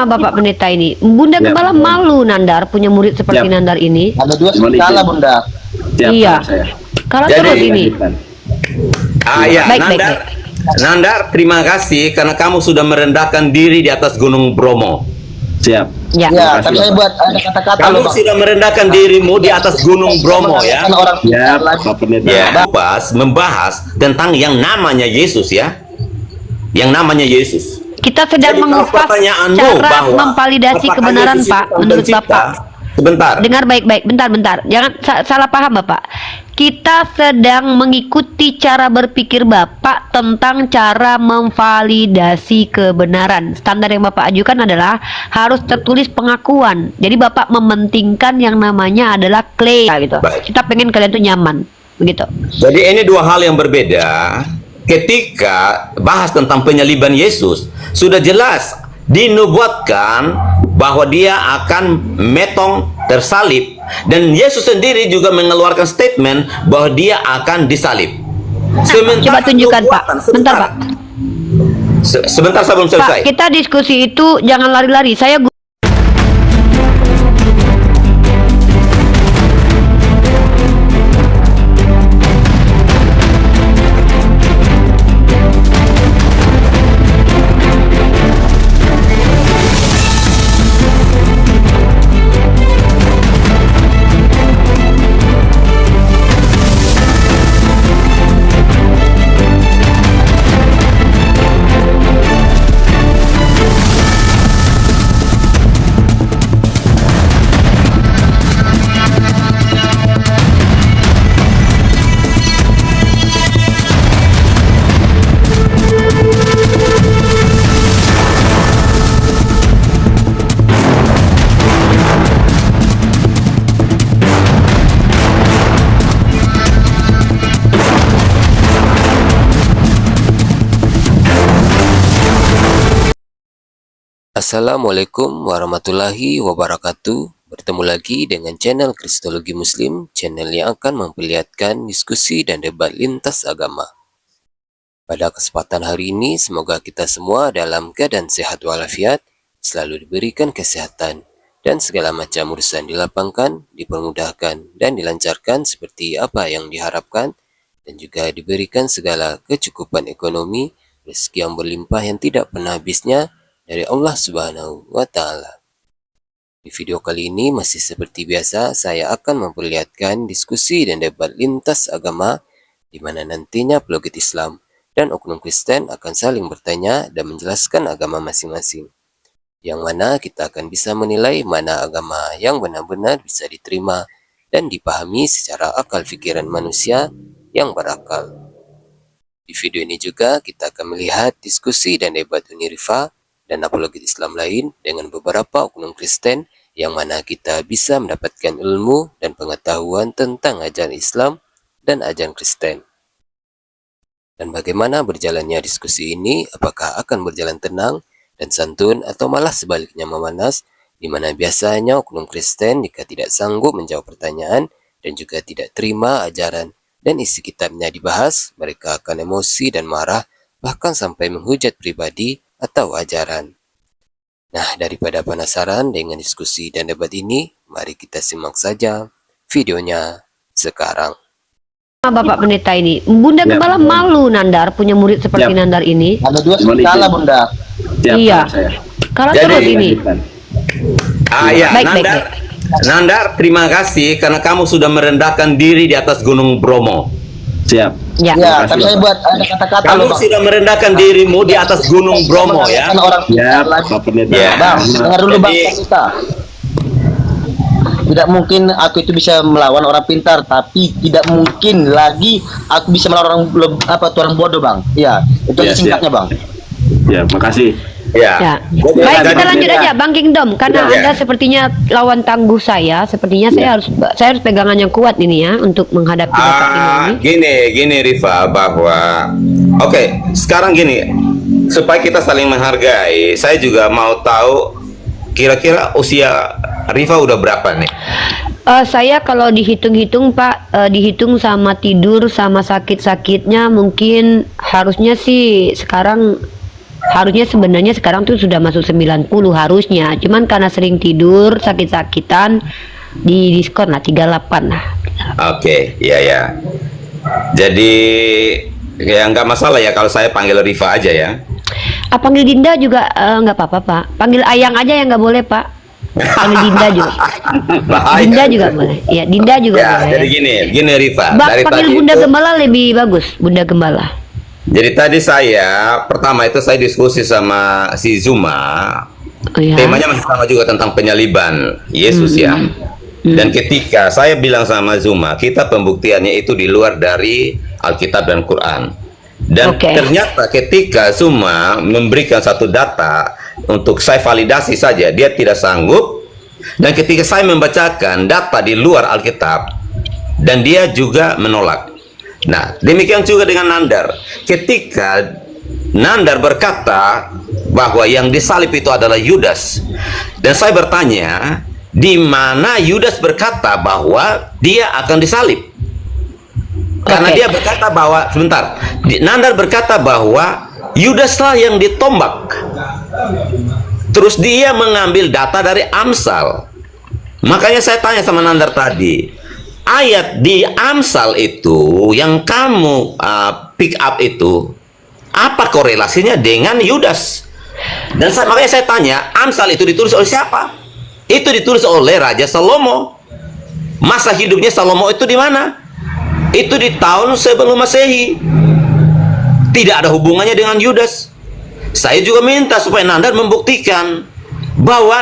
Bapak Pendeta ini. Bunda Ya, Gembala malu Nandar punya murid seperti Siap. Nandar ini. Ada dua skala, Bunda. Siap, Iya. saya. Kalau Jadi, terus ini. Ya, Baik, Nandar, baik. Nandar, terima kasih karena kamu sudah merendahkan diri di atas Gunung Bromo. Siap. Ya. Ya, Terima kasih, tapi saya Bapak. buat ada kata-kata Kamu loh, Bang. sudah merendahkan dirimu di atas Gunung Bromo ya. Kan orang Siap, lagi. Bapak Pendeta. Ya, membahas tentang yang namanya Yesus ya. Yang namanya Yesus. Kita sedang Jadi, kalau mengupas pertanyaanmu cara bahwa memvalidasi apakah kebenaran, Yesus itu Pak, Sang menurut Pencipta? Bapak. Sebentar. Dengar baik-baik, bentar. Jangan salah paham, Bapak. Kita sedang mengikuti cara berpikir Bapak tentang cara memvalidasi kebenaran. Standar yang Bapak ajukan adalah harus tertulis pengakuan. Jadi Bapak mementingkan yang namanya adalah klaim gitu. Baik. Kita pengen kalian tuh nyaman, begitu. Jadi ini dua hal yang berbeda. Ketika bahas tentang penyaliban Yesus, sudah jelas dinubuatkan bahwa dia akan metong tersalib, dan Yesus sendiri juga mengeluarkan statement bahwa dia akan disalib. Coba tunjukkan, Pak. Bentar, Pak. Sebentar sebelum selesai. Pak, kita diskusi itu jangan lari-lari. Saya Assalamualaikum warahmatullahi wabarakatuh. Bertemu lagi dengan channel Kristologi Muslim, channel yang akan memperlihatkan diskusi dan debat lintas agama. Pada kesempatan hari ini, semoga kita semua dalam keadaan sehat walafiat, selalu diberikan kesehatan, dan segala macam urusan dilapangkan, dipermudahkan, dan dilancarkan seperti apa yang diharapkan, dan juga diberikan segala kecukupan ekonomi, rezeki yang berlimpah yang tidak pernah habisnya, dari Allah Subhanahu wa Ta'ala. Di video kali ini masih seperti biasa, saya akan memperlihatkan diskusi dan debat lintas agama, di mana nantinya apologet Islam dan oknum Kristen akan saling bertanya dan menjelaskan agama masing-masing. Yang mana kita akan bisa menilai mana agama yang benar-benar bisa diterima dan dipahami secara akal pikiran manusia yang berakal. Di video ini juga kita akan melihat diskusi dan debat Unirifa dan apologet Islam lain dengan beberapa oknum Kristen, yang mana kita bisa mendapatkan ilmu dan pengetahuan tentang ajaran Islam dan ajaran Kristen. Dan bagaimana berjalannya diskusi ini, apakah akan berjalan tenang dan santun atau malah sebaliknya memanas, di mana biasanya oknum Kristen jika tidak sanggup menjawab pertanyaan dan juga tidak terima ajaran dan isi kitabnya dibahas, mereka akan emosi dan marah, bahkan sampai menghujat pribadi atau ajaran. Nah, daripada penasaran dengan diskusi dan debat ini, mari kita simak saja videonya sekarang. Bapak Pendeta ini. Bunda Ya, Gembala malu Nandar punya murid seperti Siap. Nandar ini. Ada dua skala, Bunda. Siap, Iya. saya. Kalau Jadi, terus ini. Ya, Baik, Nandar, baik. Nandar, terima kasih karena kamu sudah merendahkan diri di atas Gunung Bromo. Siap. Ya. Ya, kasih, tapi saya Bapak. buat ada kata-kata Kamu loh, Bang. sudah merendahkan dirimu di atas Gunung Bromo ya. Kan orang Siap, lagi. Bapak Pendeta. Ya. Bang, dengar dulu, Bang, Jadi- kita. Tidak mungkin aku itu bisa melawan orang pintar, tapi tidak mungkin lagi aku bisa melawan orang bodoh, Bang. Iya, itu Ya, singkatnya, siap. Bang. Ya, makasih. Ya. Ya. Jadi- Baik, kita jadi- lanjut aja Bang Kingdom, karena Ya. Anda sepertinya lawan tangguh saya. Sepertinya saya harus pegangan yang kuat ini ya untuk menghadapi Bapak ini. Gini Rifa, bahwa oke, sekarang gini, supaya kita saling menghargai, saya juga mau tahu kira-kira usia Rifa udah berapa nih? Saya kalau dihitung-hitung Pak, dihitung sama tidur sama sakit-sakitnya mungkin harusnya sih sekarang Harusnya sebenarnya sekarang tuh sudah masuk 90 harusnya. Cuman karena sering tidur, sakit-sakitan, di diskon lah 38 lah. Oke, iya ya. Jadi ya nggak masalah ya kalau saya panggil Rifa aja ya. Panggil Dinda juga nggak apa-apa, Pak. Panggil Ayang aja yang nggak boleh, Pak. Panggil Dinda juga. Bahaya. Dinda juga boleh. Ya, Dinda juga Ya, boleh. jadi gini Rifa. Dari Panggil tadi Bunda itu, Gembala lebih bagus, Bunda Gembala. jadi tadi pertama itu saya diskusi sama si Zuma. Oh, ya. Temanya masih sama juga tentang penyaliban Yesus ya. Dan ketika saya bilang sama Zuma, kita pembuktiannya itu di luar dari Alkitab dan Quran. Dan Oke. ternyata ketika Zuma memberikan satu data untuk saya validasi saja, dia tidak sanggup. Dan ketika saya membacakan data di luar Alkitab, dan dia juga menolak. Nah, demikian juga dengan Nandar. Ketika Nandar berkata bahwa yang disalib itu adalah Yudas, dan saya bertanya, di mana Yudas berkata bahwa dia akan disalib? Karena Oke. dia berkata bahwa Nandar berkata bahwa Yudaslah yang ditombak. Terus dia mengambil data dari Amsal. Makanya saya tanya sama Nandar tadi, ayat di Amsal itu yang kamu pick up itu apa korelasinya dengan Yudas? Dan makanya saya tanya, Amsal itu ditulis oleh siapa? Itu ditulis oleh Raja Salomo. Masa hidupnya Salomo itu di mana? Itu di tahun sebelum Masehi. Tidak ada hubungannya dengan Yudas. Saya juga minta supaya Nandar membuktikan bahwa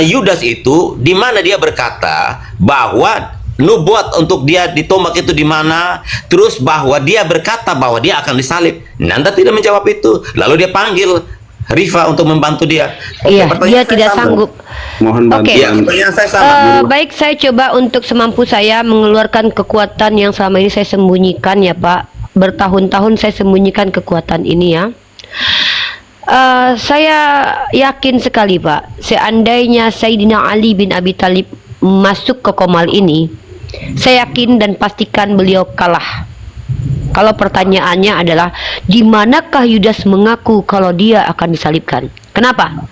Yudas itu di mana dia berkata bahwa nubuat untuk dia ditombak itu di mana, terus bahwa dia berkata bahwa dia akan disalib. Nandar tidak menjawab itu. Lalu dia panggil Rifa untuk membantu dia. Iya, pertanyaan dia saya tidak sama. sanggup. Mohon Oke. bantuan. Iya, pertanyaan saya sama. Baik, saya coba untuk semampu saya mengeluarkan kekuatan yang selama ini saya sembunyikan ya, Pak. Bertahun-tahun saya sembunyikan kekuatan ini ya. Saya yakin sekali, Pak, seandainya Sayyidina Ali bin Abi Thalib masuk ke Qomal ini, saya yakin dan pastikan beliau kalah. Kalau pertanyaannya adalah, di manakah Yudas mengaku kalau dia akan disalibkan? Kenapa?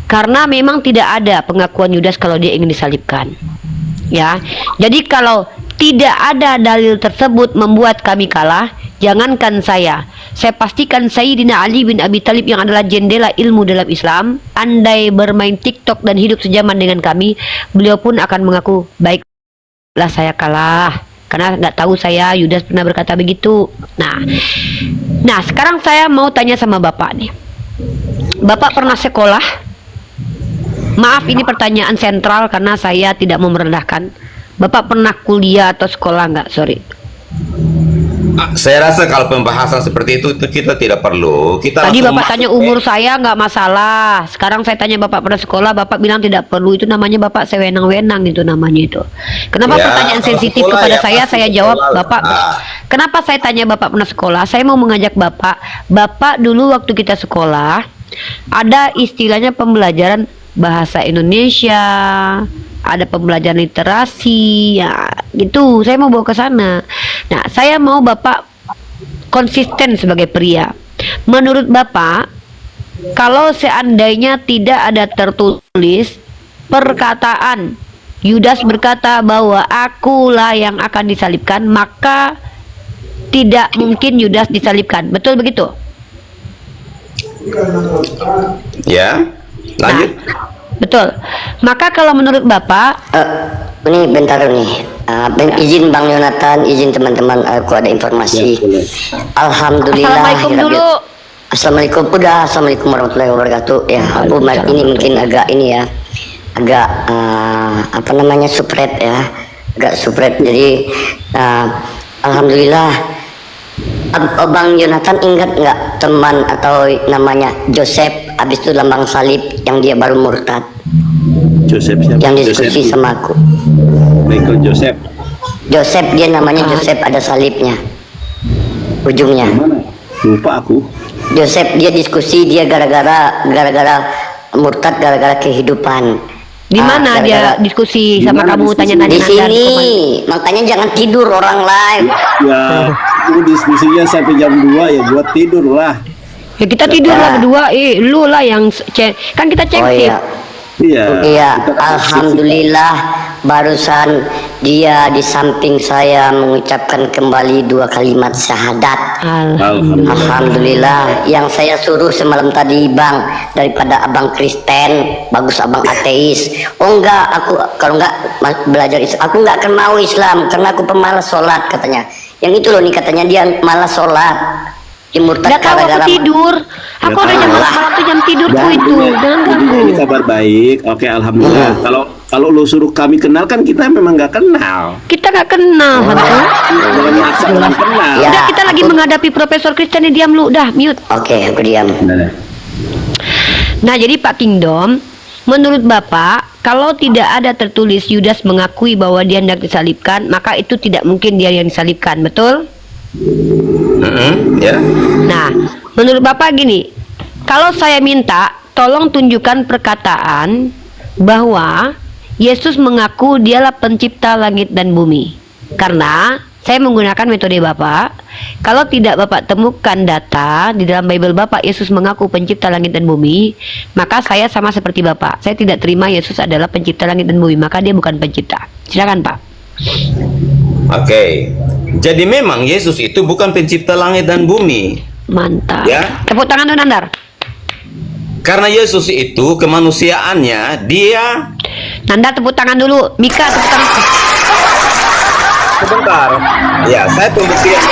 Karena memang tidak ada pengakuan Yudas kalau dia ingin disalibkan. Ya, jadi kalau tidak ada dalil tersebut membuat kami kalah, jangankan saya pastikan Sayyidina Ali bin Abi Thalib yang adalah jendela ilmu dalam Islam, andai bermain TikTok dan hidup sejaman dengan kami, beliau pun akan mengaku, baiklah saya kalah, karena nggak tahu saya Yudas pernah berkata begitu. Nah sekarang saya mau tanya sama Bapak nih. Bapak pernah sekolah? Maaf, ini pertanyaan sentral karena saya tidak mau merendahkan. Bapak pernah kuliah atau sekolah nggak? Sorry. Saya rasa kalau pembahasan seperti itu kita tidak perlu. Tadi Bapak tanya umur saya nggak masalah. Sekarang saya tanya Bapak pernah sekolah, Bapak bilang tidak perlu. Itu namanya Bapak sewenang-wenang, itu namanya itu. Kenapa Ya, pertanyaan kalau sensitif sekolah kepada ya saya pasti jawab sekolah lah. Bapak. Kenapa saya tanya Bapak pernah sekolah? Saya mau mengajak Bapak dulu waktu kita sekolah ada istilahnya pembelajaran bahasa Indonesia, ada pembelajaran literasi, ya gitu. Saya mau bawa ke sana. Nah, saya mau Bapak konsisten sebagai pria. Menurut Bapak, kalau seandainya tidak ada tertulis perkataan Yudas berkata bahwa akulah yang akan disalibkan, maka tidak mungkin Yudas disalibkan. Betul begitu? Ya, lanjut. Betul. Maka kalau menurut Bapak, Ini bentar nih, izin Bang Yonatan, izin teman-teman, aku ada informasi. Ya, boleh. Alhamdulillah. Assalamualaikum Rabbil- dulu. Assalamualaikum, udah. Assalamualaikum warahmatullahi wabarakatuh. Ya, aku ini mungkin agak ini ya, agak apa namanya supret ya, agak supret. Jadi alhamdulillah. Bang Yonatan ingat nggak teman atau namanya Joseph, habis itu lambang salib yang dia baru murtad, Joseph siapa? yang diskusi Joseph. sama aku. Michael Joseph. Joseph, dia namanya Joseph, ada salibnya ujungnya. Mana? Lupa aku. Joseph, dia diskusi, dia gara-gara murtad, gara-gara kehidupan. di mana dia gara-gara- diskusi Di sama mana kamu diskusi? tanya-tanya di Nandar sini, kemana? makanya jangan tidur orang live. Ya, itu diskusinya sampai jam 2 ya, buat tidur lah. Ya kita tidur lah berdua, lu lah yang kan kita cek Oh sih. iya. Iya. Iya, kita kan alhamdulillah barusan dia di samping saya mengucapkan kembali 2 kalimat syahadat. Alhamdulillah. Alhamdulillah. Yang saya suruh semalam tadi Bang, daripada abang Kristen, bagus abang ateis. Oh enggak, aku kalau enggak belajar Islam, aku enggak akan mau Islam karena aku pemalas sholat katanya. Yang itu loh nih katanya dia malas sholat. Dimurtad Nggak tahu aku tidur. Aku ada jam malam tuh jam tidurku itu. Jangan ganggu. Ini kabar baik. Oke, alhamdulillah. Kalau lu suruh kami kenal kan kita memang nggak kenal. Kita nggak kenal, betul? Jangan maksa orang kenal. Ya. Udah kita lagi menghadapi Profesor Kristen, diam lu, udah mute. Oke, aku diam. Nah, jadi Pak Kingdom, menurut Bapak, kalau tidak ada tertulis Yudas mengakui bahwa dia hendak disalibkan, maka itu tidak mungkin dia yang disalibkan, betul? Ya. Nah, menurut Bapak gini, kalau saya minta, tolong tunjukkan perkataan bahwa Yesus mengaku dialah pencipta langit dan bumi. Karena saya menggunakan metode Bapak, kalau tidak Bapak temukan data di dalam Bible Bapak Yesus mengaku pencipta langit dan bumi, maka saya sama seperti Bapak. Saya tidak terima Yesus adalah pencipta langit dan bumi, maka dia bukan pencipta. Silakan Pak. Oke. Jadi memang Yesus itu bukan pencipta langit dan bumi. Mantap. Ya. Tepuk tangan tuh Nandar. Karena Yesus itu kemanusiaannya dia Nandar tepuk tangan dulu. Mika tepuk tangan. sebentar. Ya, saya pembuktian.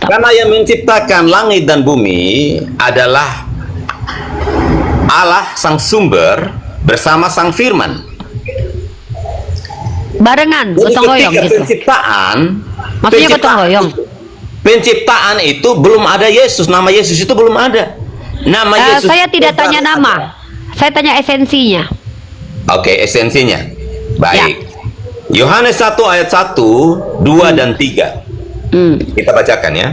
Karena yang menciptakan langit dan bumi adalah Allah sang sumber bersama sang firman. Barengan, Jadi gotong royong ketika gitu. Maksudnya gotong royong. Penciptaan itu belum ada Yesus, nama Yesus itu belum ada. Nama Yesus. Saya tidak tanya nama. Saya tanya esensinya. Oke, esensinya. Baik. Yohanes 1 ayat 1, 2 dan 3. Kita bacakan ya.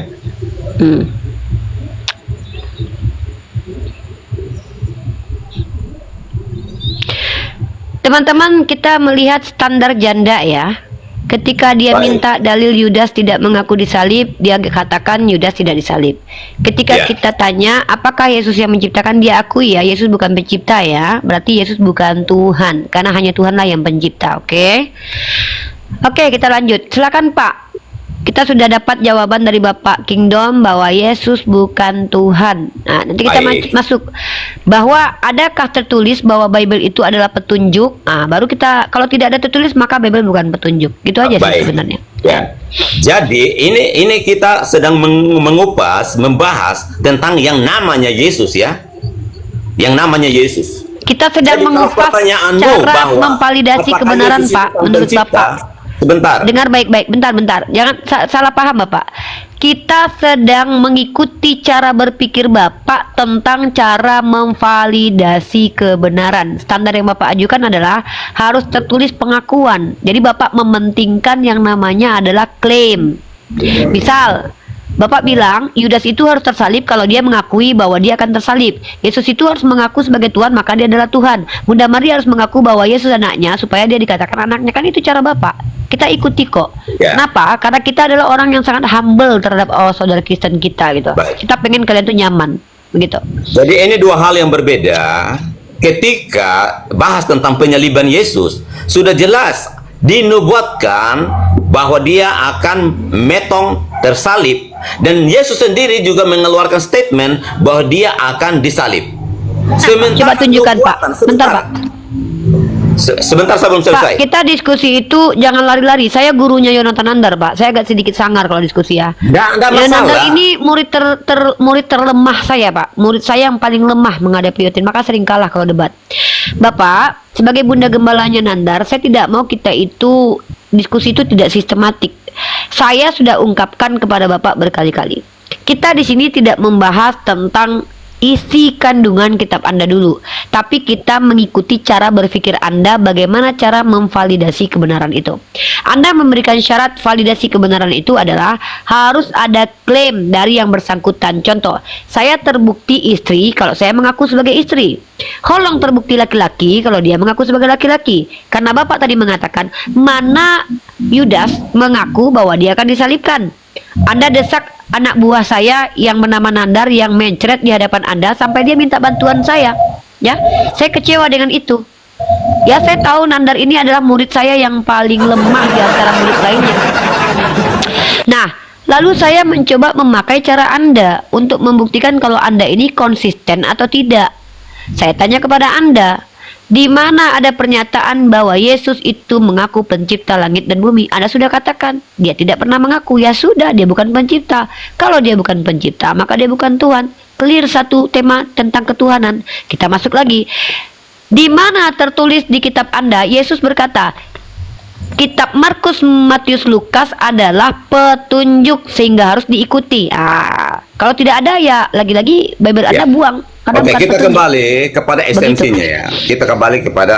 Teman-teman, kita melihat standar janda ya. Ketika dia Baik. minta dalil Yudas tidak mengaku disalib, dia katakan Yudas tidak disalib. Ketika Ya. kita tanya, apakah Yesus yang menciptakan, dia akui ya, Yesus bukan pencipta ya. Berarti Yesus bukan Tuhan, karena hanya Tuhanlah yang pencipta, oke? Oke, kita lanjut. Silakan Pak. Kita sudah dapat jawaban dari Bapak Kingdom bahwa Yesus bukan Tuhan. Nah, nanti kita Baik. masuk bahwa adakah tertulis bahwa Bible itu adalah petunjuk? Nah, baru kita kalau tidak ada tertulis maka Bible bukan petunjuk. Gitu aja sih Baik. sebenarnya. Ya. Jadi ini kita sedang mengupas, membahas tentang yang namanya Yesus ya. Yang namanya Yesus. Kita sedang Jadi, kalau mengupas pertanyaanmu cara bahwa memvalidasi apakah kebenaran Yesus itu Pak menurut pencipta? Bapak. Sebentar. Dengar baik-baik, bentar. Jangan salah paham Bapak. Kita sedang mengikuti cara berpikir Bapak tentang cara memvalidasi kebenaran. Standar yang Bapak ajukan adalah harus tertulis pengakuan. Jadi Bapak mementingkan yang namanya adalah klaim. Misal, Bapak bilang Yudas itu harus tersalib kalau dia mengakui bahwa dia akan tersalib. Yesus itu harus mengaku sebagai Tuhan, maka dia adalah Tuhan. Bunda Maria harus mengaku bahwa Yesus anaknya supaya dia dikatakan anaknya. Kan itu cara Bapak. Kita ikuti kok. Ya. Kenapa? Karena kita adalah orang yang sangat humble terhadap saudara Kristen kita gitu. Baik. Kita pengen kalian tuh nyaman, begitu. Jadi ini dua hal yang berbeda. Ketika bahas tentang penyaliban Yesus, sudah jelas dinubuatkan bahwa dia akan metong tersalib, dan Yesus sendiri juga mengeluarkan statement bahwa dia akan disalib. Coba tunjukkan Pak. Bentar Pak. Sebentar sebelum selesai. Pak, kita diskusi itu jangan lari-lari. Saya gurunya Yonatan Nandar, Pak. Saya agak sedikit sangar kalau diskusi ya. Nggak Yonatan masalah. ini murid terlemah saya, Pak. Murid saya yang paling lemah menghadapi Yotin, maka sering kalah kalau debat. Bapak, sebagai bunda gembalanya Nandar, saya tidak mau kita itu diskusi itu tidak sistematik. Saya sudah ungkapkan kepada Bapak berkali-kali. Kita di sini tidak membahas tentang isi kandungan kitab Anda dulu, tapi kita mengikuti cara berpikir Anda, bagaimana cara memvalidasi kebenaran itu. Anda memberikan syarat validasi kebenaran itu adalah harus ada klaim dari yang bersangkutan. Contoh, saya terbukti istri kalau saya mengaku sebagai istri. Holong terbukti laki-laki kalau dia mengaku sebagai laki-laki. Karena Bapak tadi mengatakan, mana Yudas mengaku bahwa dia akan disalibkan. Anda desak anak buah saya yang bernama Nandar yang mencret di hadapan Anda sampai dia minta bantuan saya. Ya, saya kecewa dengan itu. Ya, saya tahu Nandar ini adalah murid saya yang paling lemah di antara murid lainnya. Nah, lalu saya mencoba memakai cara Anda untuk membuktikan kalau Anda ini konsisten atau tidak. Saya tanya kepada Anda, di mana ada pernyataan bahwa Yesus itu mengaku pencipta langit dan bumi? Anda sudah katakan, dia tidak pernah mengaku. Ya sudah, dia bukan pencipta. Kalau dia bukan pencipta, maka dia bukan Tuhan. Clear satu tema tentang ketuhanan. Kita masuk lagi. Di mana tertulis di kitab Anda, Yesus berkata, kitab Markus, Matius, Lukas adalah petunjuk sehingga harus diikuti. Kalau tidak ada ya lagi-lagi Bible Anda buang. Karena Oke, bukan kita petunjuk. kembali kepada esensinya ya. Kita kembali kepada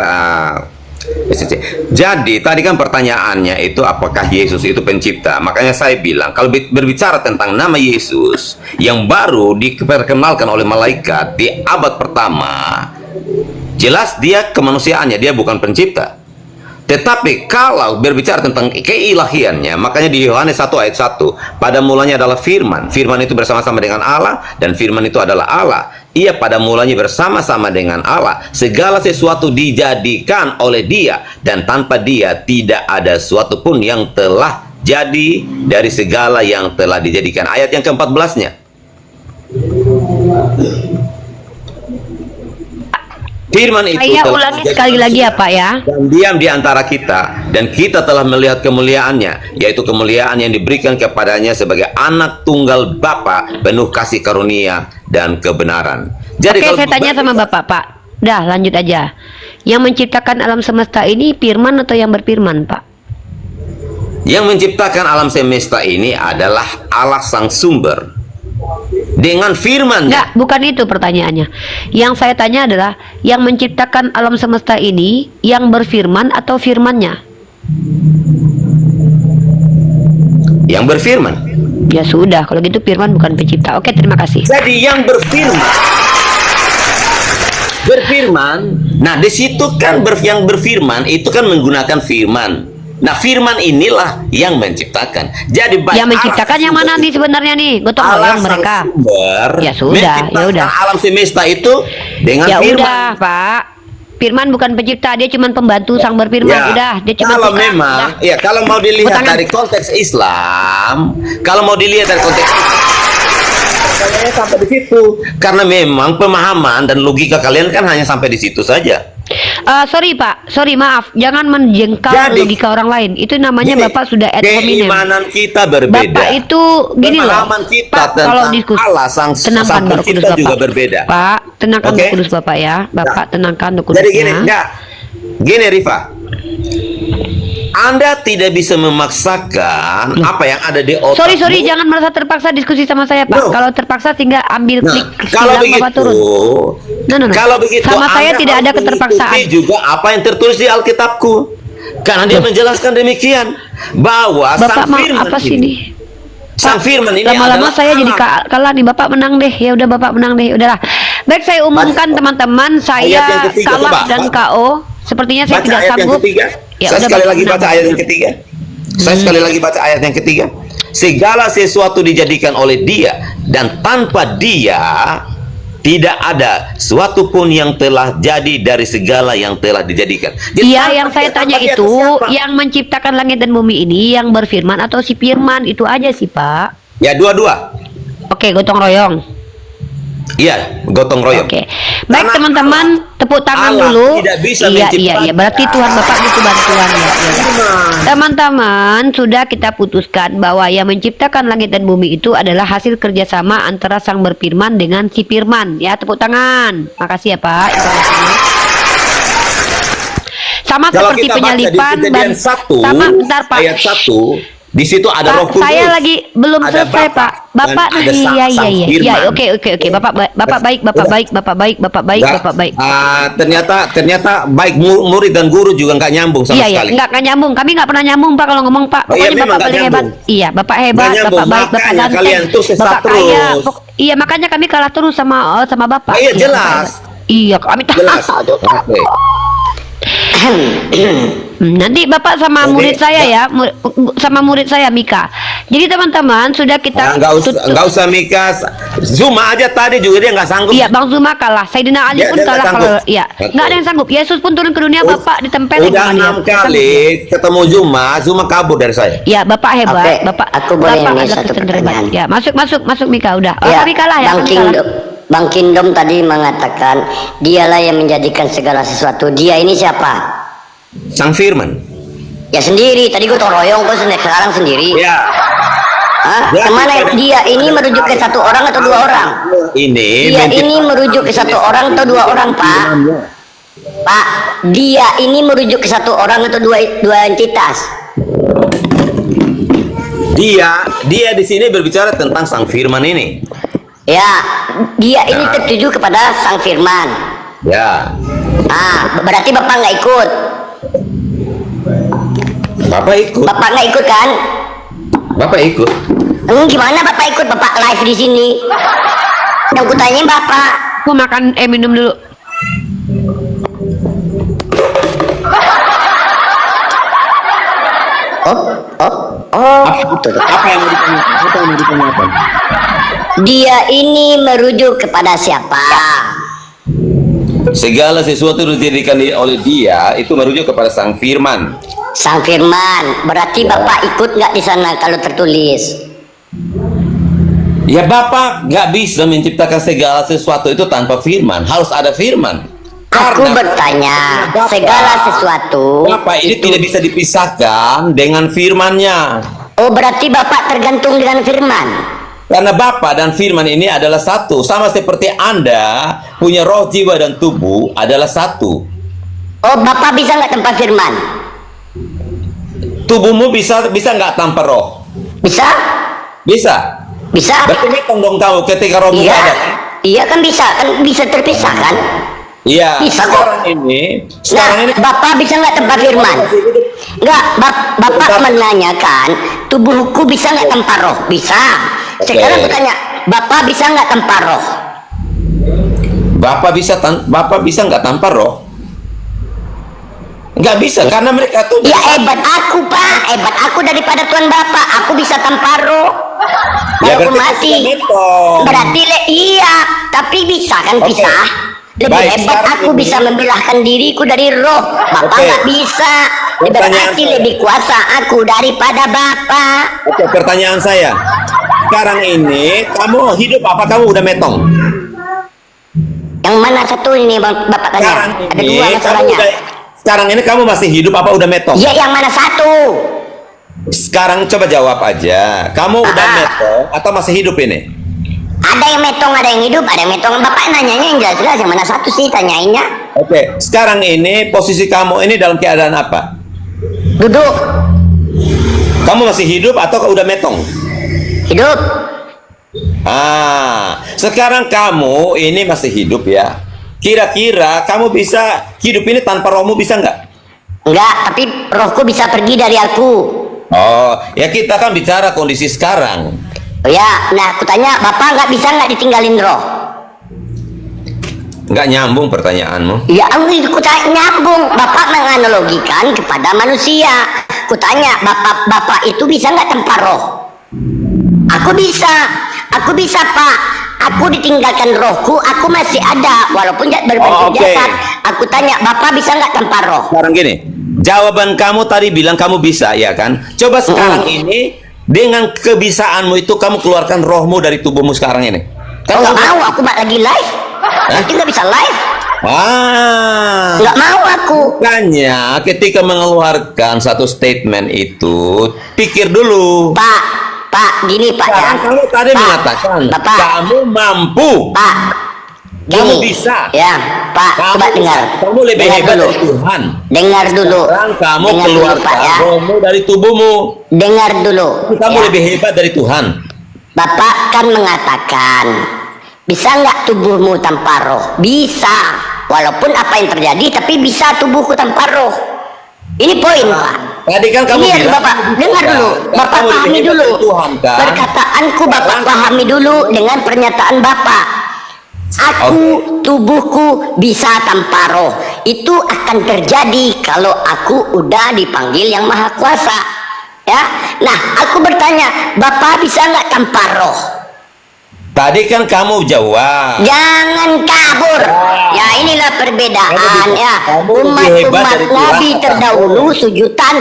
esensi. Jadi tadi kan pertanyaannya itu apakah Yesus itu pencipta? Makanya saya bilang kalau berbicara tentang nama Yesus yang baru diperkenalkan oleh malaikat di abad pertama, jelas dia kemanusiaannya, dia bukan pencipta. Tetapi kalau berbicara tentang keilahiannya, makanya di Yohanes 1 ayat 1, pada mulanya adalah firman. Firman itu bersama-sama dengan Allah, dan firman itu adalah Allah. Ia pada mulanya bersama-sama dengan Allah. Segala sesuatu dijadikan oleh dia, dan tanpa dia tidak ada sesuatu pun yang telah jadi dari segala yang telah dijadikan. Ayat yang ke-14-nya. Firman itu Saya telah ulangi menjadi sekali lagi ya Pak ya. dan diam di antara kita, dan kita telah melihat kemuliaannya, yaitu kemuliaan yang diberikan kepadanya sebagai anak tunggal Bapa, penuh kasih karunia dan kebenaran. Jadi Oke, kalau saya tanya sama Bapak, Pak. Dah, lanjut aja. Yang menciptakan alam semesta ini firman atau yang berfirman, Pak? yang menciptakan alam semesta ini adalah Allah sang sumber dengan firman-Nya. Enggak, bukan itu pertanyaannya. Yang saya tanya adalah yang menciptakan alam semesta ini yang berfirman atau firman-Nya? Yang berfirman. Ya sudah, kalau gitu firman bukan pencipta. Oke, terima kasih. Jadi yang berfirman. Nah, di situ kan yang berfirman itu kan menggunakan firman. Nah, firman inilah yang menciptakan. Jadi Yang menciptakan yang mana nih sebenarnya nih? Gotong royong mereka. Sumber Ya sudah, ya udah. alam semesta itu dengan Ya firman. udah, Pak. Firman bukan pencipta, dia cuma pembantu sang berfirman. Ya, Udah, dia cuma kalau tukang. memang, Udah. ya kalau mau dilihat Tangan. dari konteks Islam, kalau mau dilihat dari konteks kalian sampai di situ, karena memang pemahaman dan logika kalian kan hanya sampai di situ saja. Sorry Pak, sorry maaf, jangan menjengkal Jadi, logika orang lain. Itu namanya Gini, Bapak sudah ad hominem. keimanan kita berbeda. Bapak itu gini loh. Pemahaman kita Pak, tentang kalau diskusi Allah sang tenangkan Roh Kudus pencipta Bapak. juga berbeda. Pak, tenangkan Oke? Roh Kudus Bapak ya. Bapak tenangkan Roh Kudusnya. Jadi gini, gini Rifa, Anda tidak bisa memaksakan apa yang ada di otak. Sorry, jangan merasa terpaksa diskusi sama saya Pak. No. Kalau terpaksa tinggal ambil Nah, klik kalau silang Bapak turun. begitu, No. kalau begitu, Sama saya Anda tidak ada harus keterpaksaan. mengikuti juga apa yang tertulis di Alkitabku, karena dia menjelaskan demikian bahwa Bapak sang mau firman apa sih nih? sang firman ini Lama-lama adalah saya jadi Allah. kalah nih. Bapak menang deh. Ya udah Bapak menang deh. Udahlah. Baik, saya umumkan teman-teman, Ayat saya yang ketiga, kalah coba, dan Pak. KO. Sepertinya saya Baca tidak ayat yang sanggup. ketiga. Ya Saya udah, sekali Bapak lagi menang. baca ayat yang ketiga. Saya sekali lagi baca ayat yang ketiga. Segala sesuatu dijadikan oleh Dia, dan tanpa Dia tidak ada suatu pun yang telah jadi dari segala yang telah dijadikan. Jadi Iya, tanpa yang saya Dia, tanya tanpa Dia itu, siapa? yang menciptakan langit dan bumi ini yang berfirman atau si firman, itu aja sih Pak. Ya, dua-dua. Oke, gotong royong. Iya, gotong royong. Oke, baik Karena teman-teman, tepuk tangan Allah dulu. tidak bisa Iya, menciptakan. berarti Tuhan Bapak butuh bantuan ya. Teman-teman, sudah kita putuskan bahwa yang menciptakan langit dan bumi itu adalah hasil kerjasama antara sang berfirman dengan si firman. Ya, tepuk tangan. Makasih ya Pak. informasinya. Sama Kalau seperti kita baca di penyalipan Kejadian 1 sama bentar Pak. ayat 1, di situ ada Pak, Roh Kudus. saya lagi belum ada selesai Bapa, Pak. Bapak dan ada sang iya. firman. Oke. Bapak baik, Bapak baik, Bapak baik, Bapak baik, Nggak, Bapak baik. ternyata baik murid dan guru juga nggak nyambung sama Iya, sekali. nggak nyambung. Kami nggak pernah nyambung Pak kalau ngomong Pak. Oh, iya, Pokoknya memang Bapak nggak paling hebat. nyambung. Iya, Bapak hebat, Nggak nyambung, Bapak baik, Bapak makanya ganteng. kalian tuh sesat Bapak kaya. terus. Iya, makanya kami kalah terus sama Bapak. Iya, Bapak jelas. hebat. Iya, kami Jelas. Aduh. Oke. Nanti Bapak sama Oke, murid saya ya, sama murid saya Mika. Jadi teman-teman sudah kita Nggak usah Mika. Zuma aja tadi juga dia nggak sanggup. Iya, Bang Zuma kalah. Sayyidina Ali Dia pun nggak kalah sanggup. kalau ya. Nggak ada yang sanggup. Yesus pun turun ke dunia, Bapak ditempelin Udah sama dia. 6 kali ketemu Zuma kabur dari saya. Ya, Bapak hebat. Oke, Bapak aku boleh Bapak ini adalah satu Kristen terhebat. pertanyaan. Ya, masuk Mika udah. Oh, Ya, kami kalah ya. Bang kami Kingdom, kalah. Bang Kingdom tadi mengatakan dialah yang menjadikan segala sesuatu. Dia ini siapa? Sang Firman. Ya sendiri. Tadi gue toroyong, gue sekarang sendiri. Ya. Hah? Ya, Kemana dia ini merujuk ke satu orang atau dua orang? Ini Dia menciptakan- ini merujuk ke satu orang atau dua orang, Pak? Pak, dia ini merujuk ke satu orang atau dua entitas? Dia di sini berbicara tentang Sang Firman ini. Ya, dia ini Nah. tertuju kepada Sang Firman. Ya. Ah, berarti Bapak nggak ikut? Bapak ikut. Bapak nggak ikut kan? Bapak ikut. Gimana Bapak ikut? Bapak live di sini. Yang kutanyain Bapak. Aku makan minum dulu. Gitu. Apa yang mau ditanyakan? Apa yang mau ditanyakan? Dia ini merujuk kepada siapa? Segala sesuatu yang dijadikan oleh dia itu merujuk kepada Sang Firman. Sang Firman. Berarti Bapak ikut nggak di sana kalau tertulis? Ya Bapak nggak bisa menciptakan segala sesuatu itu tanpa Firman. Harus ada Firman. Aku Karena bertanya, Bapak- segala sesuatu Bapak ini itu- tidak bisa dipisahkan dengan Firman-Nya. Oh, berarti Bapak tergantung dengan Firman. Karena Bapa dan Firman ini adalah satu, sama seperti Anda punya roh, jiwa, dan tubuh adalah satu. Oh, Bapak bisa nggak tanpa Firman? Tubuhmu bisa nggak tanpa roh? Bisa? Bisa. Bisa? Berarti metong dong kamu ketika rohmu Iya. ada. Iya kan bisa terpisah kan? Iya. Bisa kok. Sekarang ini Bapak bisa nggak tanpa Firman? Nggak, Bapak menanyakan tubuhku bisa nggak tanpa roh? Bisa. Sekarang Oke. bertanya, Bapak bisa nggak tanpa roh? Bapak bisa nggak tanpa roh? Nggak bisa karena mereka tuh. Ya hebat aku Pak, hebat aku daripada Tuhan Bapak. Aku bisa tanpa roh. Ya, Walaupun berarti mati. kita metong. Berarti iya, tapi bisa kan Oke. bisa. Lebih Baik, hebat sekarang aku ini- bisa memilahkan diriku dari roh. Bapak Oke. nggak bisa. Pertanyaan Berarti saya. lebih kuasa aku daripada Bapak. Oke, pertanyaan saya. Sekarang ini kamu hidup apa kamu udah metong? Yang mana satu ini Bapak tanya? Sekarang Ada ini dua kamu masalahnya. sekarang ini kamu masih hidup apa udah metong? Ya yang mana satu? Sekarang coba jawab aja. Kamu udah Ah. metong atau masih hidup ini? Ada yang metong, ada yang hidup, ada yang metong. Bapak nanyanya yang jelas-jelas yang mana satu sih tanyainnya? Oke, sekarang ini posisi kamu ini dalam keadaan apa? Duduk, Kamu masih hidup atau udah metong? hidup. Sekarang kamu ini masih hidup ya. Kira-kira kamu bisa hidup ini tanpa rohmu bisa nggak? Enggak, tapi rohku bisa pergi dari aku. Oh, ya kita kan bicara kondisi sekarang. Oh ya, nah aku tanya, Bapak nggak bisa nggak ditinggalin roh? Nggak nyambung pertanyaanmu. Ya, aku tanya nyambung. Bapak menganalogikan kepada manusia. Aku tanya, Bapak itu bisa nggak tanpa roh? Aku bisa Pak. Aku ditinggalkan rohku, aku masih ada walaupun berbentuk Oke. jasad. Aku tanya, Bapak bisa nggak tanpa roh? Sekarang gini, jawaban kamu tadi bilang kamu bisa, ya kan? Coba sekarang ini dengan kebisaanmu itu kamu keluarkan rohmu dari tubuhmu sekarang ini. Oh, Kan nggak kamu- mau, aku lagi live. Nanti nggak bisa live. Nggak mau aku. Makanya ketika mengeluarkan satu statement itu, pikir dulu. Pak, gini Pak ya. Sekarang kamu tadi Pak, mengatakan Bapak, kamu mampu. Pak, Kamu gini. bisa. Ya, Pak, Kamu coba bisa. dengar. Kamu lebih Dengar hebat dulu. dari Tuhan. Dengar dulu. Sekarang kamu Dengar dulu, keluarkan Pak ya. rohmu dari tubuhmu. Dengar dulu. Kamu ya. lebih hebat dari Tuhan. Bapak kan mengatakan, bisa nggak tubuhmu tanpa roh? Bisa. Walaupun apa yang terjadi, tapi bisa tubuhku tanpa roh. Ini poin, Pak. Tadi kan kamu Ini ya, bilang Bapak, kamu dengar bisa. dulu. Kan Bapak kamu lebih pahami hebat dulu. dari Tuhan, kan? Perkataanku Bapak Sekarang- pahami dulu dengan pernyataan Bapak. Aku, tubuhku bisa tanpa roh. Itu akan terjadi kalau aku udah dipanggil yang maha kuasa. Ya, nah aku bertanya, Bapak bisa nggak tanpa roh? Tadi kan kamu jawab. Jangan kabur. Ya inilah perbedaan Kamu ya. lebih hebat Umat-umat dari Tuhan. Nabi terdahulu sujudan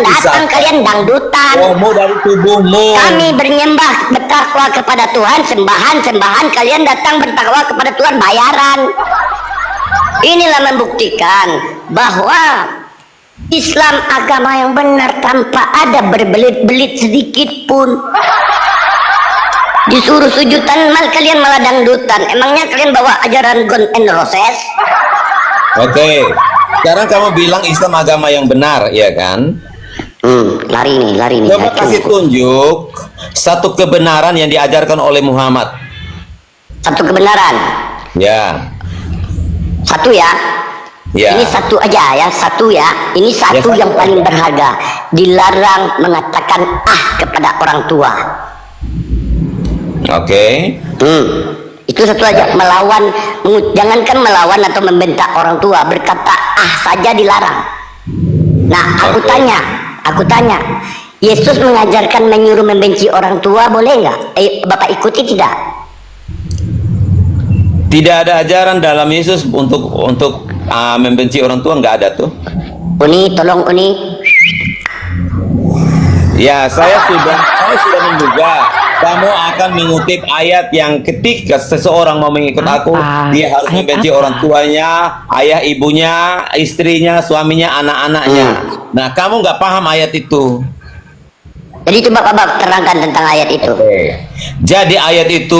datang kalian dangdutan. Kamu dari tubuhmu. Kami bernyembah bertakwa kepada Tuhan, sembahan kalian datang bertakwa kepada Tuhan bayaran. Inilah membuktikan bahwa Islam agama yang benar tanpa ada berbelit-belit sedikit pun. Disuruh sujudan kalian malah dangdutan. Emangnya kalian bawa ajaran Guns N' Roses? Oke. Sekarang kamu bilang Islam agama yang benar, ya kan? Lari nih. Coba kasih tunjuk satu kebenaran yang diajarkan oleh Muhammad. Satu kebenaran. Ya. Satu ya. Ya. Ini satu aja ya, satu ya. Ini satu Ya, yang satu. paling berharga. Dilarang mengatakan kepada orang tua. Oke. Itu satu aja, jangankan melawan atau membentak orang tua, berkata saja dilarang. Nah, aku Oke. tanya, Yesus mengajarkan menyuruh membenci orang tua, boleh nggak? Bapak ikuti tidak? Tidak ada ajaran dalam Yesus untuk membenci orang tua, nggak ada tuh. Uni, tolong Uni. Ya, saya sudah menduga kamu akan mengutip ayat yang ketika seseorang mau mengikut aku, dia harus Ayat membenci apa? orang tuanya, ayah ibunya, istrinya, suaminya, anak-anaknya. Nah, kamu nggak paham ayat itu. Jadi coba Bapak terangkan tentang ayat itu. Jadi ayat itu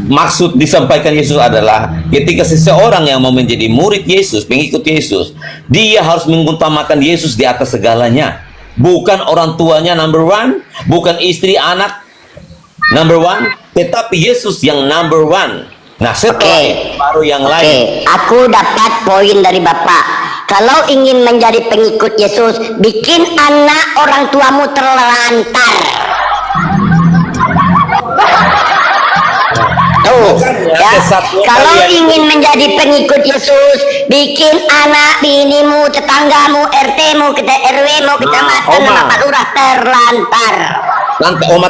maksud disampaikan Yesus adalah ketika seseorang yang mau menjadi murid Yesus, pengikut Yesus, dia harus mengutamakan Yesus di atas segalanya. Bukan orang tuanya number one, bukan istri anak number one, tetapi Yesus yang number one. Nah, setelah itu baru yang lain. Aku dapat poin dari Bapak. Kalau ingin menjadi pengikut Yesus, bikin anak orang tuamu terlantar. Tuh, ya. Kalau ingin menjadi pengikut Yesus, bikin anak binimu, tetanggamu, RT-mu, RW-mu, kecamatan, Oma. Bapak Lurah terlantar. Oma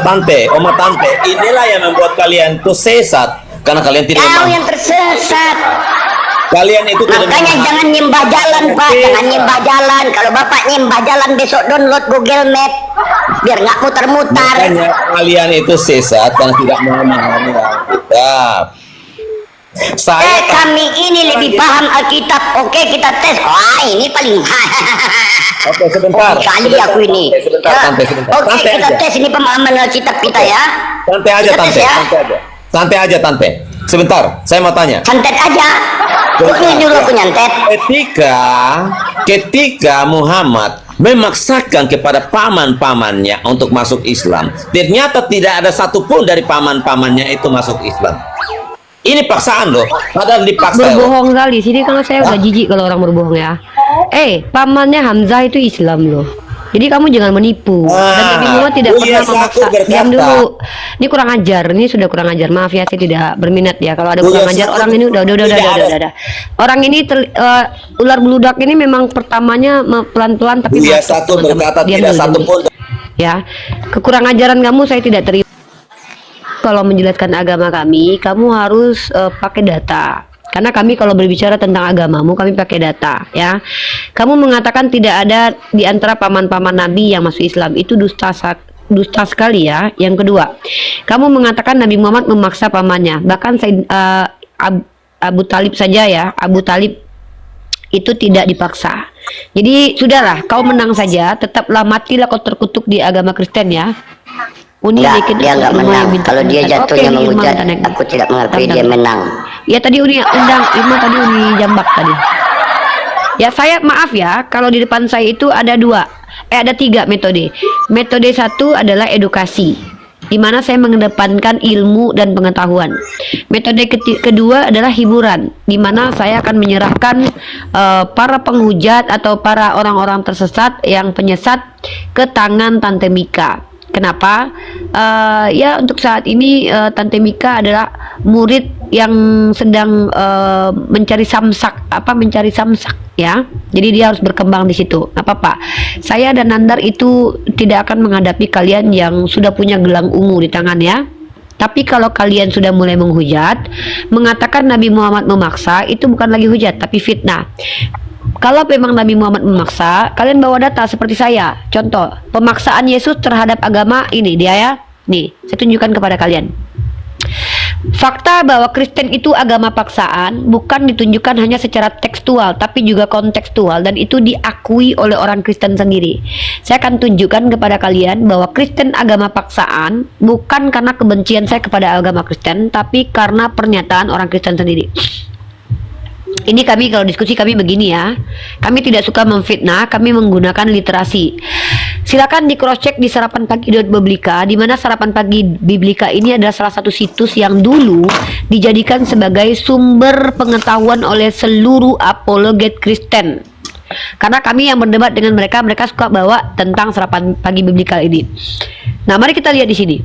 tante, inilah yang membuat kalian tuh sesat karena kalian tidak Kau memahami. yang tersesat. Kalian itu tidak Makanya memahami. jangan nyembah jalan, Pak. Jangan nyembah jalan. Kalau Bapak nyembah jalan, besok download Google Map biar nggak muter-muter. Makanya kalian itu sesat karena tidak memahami Alkitab. Kami ini lebih paham Alkitab. Oke, kita tes. Wah, ini paling Oke, sebentar. kali aku ini. Sebentar, Ya. tante, sebentar. Oke, Santai kita aja. tes ini pemahaman Alkitab kita ya. Santai aja, Kita tes tante. ya. Santai aja, tante. Sebentar, saya mau tanya. Santet aja. Aku dulu aku nyantet. Ketika Muhammad memaksakan kepada paman-pamannya untuk masuk Islam, ternyata tidak ada satupun dari paman-pamannya itu masuk Islam. Ini paksaan loh, padahal dipaksa. Berbohong kali. Sini kalau saya udah jijik kalau orang berbohong ya. Pamannya Hamzah itu Islam loh. Jadi kamu jangan menipu. Dan Nabi Muhammad tidak Buya pernah Syakur memaksa. berkata- Diam dulu. Ini kurang ajar. Ini sudah kurang ajar. Maaf ya, saya tidak berminat ya. Kalau ada Buya kurang ajar Syakur orang ini udah. tidak ada. Orang ini ular beludak ini memang pertamanya pelan-pelan tapi Buya masuk, Syakur teman-teman. berkata Diam tidak dulu, diam satupun. dulu. Ya, kekurangan ajaran kamu saya tidak terima. Kalau menjelaskan agama kami, kamu harus pakai data. Karena kami kalau berbicara tentang agamamu, kami pakai data, ya. Kamu mengatakan tidak ada di antara paman-paman Nabi yang masuk Islam, itu dusta sekali ya. Yang kedua, kamu mengatakan Nabi Muhammad memaksa pamannya. Bahkan saya Abu Talib saja ya, Abu Talib itu tidak dipaksa. Jadi sudahlah, kau menang saja. Tetaplah matilah kau terkutuk di agama Kristen ya. Enggak, dia nggak menang. Kalau dia jatuhnya menghujat, aku aku tidak mengakui dia menang. ya tadi Uni undang Ima tadi Uni jambak tadi. Ya saya maaf ya, kalau di depan saya itu ada ada tiga metode. Metode satu adalah edukasi, di mana saya mengedepankan ilmu dan pengetahuan. Metode kedua adalah hiburan, di mana saya akan menyerahkan para penghujat atau para orang-orang tersesat yang penyesat ke tangan Tante Mika. Kenapa? Ya untuk saat ini Tante Mika adalah murid yang sedang mencari samsak, mencari samsak ya. Jadi dia harus berkembang di situ. Apa-apa. Saya dan Nandar itu tidak akan menghadapi kalian yang sudah punya gelang ungu di tangan ya. Tapi kalau kalian sudah mulai menghujat, mengatakan Nabi Muhammad memaksa, itu bukan lagi hujat tapi fitnah. Kalau memang Nabi Muhammad memaksa, kalian bawa data seperti saya. Contoh, pemaksaan Yesus terhadap agama ini dia ya. Nih, saya tunjukkan kepada kalian. Fakta bahwa Kristen itu agama paksaan bukan ditunjukkan hanya secara tekstual, tapi juga kontekstual, dan itu diakui oleh orang Kristen sendiri. Saya akan tunjukkan kepada kalian bahwa Kristen agama paksaan bukan karena kebencian saya kepada agama Kristen, tapi karena pernyataan orang Kristen sendiri. Ini kami kalau diskusi kami begini ya. Kami tidak suka memfitnah, kami menggunakan literasi. Silakan di cross check di sarapanpagi.biblika, di mana Sarapan Pagi Biblika ini adalah salah satu situs yang dulu dijadikan sebagai sumber pengetahuan oleh seluruh apologet Kristen. Karena kami yang berdebat dengan mereka, mereka suka bawa tentang Sarapan Pagi Biblika ini. Nah, mari kita lihat di sini.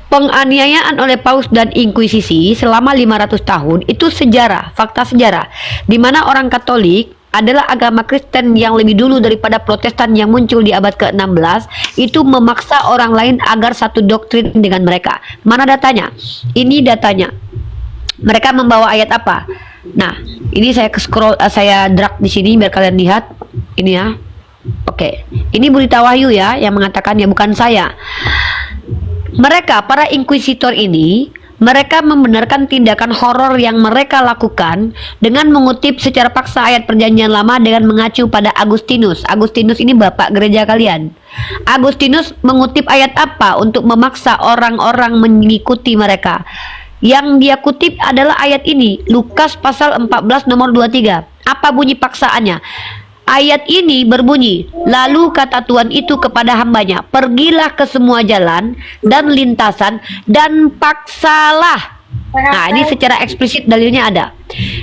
Penganiayaan oleh Paus dan Inkuisisi selama 500 tahun itu sejarah, fakta sejarah, di mana orang Katolik adalah agama Kristen yang lebih dulu daripada Protestan yang muncul di abad ke-16 itu memaksa orang lain agar satu doktrin dengan mereka. Mana datanya? Ini datanya. Mereka membawa ayat apa? Nah, ini saya scroll, saya drag di sini biar kalian lihat. Ini ya. Oke. Ini Berita Wahyu ya yang mengatakannya, bukan saya. Mereka, para inkuisitor ini, mereka membenarkan tindakan horor yang mereka lakukan dengan mengutip secara paksa ayat Perjanjian Lama dengan mengacu pada Agustinus. Agustinus ini bapak gereja kalian. Agustinus mengutip ayat apa untuk memaksa orang-orang mengikuti mereka? Yang dia kutip adalah ayat ini, Lukas pasal 14 nomor 23. Apa bunyi paksaannya? Ayat ini berbunyi, lalu kata Tuhan itu kepada hambanya, pergilah ke semua jalan dan lintasan dan paksalah. Nah, ini secara eksplisit dalilnya ada.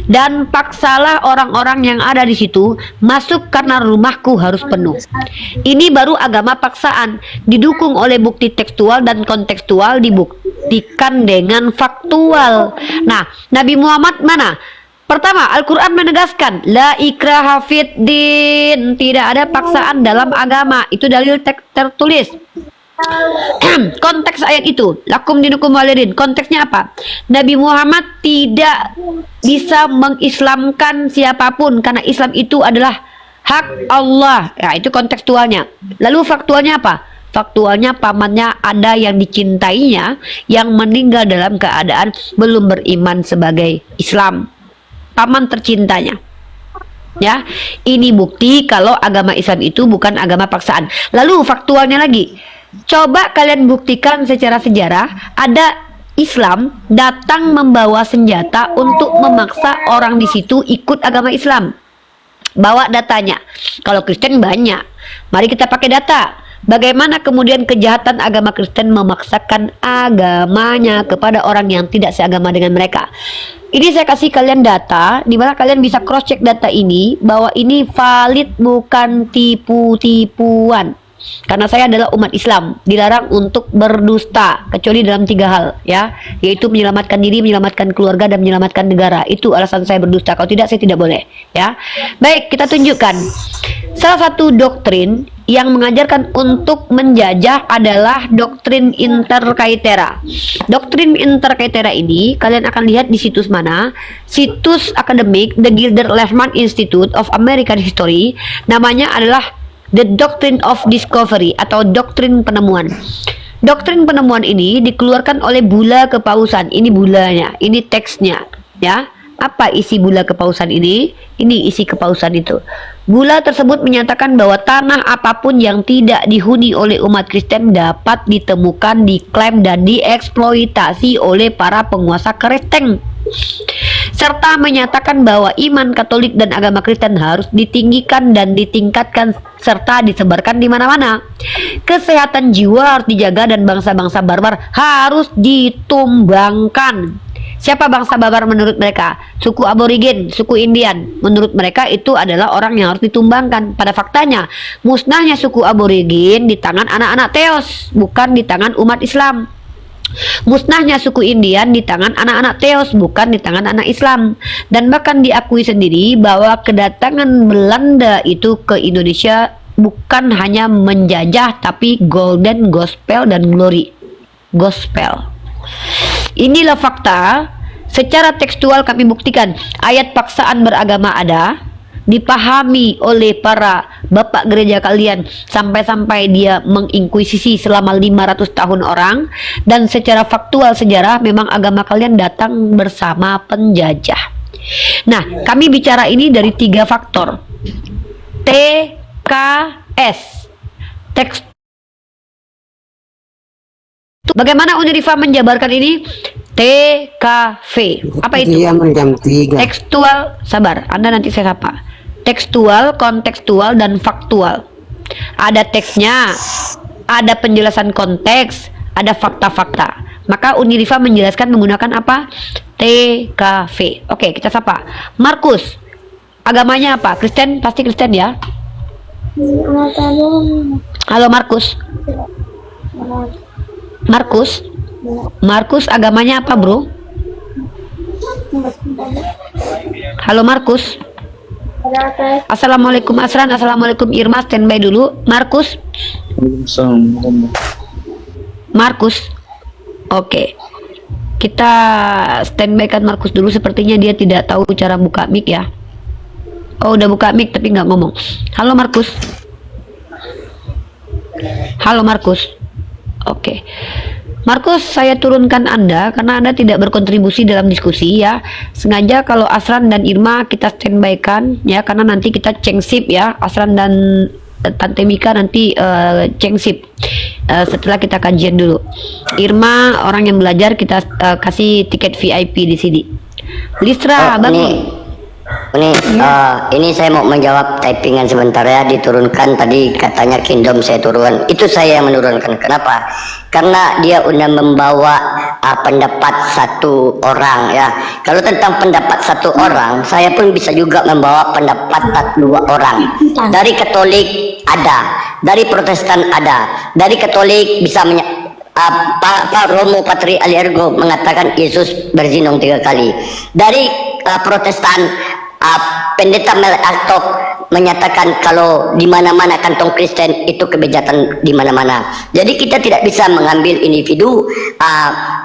Dan paksalah orang-orang yang ada di situ masuk karena rumahku harus penuh. Ini baru agama paksaan, didukung oleh bukti tekstual dan kontekstual, dibuktikan dengan faktual. Nah, Nabi Muhammad mana? Pertama, Al-Quran menegaskan la ikraha fid din, tidak ada paksaan dalam agama. Itu dalil tertulis. Konteks ayat itu, lakum dinukum walidin. Konteksnya apa? Nabi Muhammad tidak bisa mengislamkan siapapun karena Islam itu adalah hak Allah. Ya, itu kontekstualnya. Lalu faktualnya apa? Faktualnya pamannya ada yang dicintainya yang meninggal dalam keadaan belum beriman sebagai Islam. Paman tercintanya. Ya, ini bukti kalau agama Islam itu bukan agama paksaan. Lalu faktualnya lagi, coba kalian buktikan secara sejarah ada Islam datang membawa senjata untuk memaksa orang di situ ikut agama Islam. Bawa datanya. Kalau Kristen banyak. Mari kita pakai data. Bagaimana kemudian kejahatan agama Kristen memaksakan agamanya kepada orang yang tidak seagama dengan mereka. Ini saya kasih kalian data, di mana kalian bisa cross check data ini, bahwa ini valid, bukan tipu-tipuan. Karena saya adalah umat Islam, dilarang untuk berdusta kecuali dalam 3 hal ya, yaitu menyelamatkan diri, menyelamatkan keluarga, dan menyelamatkan negara. Itu alasan saya berdusta. Kalau tidak, saya tidak boleh ya. Baik, kita tunjukkan salah satu doktrin yang mengajarkan untuk menjajah adalah doktrin interkaitera. Doktrin interkaitera ini kalian akan lihat di situs mana? Situs akademik The Gilder Lehrman Institute of American History. Namanya adalah The Doctrine of Discovery atau doktrin penemuan. Doktrin penemuan ini dikeluarkan oleh bula kepausan. Ini bulanya, ini teksnya ya. Apa isi bula kepausan ini? Ini isi kepausan itu. Bula tersebut menyatakan bahwa tanah apapun yang tidak dihuni oleh umat Kristen dapat ditemukan, diklaim, dan dieksploitasi oleh para penguasa Kristen. Serta menyatakan bahwa iman Katolik dan agama Kristen harus ditinggikan dan ditingkatkan serta disebarkan di mana-mana. Kesehatan jiwa harus dijaga dan bangsa-bangsa barbar harus ditumbangkan. Siapa bangsa barbar menurut mereka? Suku Aborigin, suku Indian. Menurut mereka itu adalah orang yang harus ditumbangkan. Pada faktanya, musnahnya suku Aborigin di tangan anak-anak Teos, bukan di tangan umat Islam. Musnahnya suku Indian di tangan anak-anak Teos, bukan di tangan anak Islam. Dan bahkan diakui sendiri bahwa kedatangan Belanda itu ke Indonesia bukan hanya menjajah, tapi golden gospel dan glory gospel. Inilah fakta. Secara tekstual kami buktikan ayat paksaan beragama ada, dipahami oleh para bapak gereja kalian sampai-sampai dia menginkuisisi selama 500 tahun orang, dan secara faktual sejarah memang agama kalian datang bersama penjajah. Nah, kami bicara ini dari 3 faktor. TKS, teks. Bagaimana Unirifa menjabarkan ini? TKV. Apa itu? Dia jam 3. Tekstual, sabar, Anda nanti saya sapa. Tekstual, kontekstual, dan faktual. Ada teksnya, ada penjelasan konteks, ada fakta-fakta. Maka Unirifa menjelaskan menggunakan apa? TKV. Oke, kita sapa. Markus, agamanya apa? Kristen? Pasti Kristen ya? Halo Markus. Markus agamanya apa, bro? Halo Markus. Assalamualaikum Asran, assalamualaikum Irma, standby dulu. Markus. Oke. Kita standby kan Markus dulu, sepertinya dia tidak tahu cara buka mic ya. Oh, udah buka mic tapi nggak ngomong. Halo Markus. Oke. Markus, saya turunkan Anda karena Anda tidak berkontribusi dalam diskusi ya. Sengaja kalau Asran dan Irma kita standby-kan ya, karena nanti kita cengsip ya. Asran dan Tante Mika nanti cengsip setelah kita kajian dulu. Irma orang yang belajar, kita kasih tiket VIP di sini. Listra, bangun. Ini saya mau menjawab typingan sebentar ya, diturunkan tadi katanya Kingdom saya turun. Itu saya yang menurunkan. Kenapa? Karena dia udah membawa pendapat satu orang ya. Kalau tentang pendapat satu orang, saya pun bisa juga membawa pendapat 2 orang. Dari Katolik ada, dari Protestan ada. Dari Katolik bisa Pak Romo Patri Aliergo mengatakan Yesus berzinong 3 kali. Dari Protestan Pendeta Mel Artok menyatakan kalau di mana-mana kantong Kristen itu kebejatan di mana-mana. Jadi kita tidak bisa mengambil individu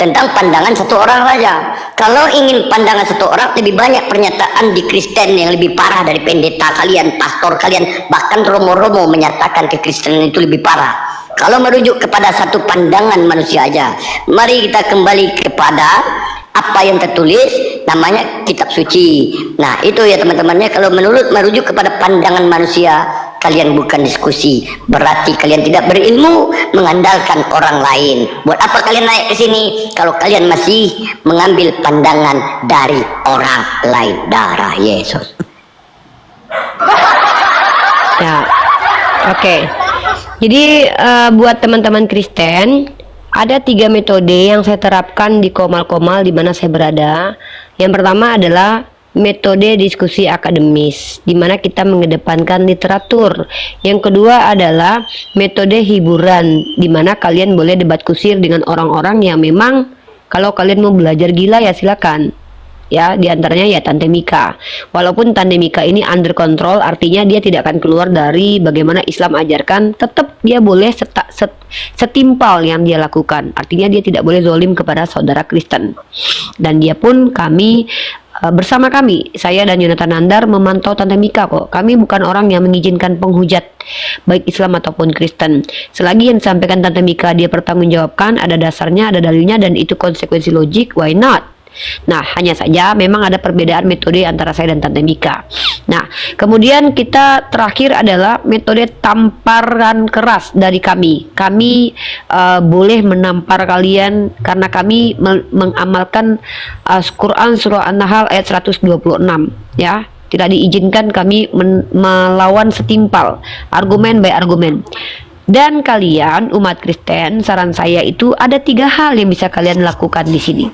tentang pandangan satu orang saja. Kalau ingin pandangan satu orang, lebih banyak pernyataan di Kristen yang lebih parah dari pendeta kalian, pastor kalian, bahkan romo-romo menyatakan kekristenan itu lebih parah. Kalau merujuk kepada satu pandangan manusia aja, mari kita kembali kepada apa yang tertulis, namanya kitab suci. Nah itu ya teman-temannya, kalau merujuk kepada pandangan manusia, kalian bukan diskusi, berarti kalian tidak berilmu, mengandalkan orang lain. Buat apa kalian naik ke sini kalau kalian masih mengambil pandangan dari orang lain? Darah Yesus. Ya, oke. Jadi buat teman-teman Kristen, ada 3 metode yang saya terapkan di Komal-Komal di mana saya berada. Yang pertama adalah metode diskusi akademis, di mana kita mengedepankan literatur. Yang kedua adalah metode hiburan, di mana kalian boleh debat kusir dengan orang-orang yang memang kalau kalian mau belajar gila ya silakan. Ya, diantaranya ya Tante Mika. Walaupun Tante Mika ini under control, artinya dia tidak akan keluar dari bagaimana Islam ajarkan, tetap dia boleh setimpal yang dia lakukan. Artinya dia tidak boleh zolim kepada saudara Kristen. Dan dia pun bersama kami, saya dan Yonatan Nandar memantau Tante Mika kok. Kami bukan orang yang mengizinkan penghujat baik Islam ataupun Kristen. Selagi yang disampaikan Tante Mika dia pertanggungjawabkan, ada dasarnya, ada dalilnya, dan itu konsekuensi logik, why not? Nah, hanya saja memang ada perbedaan metode antara saya dan Tante Mika. Nah, kemudian kita terakhir adalah metode tamparan keras dari kami. Kami boleh menampar kalian karena kami mengamalkan Quran surah An-Nahl ayat 126 ya. Tidak diizinkan kami melawan setimpal, argumen by argumen. Dan kalian umat Kristen, saran saya itu ada 3 hal yang bisa kalian lakukan di sini.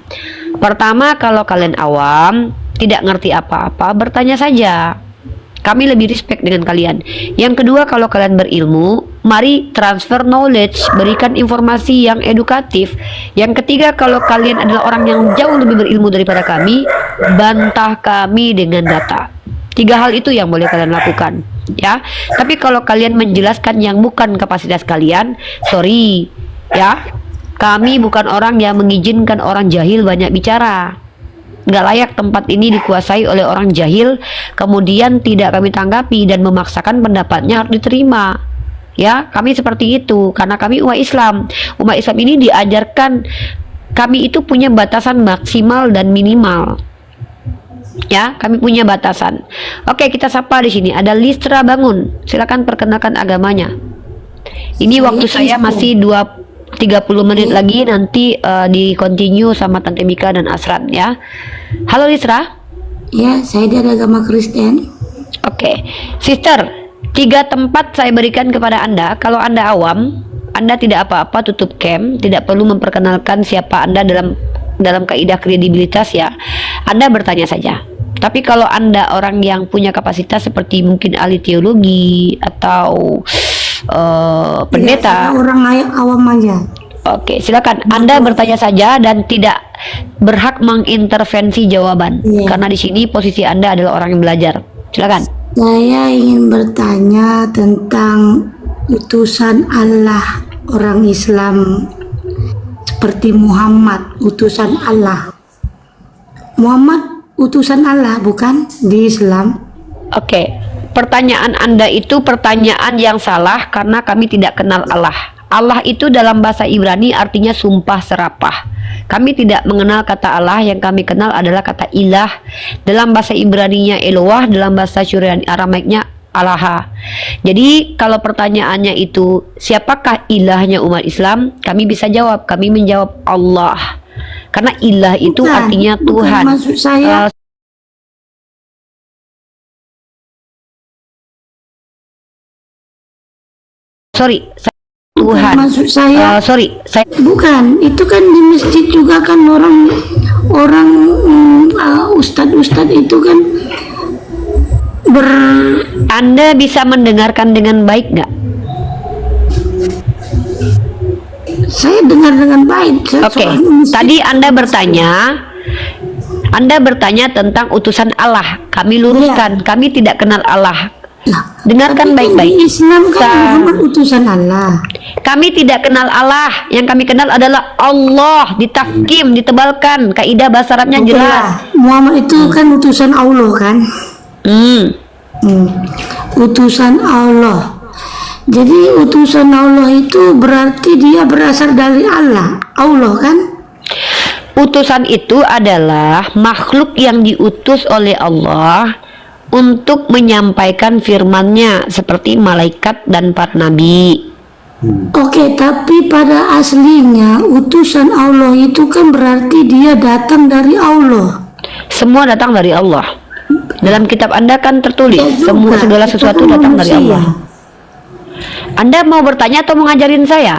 Pertama, kalau kalian awam, tidak ngerti apa-apa, bertanya saja. Kami lebih respect dengan kalian. Yang kedua, kalau kalian berilmu, mari transfer knowledge, berikan informasi yang edukatif. Yang ketiga, kalau kalian adalah orang yang jauh lebih berilmu daripada kami, bantah kami dengan data. 3 hal itu yang boleh kalian lakukan, ya. Tapi kalau kalian menjelaskan yang bukan kapasitas kalian, sorry, ya. Kami bukan orang yang mengizinkan orang jahil banyak bicara. Nggak layak tempat ini dikuasai oleh orang jahil, kemudian tidak kami tanggapi dan memaksakan pendapatnya harus diterima. Ya, kami seperti itu karena kami umat Islam. Umat Islam ini diajarkan kami itu punya batasan maksimal dan minimal. Ya, kami punya batasan. Oke, kita sapa di sini. Ada Listra Bangun. Silakan perkenalkan agamanya. Ini waktu saya masih 30 menit lagi, nanti di continue sama Tante Mika dan Asran ya. Halo Listra. Ya, saya dari agama Kristen. Oke, Sister, 3 tempat saya berikan kepada Anda. Kalau Anda awam, Anda tidak apa-apa, tutup cam, tidak perlu memperkenalkan siapa Anda dalam kaidah kredibilitas ya. Anda bertanya saja. Tapi kalau Anda orang yang punya kapasitas seperti mungkin ahli teologi atau pendeta, Ya, orang awam aja. oke, silakan Anda bertanya saja dan tidak berhak mengintervensi jawaban. Iya. Karena di sini posisi Anda adalah orang yang belajar. Silakan. Saya ingin bertanya tentang utusan Allah, orang Islam seperti Muhammad, utusan Allah. Muhammad utusan Allah bukan di Islam? Oke, pertanyaan Anda itu pertanyaan yang salah karena kami tidak kenal Allah. Allah itu dalam bahasa Ibrani artinya sumpah serapah. Kami tidak mengenal kata Allah, yang kami kenal adalah kata ilah. Dalam bahasa Ibraninya Eloah, dalam bahasa Syriani Aramaiknya Allah. Jadi kalau pertanyaannya itu siapakah ilahnya umat Islam, kami bisa jawab, kami menjawab Allah. Karena ilah itu Bukan, artinya bukan Tuhan. maksud saya. Sorry, Bukan Tuhan. maksud saya. Sorry, saya Bukan, itu kan di masjid juga kan orang ustadz itu kan Anda bisa mendengarkan dengan baik nggak? saya dengar dengan baik. Oke, tadi Anda bertanya tentang utusan Allah. Kami luruskan, kami tidak kenal Allah. Dengarkan baik-baik. Di Islam kan Muhammad utusan Allah. Kami tidak kenal Allah. Yang kami kenal adalah Allah. Ditafkim, ditebalkan. Kaidah bahasa Arabnya jelas. Muhammad itu kan utusan Allah kan? Utusan Allah. Jadi utusan Allah itu berarti dia berasal dari Allah kan? Utusan itu adalah makhluk yang diutus oleh Allah untuk menyampaikan firman-Nya seperti malaikat dan para nabi. Oke, tapi pada aslinya utusan Allah itu kan berarti dia datang dari Allah. Semua datang dari Allah. Dalam kitab Anda kan tertulis juga, segala kita sesuatu kan datang dari manusia. Allah. Anda mau bertanya atau mau ngajarin saya?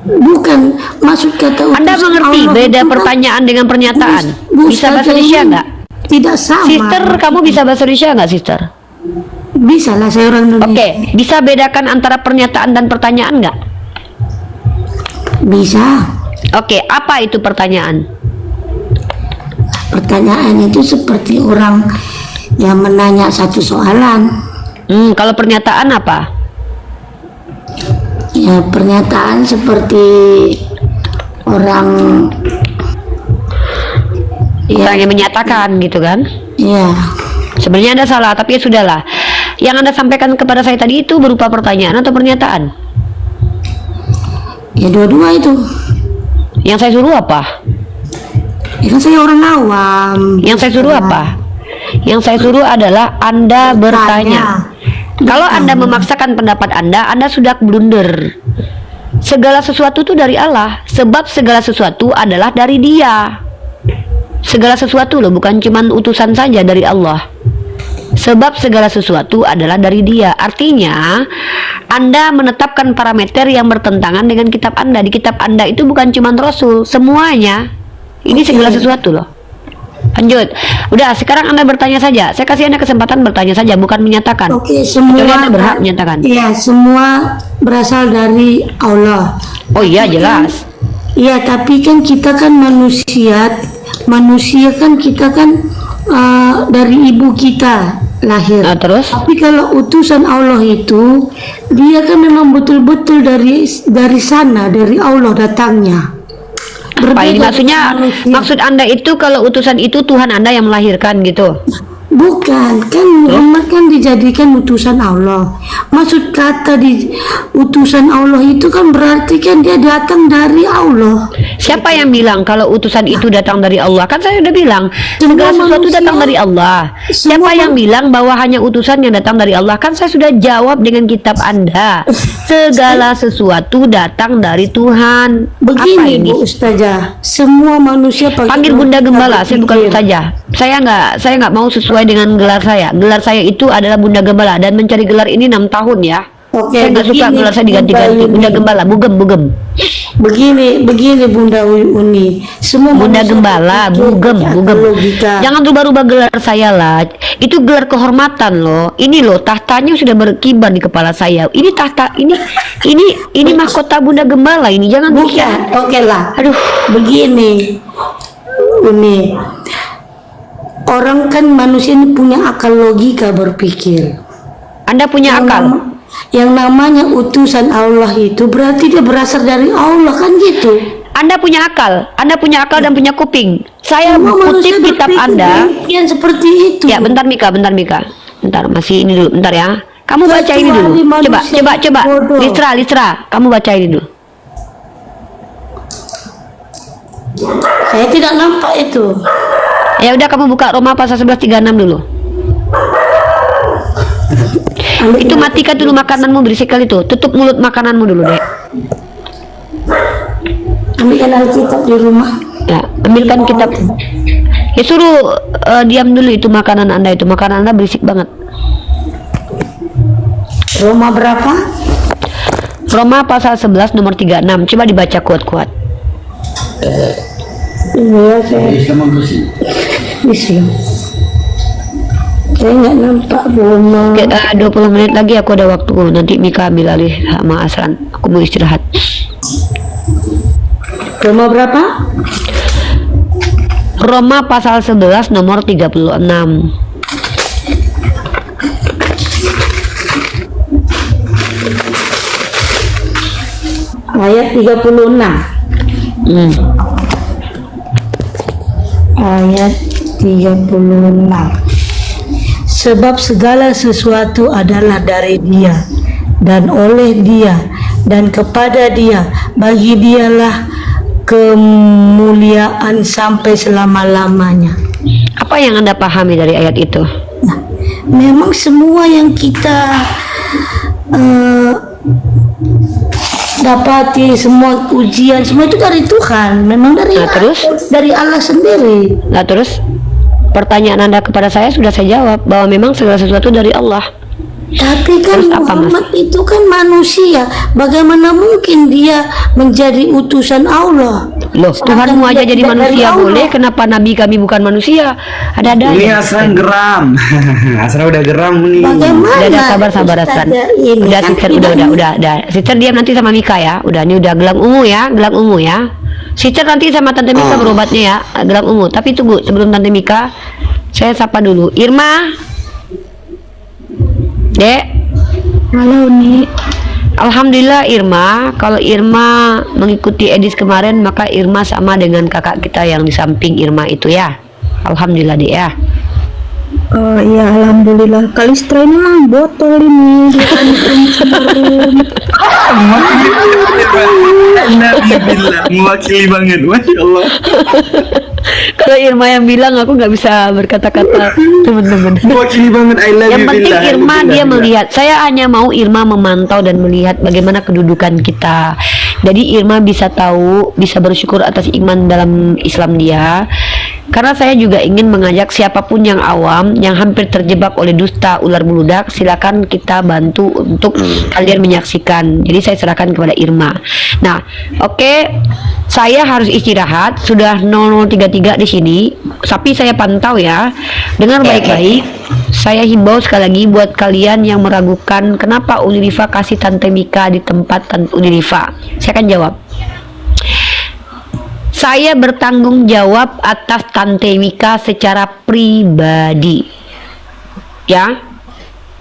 Bukan, maksud kata utusan Anda mengerti Allah beda itu kan pertanyaan dengan pernyataan? Bisa bahasa saja Indonesia ini nggak? Tidak sama. Sister, kamu bisa bahasa Indonesia nggak, Sister? Bisa lah, saya orang Indonesia. Oke, bisa bedakan antara pernyataan dan pertanyaan nggak? Bisa. Oke, apa itu pertanyaan? Pertanyaan itu seperti orang yang menanya satu soalan. Kalau pernyataan apa? Ya, pernyataan seperti orang Orang yang menyatakan gitu kan? ya. Sebenarnya Anda salah, tapi ya sudahlah. Yang Anda sampaikan kepada saya tadi itu berupa pertanyaan atau pernyataan? Ya, dua-dua itu. Yang saya suruh apa? Ya kan saya orang awam. Yang saya suruh apa? Yang saya suruh adalah Anda bertanya. Kalau Anda memaksakan pendapat Anda sudah blunder. Segala sesuatu itu dari Allah, sebab segala sesuatu adalah dari Dia. Segala sesuatu loh, bukan cuman utusan saja dari Allah. Sebab segala sesuatu adalah dari Dia. Artinya Anda menetapkan parameter yang bertentangan dengan kitab Anda. Di kitab Anda itu bukan cuma Rasul, semuanya. Ini segala sesuatu loh. Lanjut. Udah, sekarang Anda bertanya saja. Saya kasih Anda kesempatan bertanya saja, bukan menyatakan. Oke, semua Kecuali Anda berhak menyatakan. Iya, semua berasal dari Allah. Oh iya, jelas. Iya, tapi kan kita kan manusia kan kita kan dari ibu kita lahir. Nah, terus? Tapi kalau utusan Allah itu, dia kan memang betul-betul dari sana, dari Allah datangnya. Apa ini Berbeda maksudnya? dengan manusia. Maksud Anda itu kalau utusan itu Tuhan Anda yang melahirkan gitu? Bukan, kan Muhammad kan dijadikan utusan Allah. Maksud kata di utusan Allah itu kan berarti kan dia datang dari Allah. Siapa yang bilang kalau utusan itu datang dari Allah? Kan saya udah bilang segala Semua sesuatu manusia- datang dari Allah. Siapa semua yang bilang bahwa hanya utusan yang datang dari Allah? Kan saya sudah jawab dengan kitab Anda. Segala sesuatu datang dari Tuhan. Apa Begini ini? Bu Ustazah, semua manusia Panggil Bunda Gembala, saya bukan berpikir. saja. Saya nggak mau sesuai dengan gelar saya. Gelar saya itu adalah Bunda Gembala dan mencari gelar ini 6 tahun ya. Oke, Saya nggak suka begini, gelar saya diganti-ganti. Bunda Bunda Uni. Gembala, bugem. Begini Bunda Uni. Semua Bunda manusia Gembala, berpikir bugem. logika. Jangan rubah-rubah gelar saya lah. Itu gelar kehormatan loh. Ini loh tahtanya sudah berkibar di kepala saya. Ini tahta ini mahkota Bunda Gembala ini. Jangan Bukan, pikir. oke lah. Aduh. Begini, Uni. Orang kan manusia ini punya akal logika berpikir. Anda punya akal. Yang namanya utusan Allah itu berarti dia berasal dari Allah kan gitu. Anda punya akal dan punya kuping. Saya Semua manusia kutip kitab berpikir Anda. demikian seperti itu. Ya, bentar Mika. Bentar, masih ini dulu, bentar ya. Kamu baca ini dulu. Kecuali manusia Coba. bodoh. Listra. Kamu baca ini dulu. Saya tidak nampak itu. Ya udah, kamu buka Roma pasal 11:36 dulu. Itu matikan dulu makananmu, berisik kali itu. Tutup mulut makananmu dulu, Dek. Ambilkan Alkitab di rumah. Ya, ambilkan kitab. Ya suruh diam dulu itu makanan Anda itu. Makanan Anda berisik banget. Roma berapa? Roma pasal 11 nomor 36. Coba dibaca kuat-kuat. Iya, saya Islam. Saya nggak nampak belum. Oke, 20 menit lagi aku ada waktu. Nanti Mika ambil alih sama Asran. Aku mau istirahat. Roma berapa? Roma pasal 11 nomor 36. Ayat 36. Ayat 36. Sebab segala sesuatu adalah dari Dia dan oleh Dia dan kepada Dia, bagi Dialah kemuliaan sampai selama-lamanya. Apa yang Anda pahami dari ayat itu? Nah, memang semua yang kita dapati, semua ujian, semua itu dari Tuhan, memang dari Nah, terus? dari Allah sendiri. Nah terus pertanyaan Anda kepada saya sudah saya jawab bahwa memang segala sesuatu dari Allah. Tapi kan Terus apa, Mas? Muhammad itu kan manusia, bagaimana mungkin dia menjadi utusan Allah? Loh, Tuhanmu aja jadi Tidak dari manusia Allah. boleh, kenapa Nabi kami bukan manusia? Ada-ada Ini aja. Asran geram. Asran udah geram nih. Bagaimana? Udah sabar Asran. Ini Udah kan Sister, tidak- udah. Sister diam nanti sama Mika ya. Udah, ini udah gelang ungu ya. Sister nanti sama Tante Mika berobatnya ya, gelang ungu. Tapi tunggu, sebelum Tante Mika, saya sapa dulu. Irma. Dek. Halo nih. Alhamdulillah Irma, kalau Irma mengikuti edis kemarin maka Irma sama dengan kakak kita yang di samping Irma itu ya. Alhamdulillah Dek ya. Oh iya, alhamdulillah. Kalistra ini mah botol ini, bukan turun. Alhamdulillah, mewakili banget, masya Allah. Kalau Irma yang bilang aku nggak bisa berkata-kata teman-teman. Mewakili banget, I love Yang you penting billah. Irma dia Billah. melihat. Saya hanya mau Irma memantau dan melihat bagaimana kedudukan kita. Jadi Irma bisa tahu, bisa bersyukur atas iman dalam Islam dia. Karena saya juga ingin mengajak siapapun yang awam, yang hampir terjebak oleh dusta ular beludak, silakan kita bantu untuk kalian menyaksikan. Jadi saya serahkan kepada Irma. Nah, oke, saya harus istirahat. Sudah 00.33 di sini. Tapi saya pantau ya. Dengar baik-baik. Saya himbau sekali lagi buat kalian yang meragukan kenapa Unirifa kasih Tante Mika di tempat Tante Unirifa. Saya akan jawab. Saya bertanggung jawab atas Tante Mika secara pribadi. Ya.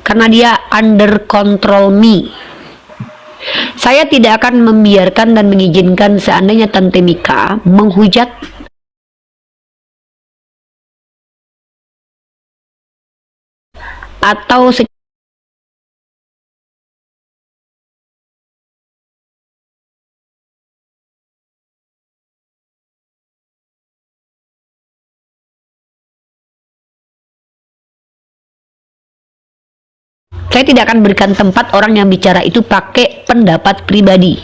Karena dia under control me. Saya tidak akan membiarkan dan mengizinkan seandainya Tante Mika menghujat atau saya tidak akan berikan tempat orang yang bicara itu pakai pendapat pribadi.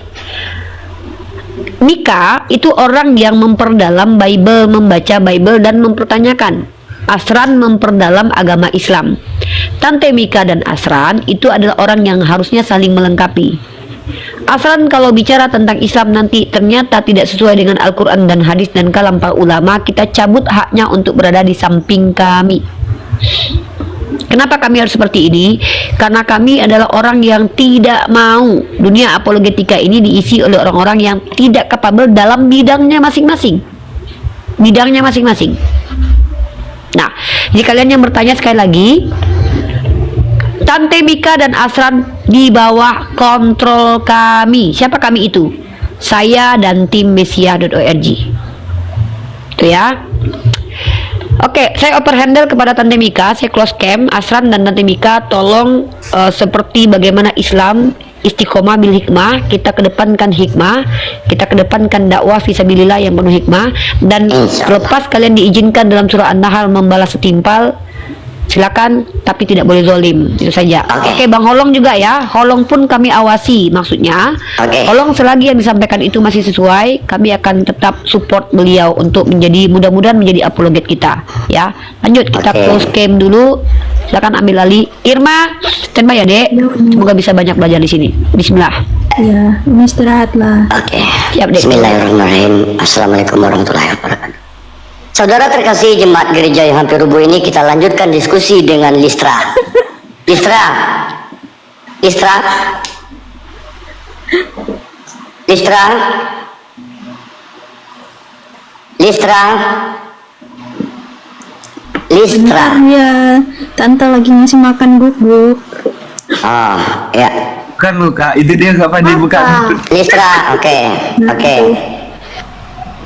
Mika itu orang yang memperdalam Bible, membaca Bible dan mempertanyakan. Asran memperdalam agama Islam. Tante Mika dan Asran itu adalah orang yang harusnya saling melengkapi. Asran kalau bicara tentang Islam nanti ternyata tidak sesuai dengan Al-Quran dan hadis dan kalam para ulama, kita cabut haknya untuk berada di samping kami. Kenapa kami harus seperti ini? Karena kami adalah orang yang tidak mau dunia apologetika ini diisi oleh orang-orang yang tidak kapabel dalam bidangnya masing-masing. Bidangnya masing-masing. Nah, jika kalian yang bertanya sekali lagi, Tante Mika dan Asran di bawah kontrol kami. Siapa kami itu? Saya dan tim Mesia.org. Itu ya. Oke, saya oper handle kepada Tante Mika, saya close cam. Asran dan Tante Mika tolong seperti bagaimana Islam istiqomah bil hikmah, kita kedepankan hikmah, kita kedepankan dakwah fisabilillah yang penuh hikmah, dan lepas kalian diizinkan dalam surah An-Nahl membalas setimpal, silakan, tapi tidak boleh zolim. Itu saja. Oke, Bang Holong juga ya. Holong pun kami awasi, maksudnya Holong selagi yang disampaikan itu masih sesuai, kami akan tetap support beliau untuk menjadi, mudah-mudahan menjadi apologet kita ya. Lanjut, kita close cam dulu. Silakan ambil alih. Irma, standby ya Dek. Semoga bisa banyak belajar di sini. Bismillah. Ya, ini istirahatlah. Oke. Siap Dek. Bismillahirrahmanirrahim. Assalamualaikum warahmatullahi wabarakatuh. Saudara terkasih jemaat gereja yang hampir rubuh ini, kita lanjutkan diskusi dengan Listra. Listra. Listra. Listra. Listra. Listra. Ya, Tante lagi ngasih makan guguk. Ah, ya. Bukan Luka, itu dia kapan dibuka. Listra, oke. Oke.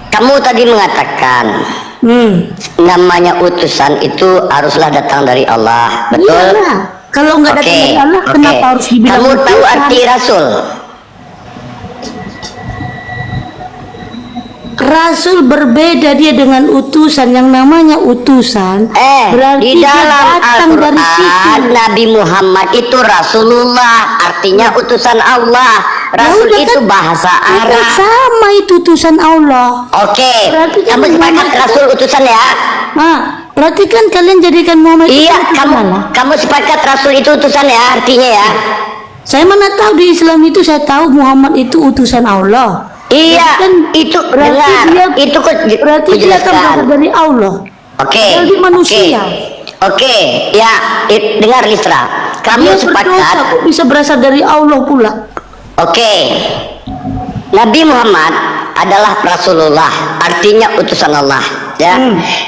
Kamu tadi mengatakan namanya utusan itu haruslah datang dari Allah, betul? Iyalah. Kalau nggak datang dari Allah, kenapa harus dibilang Kamu tahu utusan? arti rasul? Rasul berbeda dia dengan utusan. Yang namanya utusan berarti Di dia dalam datang dari situ. Al-Quran Nabi Muhammad itu Rasulullah, artinya utusan Allah. Rasul udah itu kan, bahasa itu Arab. sama itu utusan Allah. Oke, Berarti kan kamu sepakat Muhammad itu- Rasul utusan ya? Nah, berarti kan kalian jadikan Muhammad itu Iya, utusan kamu Allah. kamu sepakat Rasul itu utusan ya, artinya ya? Saya mana tahu di Islam itu, saya tahu Muhammad itu utusan Allah. Iya, Berarti kan itu berarti dengar. dia, Itu berarti dia akan berasal dari Allah. Oke. Dari manusia. Oke, ya, dengar Listra. Kamu Dia sepakat? berdosa kok bisa berasal dari Allah pula. Oke. Nabi Muhammad adalah Rasulullah, artinya utusan Allah, ya.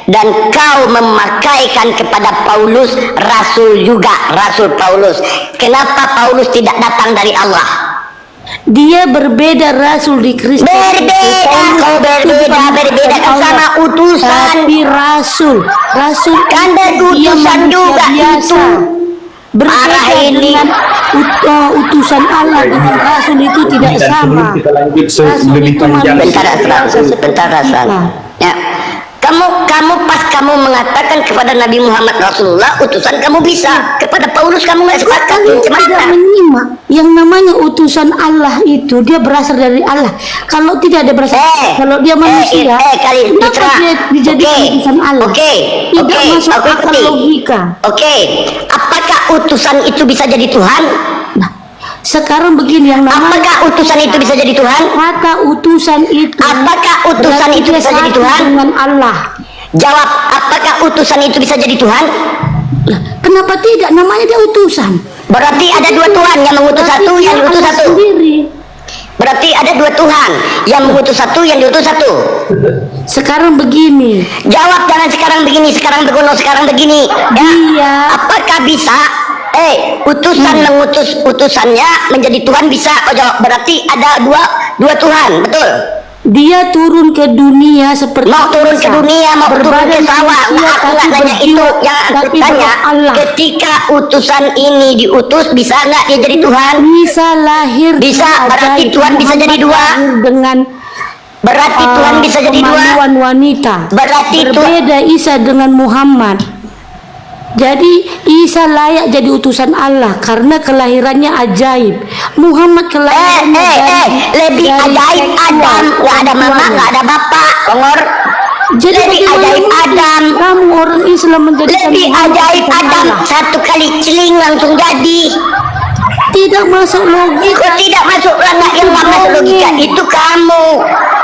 Dan kau memakaikan kepada Paulus Rasul juga, Rasul Paulus. Kenapa Paulus tidak datang dari Allah? Dia berbeda Rasul di Kristus. Berbeda, kau berbeda kan sama utusan. Tapi Rasul Kan dari dia utusan manusia juga biasa. itu. Berbeda Arah ini. dengan utusan Allah dengan Rasul itu tidak sama. Kita lanjut Rasul lebih itu panjang. manusia Bentar, biasa Aslan. seperti Bentar, Aslan. kita. Ya. Kamu Kamu pas kamu mengatakan kepada Nabi Muhammad Rasulullah utusan, kamu bisa. Kepada Paulus kamu nggak sepakat. Kamu Macam tidak mana? menyimak yang namanya utusan Allah itu dia berasal dari Allah. Kalau tidak ada berasal, kalau dia manusia, kali kenapa Mitra. dia dijadikan utusan Allah? Tidak masuk aku akal ngerti. logika. Apakah utusan itu bisa jadi Tuhan? Nah, sekarang begini yang namanya Apakah utusan itu bisa jadi Tuhan? kata utusan itu. Apakah utusan berarti itu dia bisa jadi satu Tuhan? dengan Allah. Jawab, apakah utusan itu bisa jadi Tuhan? Nah, kenapa tidak namanya dia utusan? Berarti ada dua Tuhan, yang mengutus Berarti satu, yang dia diutus Allah satu. sendiri. Berarti ada dua Tuhan, yang mengutus satu, yang diutus satu. Sekarang begini, Jawab, jangan sekarang begini, sekarang begono, sekarang begini. Dia- Apakah bisa? Utusan mengutus utusannya menjadi Tuhan bisa? Oh, jawab. Berarti ada dua Tuhan, betul? dia turun ke dunia seperti Mau turun ke Isa. dunia, mau turun ke Berbadan sawah. manusia, Aku nggak tapi nanya itu. berjiwa, Yang aku tapi tanya, beroh Allah. ketika utusan ini diutus, bisa nggak dia jadi Tuhan? Bisa lahir Bisa, dengan berarti ajaib. Tuhan bisa jadi Muhammad dua. lahir dengan Berarti Tuhan bisa jadi dua. kemaluan wanita. Berarti berbeda Isa dengan Muhammad. Jadi Isa layak jadi utusan Allah karena kelahirannya ajaib. Muhammad kelahirannya lebih ajaib Adam, nggak ada mama, nggak ada bapak, Kongor. Jadi Lebih bagaimana ajaib mungkin Adam. kamu orang Islam menjadikan Lebih Muhammad ajaib utusan Adam, Allah? satu kali celing langsung jadi. Tidak masuk logika. Kok tidak masuk ranah yang nggak masuk logika? Itu kamu.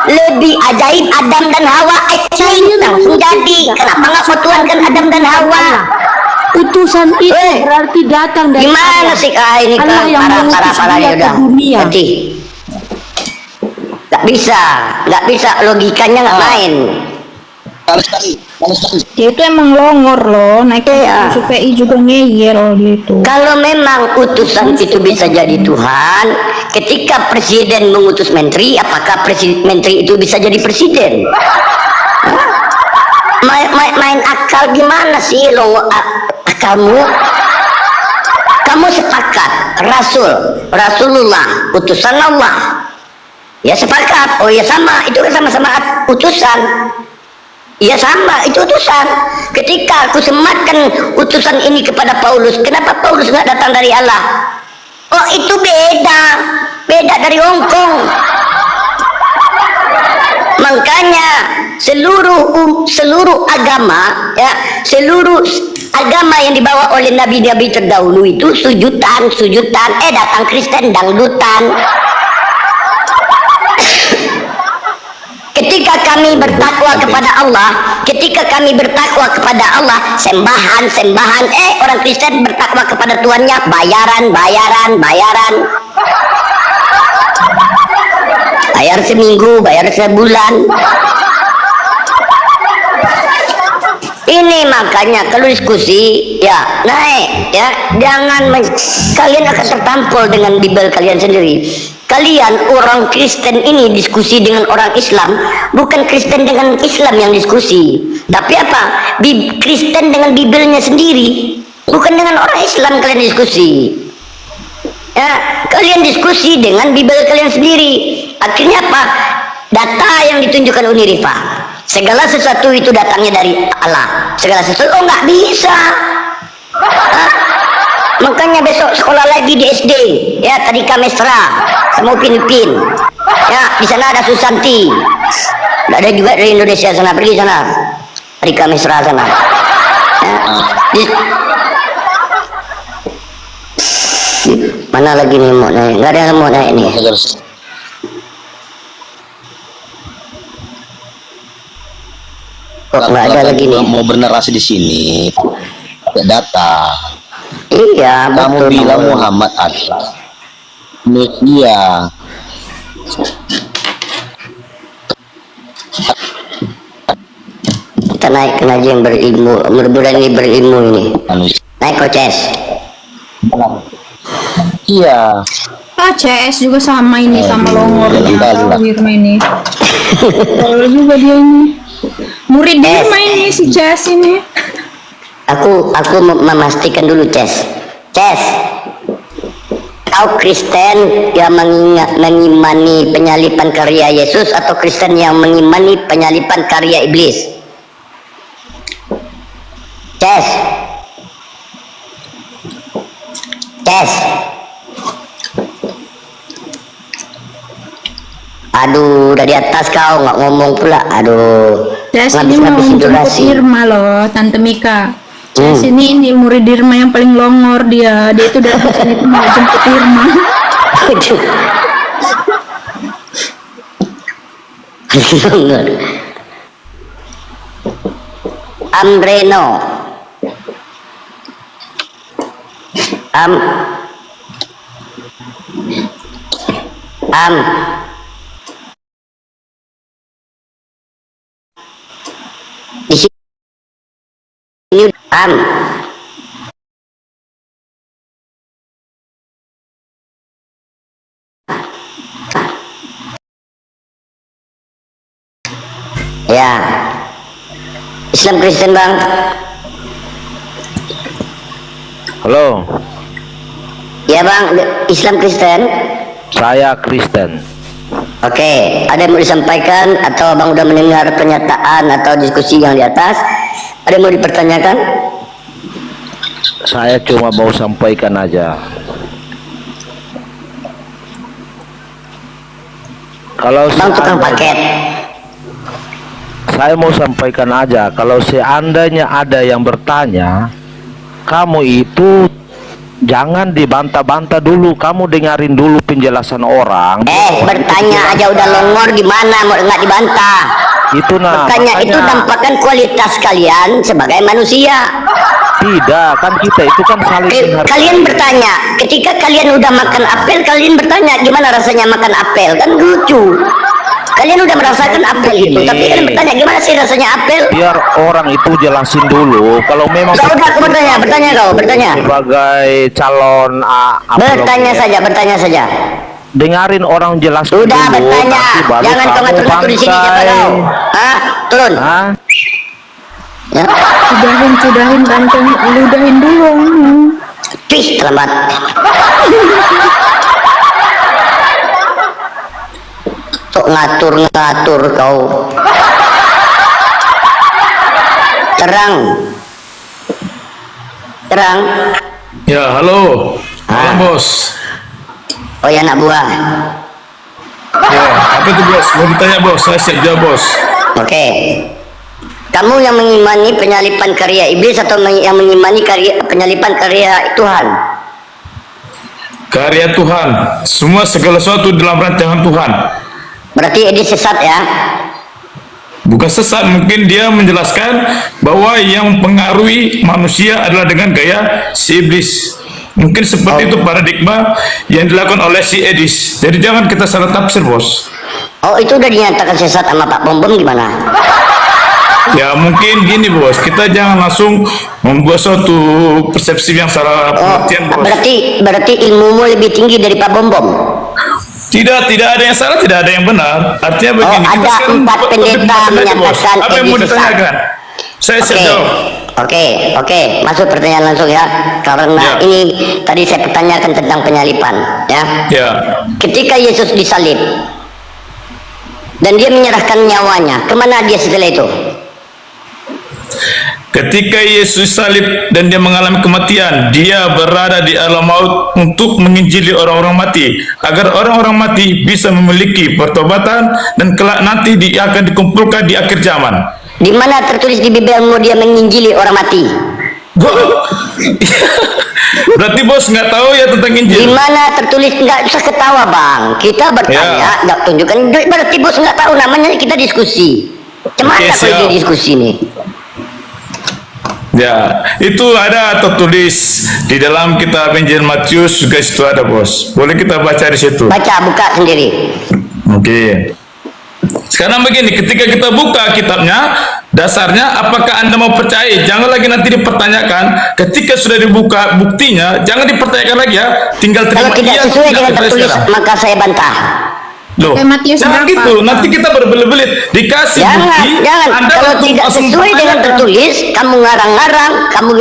Lebih ajaib Adam dan Hawa, celing langsung jadi. Kenapa nggak fotoankan Adam dan Hawa? Utusan itu berarti datang dari Gimana Allah. sih ini Allah yang mengutus dia ya ke udah. dunia. Berarti nggak bisa logikanya nggak main. Dia itu emang longor loh, naik PI juga ngeyel gitu. Kalau memang utusan itu bisa jadi Tuhan, ketika presiden mengutus menteri, apakah menteri itu bisa jadi presiden? Main akal gimana sih lo akalmu? Kamu sepakat Rasulullah utusan Allah, ya sepakat. Oh ya sama, itu kan sama-sama utusan. Iya sama, itu utusan. Ketika aku sematkan utusan ini kepada Paulus, kenapa Paulus nggak datang dari Allah? Oh itu beda dari Hongkong. Makanya seluruh agama, ya seluruh agama yang dibawa oleh nabi-nabi terdahulu itu sujudan. Datang Kristen dangdutan. Ketika kami bertakwa kepada Allah, sembahan. Orang Kristen bertakwa kepada Tuhannya, bayaran. Bayar seminggu, bayar sebulan. Ini makanya kalau diskusi ya naik ya, kalian akan tertampol dengan Bible kalian sendiri. Kalian orang Kristen ini diskusi dengan orang Islam, bukan Kristen dengan Islam yang diskusi, tapi apa? Kristen dengan Bibelnya sendiri, bukan dengan orang Islam kalian diskusi. Ya, kalian diskusi dengan Bibel kalian sendiri. Akhirnya apa? Data yang ditunjukkan Unirifa, segala sesuatu itu datangnya dari Allah. Segala sesuatu, oh nggak bisa. Makanya besok sekolah lagi di SD, ya Tadika Mesra, sama Upin. Ya di sana ada Susanti, ada juga dari Indonesia sana, pergi sana, Tadika Mesra sana. Ya, mana lagi nih mau naik? Nggak ada yang mau naik nih. Kok nggak ada lagi nih? Mau bernarasi di sini, data. Iya, Kamu betul. bilang Muhammad adalah Mesia. Kita naik ke aja yang berilmu, berani berilmu ini. Manusia. Naik koces. Iya. CS juga sama ini, sama longornya. Dalam Tahu gitu ini. Kalau juga dia ini. Murid dia ini si CS ini. Aku memastikan dulu, Ces. Kau Kristen yang mengimani penyalipan karya Yesus atau Kristen yang mengimani penyalipan karya iblis? Tes. Tes. Aduh, udah di atas kau nggak ngomong pula. Aduh. Saya sini mau ngabis-ngabisin jemput durasi. Irma loh, Tante Mika. Saya sini ini murid Irma yang paling longor dia. Dia itu datang sini tuh mau jemput Irma. Amreno. Am. Di sini ya. Islam Kristen bang. Halo, Ya bang, Islam Kristen. saya Kristen. Oke, ada yang mau disampaikan atau abang udah mendengar pernyataan atau diskusi yang di atas? Ada yang mau dipertanyakan? Saya cuma mau sampaikan aja. Kalau Bang tukang paket. saya mau sampaikan aja, kalau seandainya ada yang bertanya, kamu itu jangan dibantah-bantah dulu, kamu dengarin dulu penjelasan orang. Bertanya aja udah longor gimana mau nggak dibantah? Itu nah. Bertanya makanya. itu tampakkan kualitas kalian sebagai manusia. Tidak, kan kita itu kan saling menghargai. Kalian bertanya, ketika kalian udah makan apel, kalian bertanya gimana rasanya makan apel, kan lucu. Kalian udah merasakan apel itu, tapi kalian bertanya gimana sih rasanya apel? Biar orang itu jelasin dulu. Kalau memang Ya udah, aku bertanya kau, bertanya. sebagai calon Bertanya saja. dengarin orang jelas Sudah dulu, bertanya, nanti baru jangan kau kamu ngatur-ngatur di sini siapa bantai. kau? Turun. Ya. Sudahin Tante, ludahin dulu. Wih, terlambat. Tok ngatur kau. Terang. Ya, halo. Halo, Bos. Oh ya anak buah. Ya, apa itu, Bos? Mau ditanya, Bos. Saya siap jawab, Bos. Oke. Kamu yang mengimani penyalipan karya iblis atau yang mengimani penyalipan karya Tuhan? Karya Tuhan. Semua segala sesuatu dalam rancangan Tuhan. Berarti ini sesat ya? Bukan sesat, mungkin dia menjelaskan bahwa yang mempengaruhi manusia adalah dengan gaya si iblis. Mungkin seperti itu paradigma yang dilakukan oleh si Edis. Jadi jangan kita salah tafsir, Bos. Oh, itu udah dinyatakan sesat sama Pak Bom gimana? Ya mungkin gini, Bos, kita jangan langsung membuat suatu persepsi yang salah pengertian, Bos. Berarti ilmumu lebih tinggi dari Pak Bom. Tidak ada yang salah, tidak ada yang benar. Artinya begini, kita ada sekarang 4 pendeta menyatakan apa yang mau Edis sesat. ditanyakan? Saya siap jawab. Oke, masuk pertanyaan langsung ya. Karena ini tadi saya pertanyakan tentang penyalipan ya. Ya. Ketika Yesus disalib dan dia menyerahkan nyawanya, kemana dia setelah itu? Ketika Yesus salib dan dia mengalami kematian, dia berada di alam maut untuk menginjili orang-orang mati, agar orang-orang mati bisa memiliki pertobatan dan kelak nanti dia akan dikumpulkan di akhir zaman. Di mana tertulis di Bibelmu dia menginjili orang mati? Berarti Bos nggak tahu ya tentang Injil? Di mana tertulis? Nggak usah ketawa bang, kita bertanya, nggak tunjukkan. Berarti Bos nggak tahu, namanya kita diskusi. Cemata kalau diskusi nih. Ya, itu ada tertulis di dalam kitab Injil Matius juga, itu ada, Bos. Boleh kita baca di situ. Baca, buka sendiri. Oke. Sekarang begini, ketika kita buka kitabnya, dasarnya apakah Anda mau percaya? Jangan lagi nanti dipertanyakan. Ketika sudah dibuka buktinya, jangan dipertanyakan lagi ya. Tinggal terima. Kalau tidak sesuai dengan tertulis, maka saya bantah. Loh, jangan gitu. Nanti kita berbelit-belit dikasih bukti. Jangan. Anda Kalau langsung tidak sesuai dengan tertulis, kamu ngarang-ngarang, kamu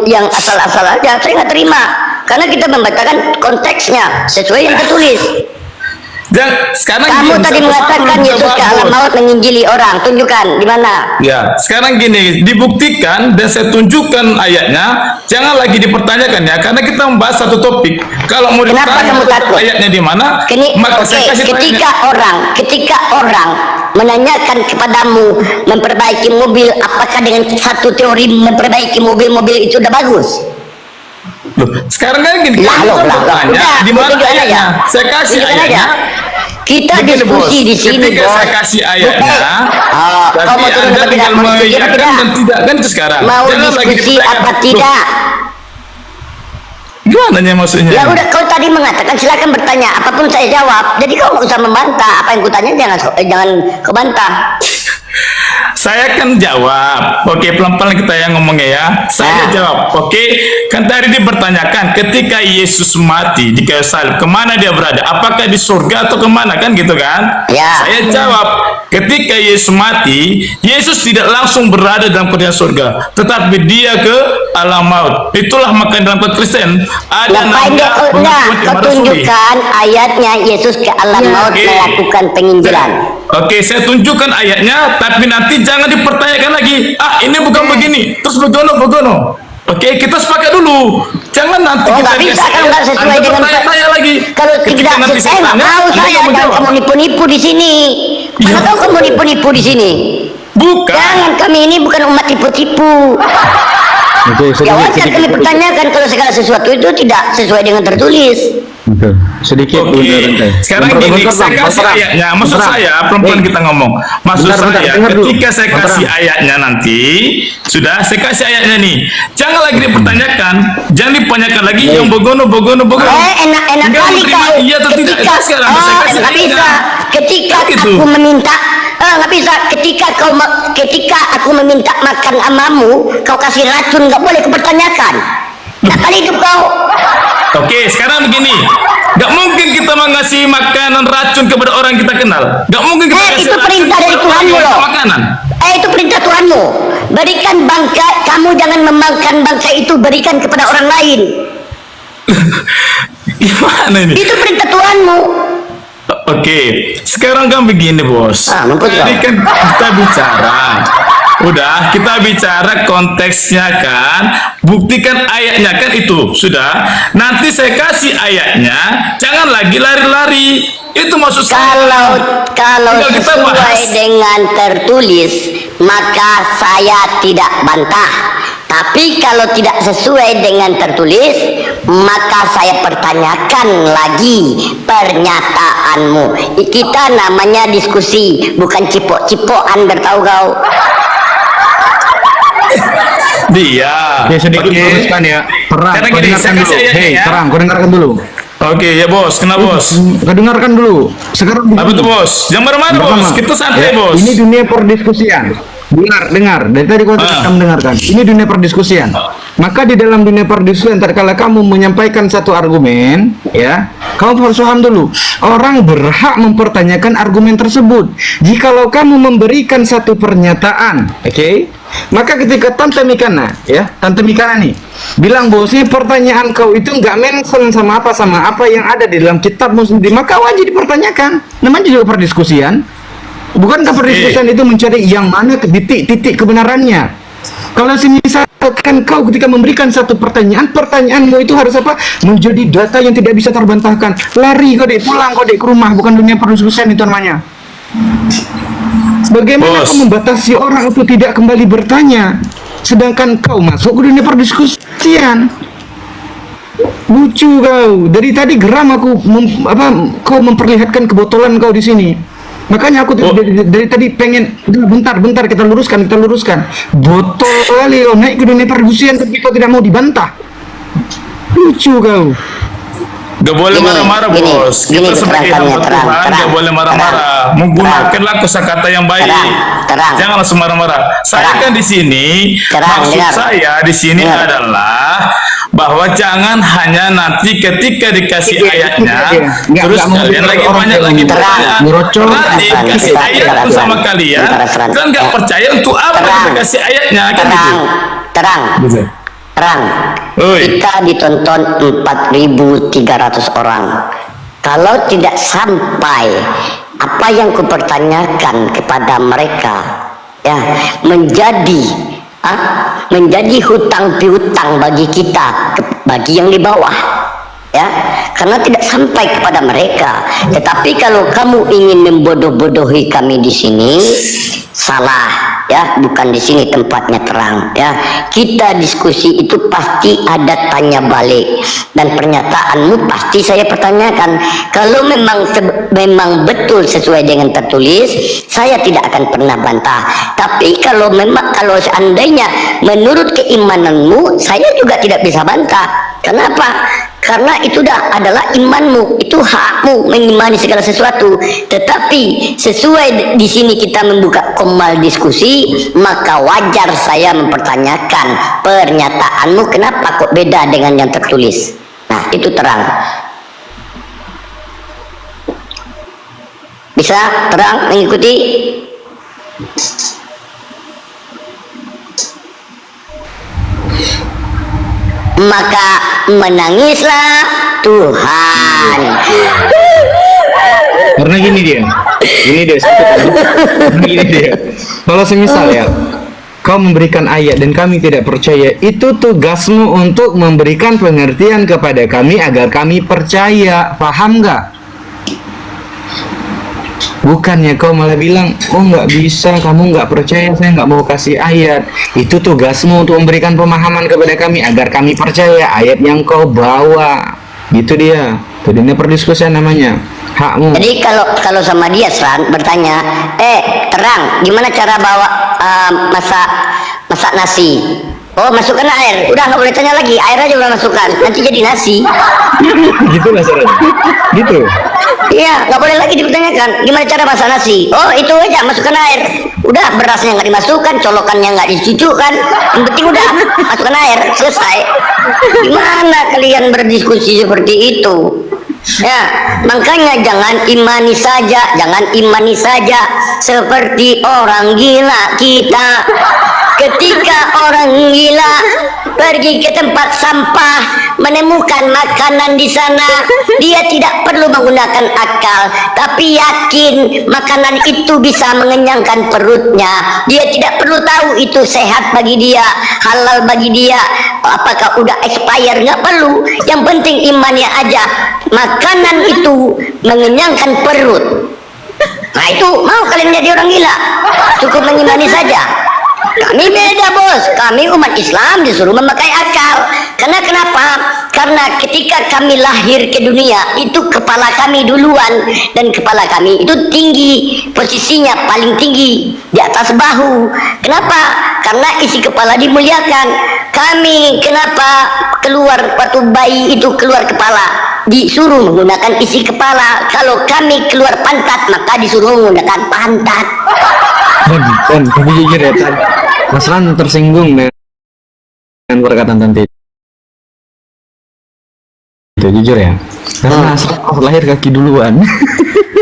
yang asal-asal aja, saya nggak terima. Karena kita membacakan konteksnya sesuai yang tertulis. Sekarang Kamu gini, tadi satu-satu mengatakan lu Yesus jawab, ke alam Bos. maut menginjili orang. Tunjukkan di mana. Ya, sekarang gini, dibuktikan dan saya tunjukkan ayatnya. Jangan lagi dipertanyakan ya, karena kita membahas satu topik. Kalau mau Kenapa ditanya kamu takut? ayatnya di mana, maka saya kasih ketika orang menanyakan kepadamu memperbaiki mobil, apakah dengan satu teori memperbaiki mobil itu udah bagus? Loh, sekarang kan gini, Lah, kita udah, bertanya di mana tunjukkan ayatnya. aja. Saya kasih Tunjukkan ayatnya. aja. Kita Begini, diskusi Bos. di sini, Ketika Bos. saya kasih ayatnya, Kau tapi mau turun Anda apa tidak? tinggal Mau diskusi apa mengiyakan tidak? dan tidak kan itu sekarang. Mau Jangan lagi diskusi dipertanyakan. apa Loh, tidak? gimana maksudnya? Ya udah, kau tadi mengatakan silakan bertanya, apapun saya jawab. Jadi kau nggak usah membantah. Apa yang kutanya jangan kau bantah. Saya kan jawab, oke, pelan-pelan kita yang ngomongnya ya. Saya jawab, oke, kan tadi dipertanyakan ketika Yesus mati di kayu salib, kemana dia berada? Apakah di surga atau kemana, kan gitu kan? Ya. Saya jawab, ketika Yesus mati, Yesus tidak langsung berada dalam kerajaan surga, tetapi dia ke alam maut. Itulah maka dalam Kristen ada Ngapain dia kau kau tunjukkan ayatnya Yesus ke alam maut melakukan penginjilan. Oke, saya tunjukkan ayatnya, tapi nanti jangan dipertanyakan lagi. Ah, ini bukan begini, terus begono. Oke, kita sepakat dulu. Jangan nanti kita Nggak bisa kalau nggak sesuai dengan tanya lagi. Kalau tidak nanti saya nggak mau saya jangan kamu nipu-nipu di sini. Mana tahu kamu nipu-nipu di sini. Bukan. Jangan, kami ini bukan umat tipu-tipu. Ya wajar kami pertanyakan kalau segala sesuatu itu tidak sesuai dengan tertulis. Sedikit. Sekarang gini, saya kasih ayatnya. Maksud saya, pelan-pelan kita ngomong. Maksud saya, ketika saya kasih ayatnya nanti, sudah saya kasih ayatnya nih. Jangan lagi dipertanyakan, jangan dipertanyakan lagi yang begono. Enak kali kau. Iya atau tidak? Itu sekarang saya kasih Nggak bisa. ayatnya. Ketika Gitu. aku meminta, nggak bisa. Ketika aku meminta makan amamu, kau kasih racun, nggak boleh kupertanyakan. Nah, kali hidup kau. Oke, sekarang begini. Gak mungkin kita mengasih makanan racun kepada orang kita kenal. Gak mungkin kita kasih Itu perintah dari Tuhanmu loh. makanan. Itu perintah Tuhanmu. Berikan bangkai, kamu jangan memakan bangkai itu, berikan kepada orang lain. Gimana ini? Itu perintah Tuhanmu. Oke, sekarang kan begini, Bos. Tadi kan kita bicara. Udah, kita bicara konteksnya kan, buktikan ayatnya kan itu, sudah. Nanti saya kasih ayatnya, jangan lagi lari-lari. Itu maksud saya. Kalau sesuai dengan tertulis, maka saya tidak bantah. Tapi kalau tidak sesuai dengan tertulis, maka saya pertanyakan lagi pernyataanmu. Kita namanya diskusi, bukan cipok-cipokan, bertahu kau. Dia. Oke, sedikit luruskan ya. Terang, kau dengarkan dulu. Hei, terang, kau dengarkan dulu. Oke, ya Bos, kenapa Bos? Kau dengarkan dulu. Sekarang apa tuh Bos? Jangan marah-marah Bos, kita santai Bos. Ini dunia perdiskusian. Dengar. Dari tadi kau kamu dengarkan. Ini dunia perdiskusian. Maka di dalam dunia perdiskusian, tatkala kamu menyampaikan satu argumen, ya, kamu harus paham dulu. Orang berhak mempertanyakan argumen tersebut. Jikalau kamu memberikan satu pernyataan, oke? Maka ketika Tante Mikana nih bilang bahwa sih pertanyaan kau itu nggak mention sama apa yang ada di dalam kitabmu sendiri, maka wajib dipertanyakan. Namanya juga perdiskusian. Bukankah perdiskusian itu mencari yang mana titik kebenarannya? Kalau misalkan kau ketika memberikan satu pertanyaanmu itu harus apa? Menjadi data yang tidak bisa terbantahkan. Lari kau pulang kau ke rumah, bukan dunia perdiskusian itu namanya. Bagaimana kau membatasi orang untuk tidak kembali bertanya, sedangkan kau masuk ke dunia perdiskusian? Lucu kau. Dari tadi geram aku kau memperlihatkan kebotolan kau di sini. Makanya aku dari tadi pengen bentar kita luruskan. Botol kali kau naik ke dunia perdiskusian tapi kau tidak mau dibantah. Lucu kau. Gak boleh marah-marah Bos. Kita sebagai hamba Tuhan gak boleh marah-marah. Menggunakanlah kosakata yang baik. Jangan langsung marah-marah. Saya kan di sini, maksud saya di sini adalah bahwa jangan hanya nanti ketika dikasih ayatnya terus kalian lagi banyak lagi pertanyaan. Nanti kasih ayat pun sama kalian, kan gak percaya untuk apa kita kasih ayatnya kan gitu. Terang. Kita ditonton 4.300 orang. kalau tidak sampai apa yang kupertanyakan kepada mereka ya menjadi hutang piutang bagi kita, bagi yang di bawah ya, karena tidak sampai kepada mereka. Tetapi kalau kamu ingin membodoh-bodohi kami di sini, salah ya, bukan di sini tempatnya terang ya. Kita diskusi itu pasti ada tanya balik, dan pernyataanmu pasti saya pertanyakan. Kalau memang betul sesuai dengan tertulis, saya tidak akan pernah bantah. Tapi kalau seandainya menurut keimananmu, saya juga tidak bisa bantah. Kenapa? Karena itu adalah imanmu, itu hakmu mengimani segala sesuatu. Tetapi sesuai di sini kita membuka komal diskusi, maka wajar saya mempertanyakan pernyataanmu kenapa kok beda dengan yang tertulis. Nah, itu terang. Bisa terang mengikuti? Maka menangislah Tuhan. Karena gini dia, kalau semisal ya, kau memberikan ayat dan kami tidak percaya, itu tugasmu untuk memberikan pengertian kepada kami agar kami percaya. Paham nggak? Bukannya kau malah bilang, oh nggak bisa, kamu nggak percaya, saya nggak mau kasih ayat. Itu tugasmu untuk memberikan pemahaman kepada kami agar kami percaya ayat yang kau bawa. Gitu dia. Jadi ini perdiskusian namanya. Hakmu. Jadi kalau sama dia Sran bertanya, terang, gimana cara bawa masak nasi? Oh, masukkan air. Udah nggak boleh tanya lagi, air aja udah masukkan, nanti jadi nasi. Gitu lah Sran. Gitu. Iya, nggak boleh lagi dipertanyakan gimana cara masak nasi. Oh, itu aja, masukkan air. Udah, berasnya nggak dimasukkan, colokannya nggak dicucukkan, yang penting udah masukkan air, selesai. Gimana kalian berdiskusi seperti itu? Ya, makanya jangan imani saja seperti orang gila kita. Ketika orang gila pergi ke tempat sampah menemukan makanan di sana, dia tidak perlu menggunakan akal, tapi yakin makanan itu bisa mengenyangkan perutnya. Dia tidak perlu tahu itu sehat bagi dia, halal bagi dia, apakah udah expire, nggak perlu. Yang penting imannya aja, makanan itu mengenyangkan perut. Nah itu mau kalian jadi orang gila? Cukup mengimani saja. Kami beda bos, kami umat Islam disuruh memakai akal. Karena kenapa? Karena ketika kami lahir ke dunia, itu kepala kami duluan, dan kepala kami itu tinggi, posisinya paling tinggi di atas bahu. Kenapa? Karena isi kepala dimuliakan. Kami kenapa keluar waktu bayi itu keluar kepala? Disuruh menggunakan isi kepala. Kalau kami keluar pantat, maka disuruh menggunakan pantat. Tan, tapi jujur ya Tan, Mas Ran tersinggung dengan perkataan tadi itu, jujur ya, karena Mas Ran lahir kaki duluan.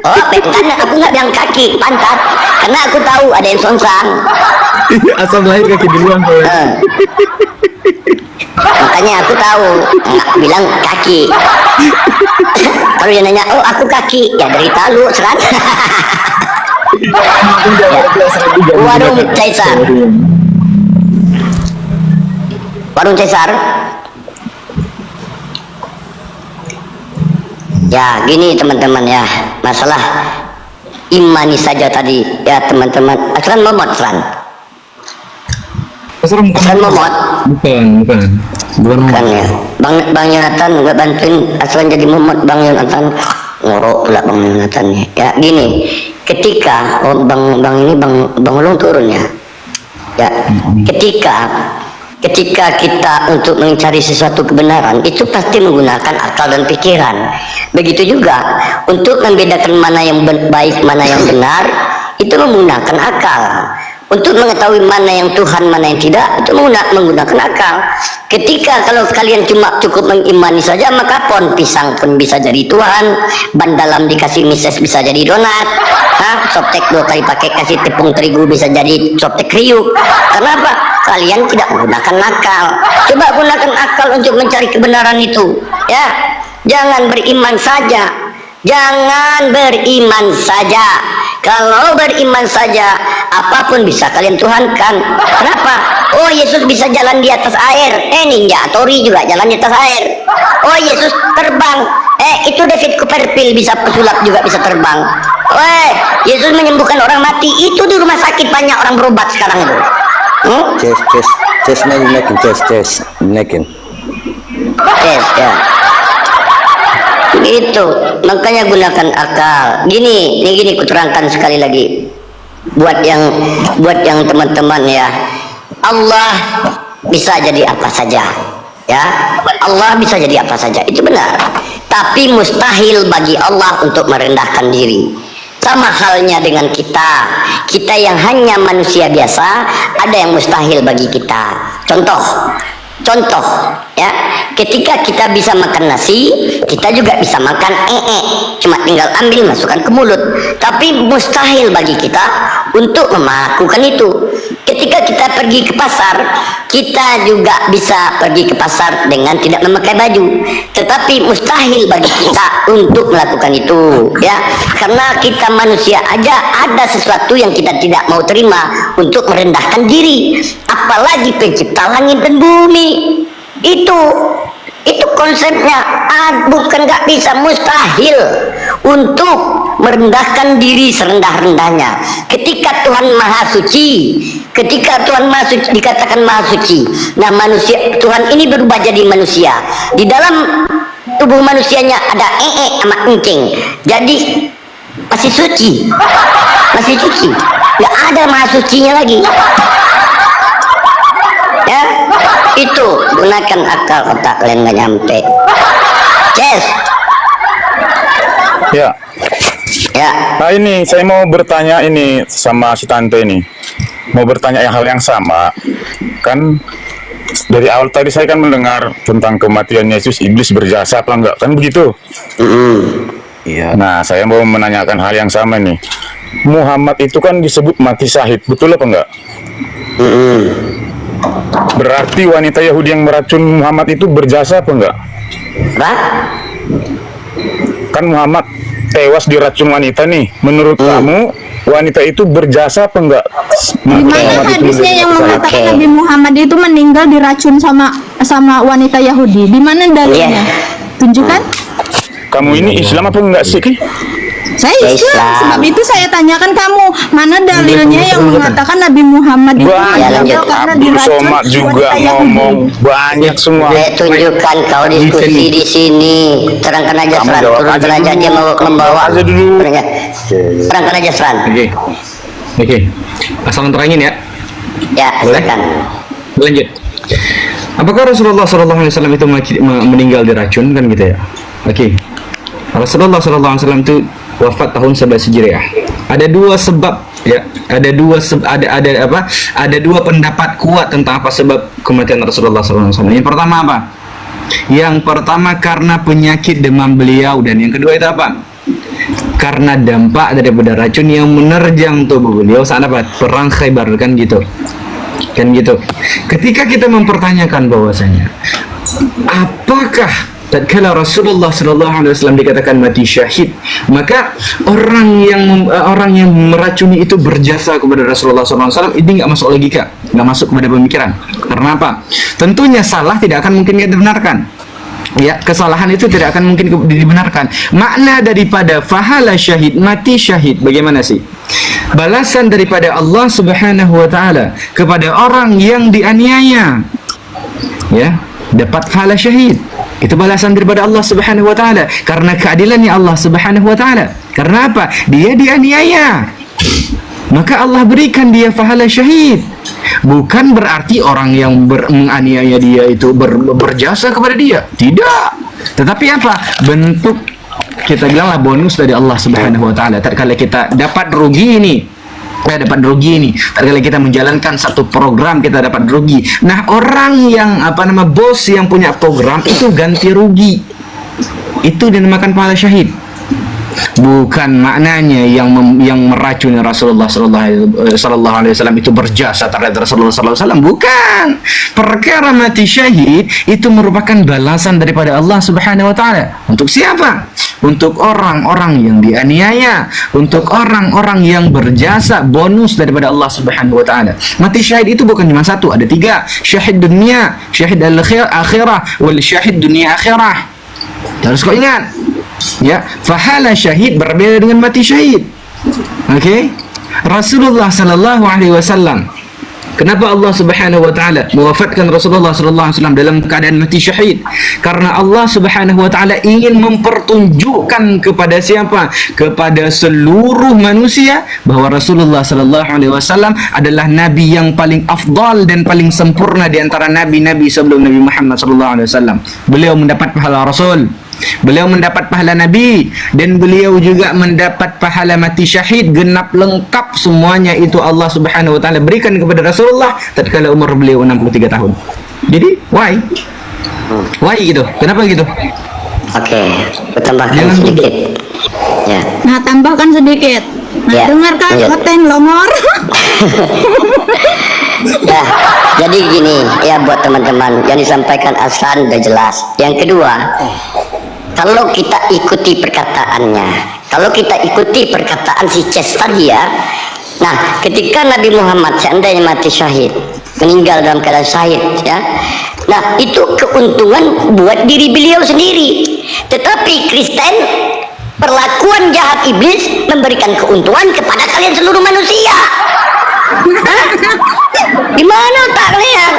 Oh, karena aku nggak bilang kaki, pantat, karena aku tahu ada yang songsang. Asal lahir kaki duluan. Makanya aku tahu, nggak bilang kaki. Kalau dia nanya, oh aku kaki, ya derita lu, Seran. Warung Caesar. Warung Caesar. Ya, gini teman-teman ya, masalah imani saja tadi ya teman-teman. Aslan Momot, Aslan. Aslan Momot. Bukan ya. Bang Yonatan nggak bantuin Aslan jadi Momot. Bang Yonatan ngorok pula Bang Yonatan ya. Gini. Ketika bang Ulung turun ya, ketika kita untuk mencari sesuatu kebenaran itu pasti menggunakan akal dan pikiran. Begitu juga untuk membedakan mana yang baik mana yang benar itu menggunakan akal. Untuk mengetahui mana yang Tuhan mana yang tidak itu menggunakan akal. Ketika kalau kalian cuma cukup mengimani saja, maka pohon pisang pun bisa jadi Tuhan, ban dalam dikasih mises bisa jadi donat, softtek 2 kali pakai kasih tepung terigu bisa jadi softtek kriuk. Kenapa? Kalian tidak menggunakan akal. Coba gunakan akal untuk mencari kebenaran itu ya. Jangan beriman saja. Jangan beriman saja. Kalau beriman saja, apapun bisa kalian tuhankan. Kenapa? Oh, Yesus bisa jalan di atas air. Ninja Tori juga jalan di atas air. Oh, Yesus terbang. Itu David Copperfield bisa pesulap juga bisa terbang. Yesus menyembuhkan orang mati. Itu di rumah sakit banyak orang berobat sekarang itu. Just naikin. Yes, ya. Gitu, makanya gunakan akal. Gini kuterangkan sekali lagi. Buat yang teman-teman ya. Allah bisa jadi apa saja. Ya, Allah bisa jadi apa saja. Itu benar. Tapi mustahil bagi Allah untuk merendahkan diri. Sama halnya dengan kita yang hanya manusia biasa, ada yang mustahil bagi kita. Contoh ya, ketika kita bisa makan nasi, kita juga bisa makan cuma tinggal ambil masukkan ke mulut. Tapi mustahil bagi kita untuk melakukan itu. Ketika kita pergi ke pasar, kita juga bisa pergi ke pasar dengan tidak memakai baju. Tetapi mustahil bagi kita untuk melakukan itu, ya. Karena kita manusia aja ada sesuatu yang kita tidak mau terima untuk merendahkan diri. Apalagi pencipta langit dan bumi. Itu konsepnya. Bukan nggak bisa, mustahil untuk merendahkan diri serendah-rendahnya. Ketika Tuhan Maha Suci, dikatakan Maha Suci. Nah, Tuhan ini berubah jadi manusia. Di dalam tubuh manusianya ada sama encing. Jadi masih suci. Nggak ada Maha Sucinya lagi. Ya, itu gunakan akal, otak kalian nggak nyampe. Yes. Ya. Ya. Nah, ini saya mau bertanya ini sama si tante ini. Mau bertanya hal yang sama. Kan dari awal tadi saya kan mendengar tentang kematian Yesus, iblis berjasa apa enggak? Kan begitu? Iya. Nah, saya mau menanyakan hal yang sama nih. Muhammad itu kan disebut mati syahid, betul apa enggak? Berarti wanita Yahudi yang meracun Muhammad itu berjasa apa enggak? Kan Muhammad tewas diracun wanita nih. Menurut kamu wanita itu berjasa apa enggak? Di mana hadisnya yang mengatakan Nabi Muhammad itu meninggal diracun sama wanita Yahudi? Di mana dalilnya? Tunjukkan. Kamu ini Islam apa enggak sih? Saya Islam. Sebab itu saya tanyakan kamu, mana dalilnya yang mengatakan Nabi Muhammad itu meninggal karena diracun Somad juga ngomong banyak semua. Tunjukkan kau diskusi di sini. Terangkan aja Sran. Turunkan aja dia mau membawa. Terangkan aja Sran. Oke. Asal terangin ya. Ya, silakan. Lanjut. Apakah Rasulullah SAW itu meninggal diracun kan gitu ya? Oke. Rasulullah SAW itu wafat tahun 11 Hijriah. Ada dua sebab ya, ada dua pendapat kuat tentang apa sebab kematian Rasulullah SAW. Yang pertama apa? Yang pertama karena penyakit demam beliau, dan yang kedua itu apa? Karena dampak daripada racun yang menerjang tubuh beliau saat apa? Perang Khaybar kan gitu. Ketika kita mempertanyakan bahwasanya apakah tatkala Rasulullah SAW dikatakan mati syahid, maka orang yang meracuni itu berjasa kepada Rasulullah SAW, ini nggak masuk logika, nggak masuk kepada pemikiran. Karena apa? Tentunya salah tidak akan mungkin dibenarkan. Ya, kesalahan itu tidak akan mungkin dibenarkan. Makna daripada fahala syahid, mati syahid, bagaimana sih? Balasan daripada Allah Subhanahu wa taala kepada orang yang dianiaya. Ya, dapat pahala syahid. Itu balasan daripada Allah Subhanahu wa taala karena keadilannya Allah Subhanahu wa taala. Karena apa? Dia dianiaya. Maka Allah berikan dia pahala syahid. Bukan berarti orang yang menganiaya dia itu berjasa kepada dia. Tidak. Tetapi apa? Bentuk, kita bilanglah bonus dari Allah Subhanahu wa taala. Tatkala kita dapat rugi ini, tatkala kita menjalankan satu program kita dapat rugi. Nah, orang yang bos yang punya program itu ganti rugi. Itu dinamakan pahala syahid. bukan maknanya yang meracuni Rasulullah sallallahu alaihi wasallam itu berjasa terhadap Rasulullah sallallahu alaihi wasallam, bukan. Perkara mati syahid itu merupakan balasan daripada Allah Subhanahu wa taala. Untuk siapa? Untuk orang-orang yang dianiaya, untuk orang-orang yang berjasa, bonus daripada Allah Subhanahu wa taala. Mati syahid itu bukan cuma satu, ada 3. Syahid dunia, syahid akhirah, wal syahid dunia akhirah. Harus kau ingat. Ya, fahala syahid berbeda dengan mati syahid. Okey? Rasulullah sallallahu alaihi wasallam, kenapa Allah Subhanahu wa taala mewafatkan Rasulullah sallallahu alaihi wasallam dalam keadaan mati syahid? Karena Allah Subhanahu wa taala ingin mempertunjukkan kepada siapa? Kepada seluruh manusia bahwa Rasulullah sallallahu alaihi wasallam adalah nabi yang paling afdal dan paling sempurna di antara nabi-nabi sebelum Nabi Muhammad sallallahu alaihi wasallam. Beliau mendapat pahala Rasul, beliau mendapat pahala Nabi, dan beliau juga mendapat pahala mati syahid. Genap lengkap semuanya itu Allah Subhanahu wa taala berikan kepada Rasulullah tatkala umur beliau 63 tahun. Jadi why gitu? Kenapa gitu? Oke, tambahkan sedikit. Ya. Nah, tambahkan sedikit. Nah, Ya, dengarkan lanjut. konten longor. Ya, jadi gini ya buat teman-teman, yang disampaikan Hasan udah jelas. Yang kedua, kalau kita ikuti perkataannya, kalau kita ikuti perkataan si Ces tadi ya, nah ketika Nabi Muhammad seandainya mati syahid, meninggal dalam keadaan syahid ya, nah itu keuntungan buat diri beliau sendiri. Tetapi Kristen, perlakuan jahat iblis memberikan keuntungan kepada kalian seluruh manusia. Hah? Gimana otak kalian?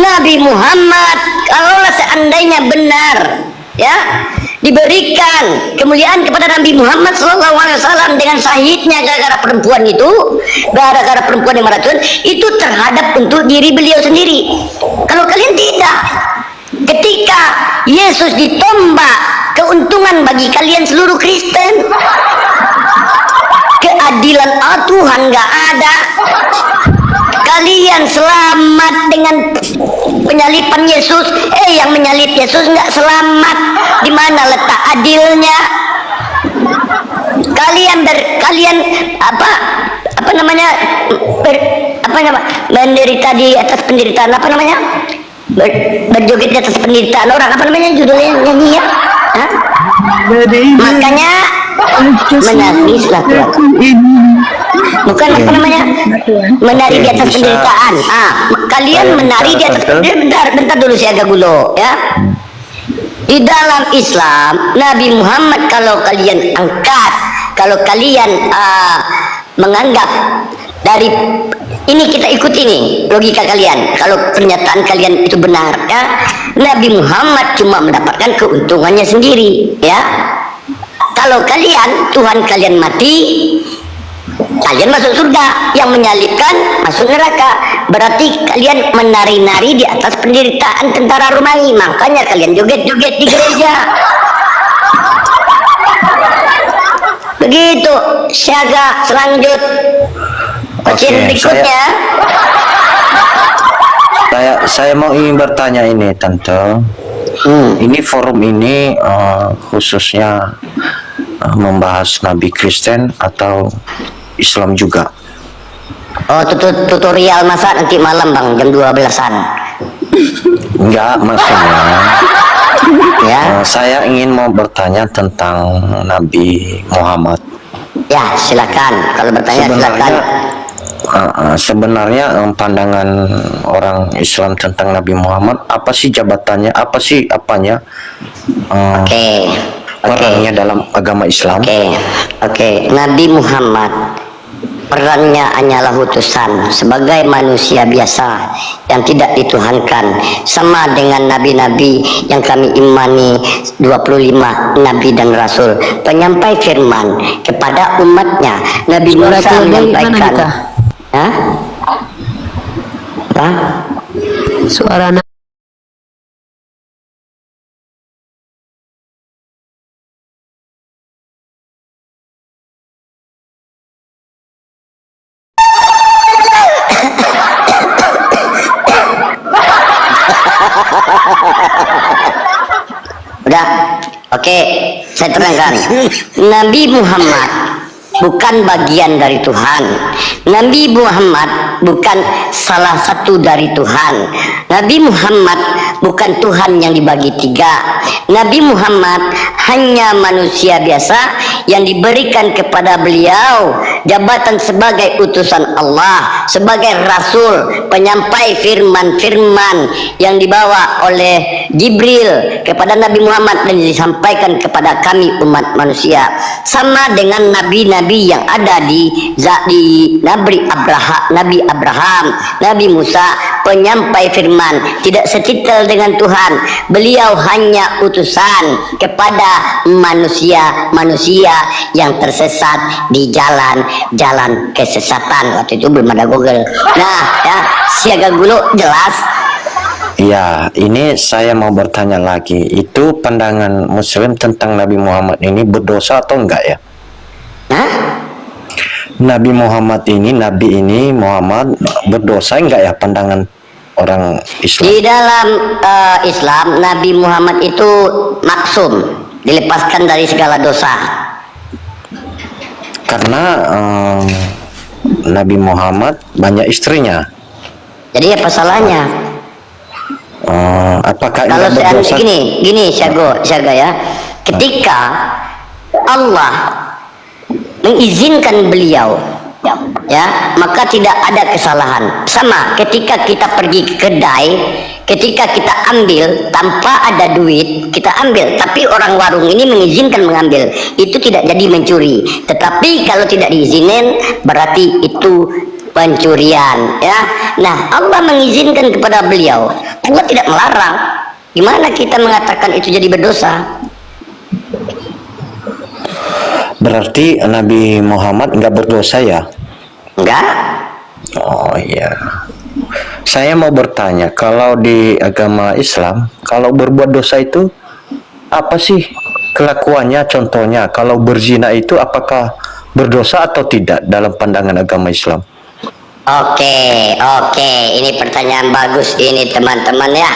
Nabi Muhammad kalaulah seandainya benar ya diberikan kemuliaan kepada Nabi Muhammad SAW dengan syahidnya gara-gara perempuan itu, gara-gara perempuan yang meracun itu terhadap untuk diri beliau sendiri. Kalau kalian tidak, ketika Yesus ditombak, keuntungan bagi kalian seluruh Kristen. Keadilan Tuhan nggak ada. Kalian selamat dengan penyalipan Yesus, yang menyalip Yesus nggak selamat. Di mana letak adilnya? Kalian apa namanya menderita di atas penderitaan, apa namanya, berjoget di atas penderitaan orang, apa namanya judulnya nyanyi ya? Hah? Makanya menangislah Tuhan. Bukan apa namanya, menari di atas penderitaan. Kalian menari di atas penderitaan. Bentar dulu, saya agak gulo ya. Di dalam Islam, Nabi Muhammad kalau kalian angkat, kalau kalian menganggap dari ini, kita ikuti nih logika kalian, kalau pernyataan kalian itu benar ya, Nabi Muhammad cuma mendapatkan keuntungannya sendiri ya. Kalau kalian, Tuhan kalian mati, kalian masuk surga, yang menyalibkan masuk neraka. Berarti kalian menari-nari di atas penderitaan tentara Romawi, makanya kalian joget-joget di gereja. Begitu. Syaga selanjut pasien berikutnya. Saya mau ingin bertanya ini Tante. Ini forum ini khususnya membahas Nabi Kristen atau Islam juga? Oh, tutorial masak nanti malam Bang, jam 12-an. Enggak, maksudnya ya. Saya ingin mau bertanya tentang Nabi Muhammad. Ya, silakan. Kalau bertanya silakan. Sebenarnya pandangan orang Islam tentang Nabi Muhammad, apa sih jabatannya, apa sih apanya? Perannya dalam agama Islam. Oke. Nabi Muhammad perannya hanyalah utusan sebagai manusia biasa yang tidak dituhankan, sama dengan nabi-nabi yang kami imani 25 nabi dan rasul, penyampai firman kepada umatnya. Nabi Musa menyampaikan suara udah. Oke. Saya terangkan. Nabi Muhammad bukan bagian dari Tuhan. Nabi Muhammad bukan salah satu dari Tuhan. Nabi Muhammad bukan Tuhan yang dibagi tiga. Nabi Muhammad hanya manusia biasa yang diberikan kepada beliau jabatan sebagai utusan Allah, sebagai rasul, penyampai firman-firman yang dibawa oleh Jibril kepada Nabi Muhammad dan disampaikan kepada kami umat manusia. Sama dengan nabi-nabi yang ada di Nabi Abraham, Nabi Musa, penyampai firman, tidak setitel dengan Tuhan. Beliau hanya utusan kepada manusia yang tersesat di jalan kesesatan. Waktu itu belum ada Google. Nah, ya, siaga gulu jelas. Ya, ini saya mau bertanya lagi. Itu pandangan Muslim tentang Nabi Muhammad ini berdosa atau enggak ya? Hah? Nabi Muhammad ini Muhammad berdosa enggak ya pandangan orang Islam? Di dalam Islam, Nabi Muhammad itu maksum, dilepaskan dari segala dosa. Karena Nabi Muhammad banyak istrinya. Jadi apa salahnya? Apakah Kalau enggak berdosa? gini Syaga ya, ketika Allah mengizinkan beliau, ya, maka tidak ada kesalahan. Sama ketika kita pergi ke kedai, ketika kita ambil tanpa ada duit, kita ambil, tapi orang warung ini mengizinkan mengambil, itu tidak jadi mencuri. Tetapi kalau tidak diizinin, berarti itu pencurian, ya. Nah, Allah mengizinkan kepada beliau, Allah tidak melarang. Gimana kita mengatakan itu jadi berdosa? Berarti Nabi Muhammad enggak berdosa ya? Enggak. Oh iya. Saya mau bertanya, kalau di agama Islam, kalau berbuat dosa itu apa sih kelakuannya? Contohnya, kalau berzina itu apakah berdosa atau tidak dalam pandangan agama Islam? Oke, ini pertanyaan bagus ini teman-teman ya.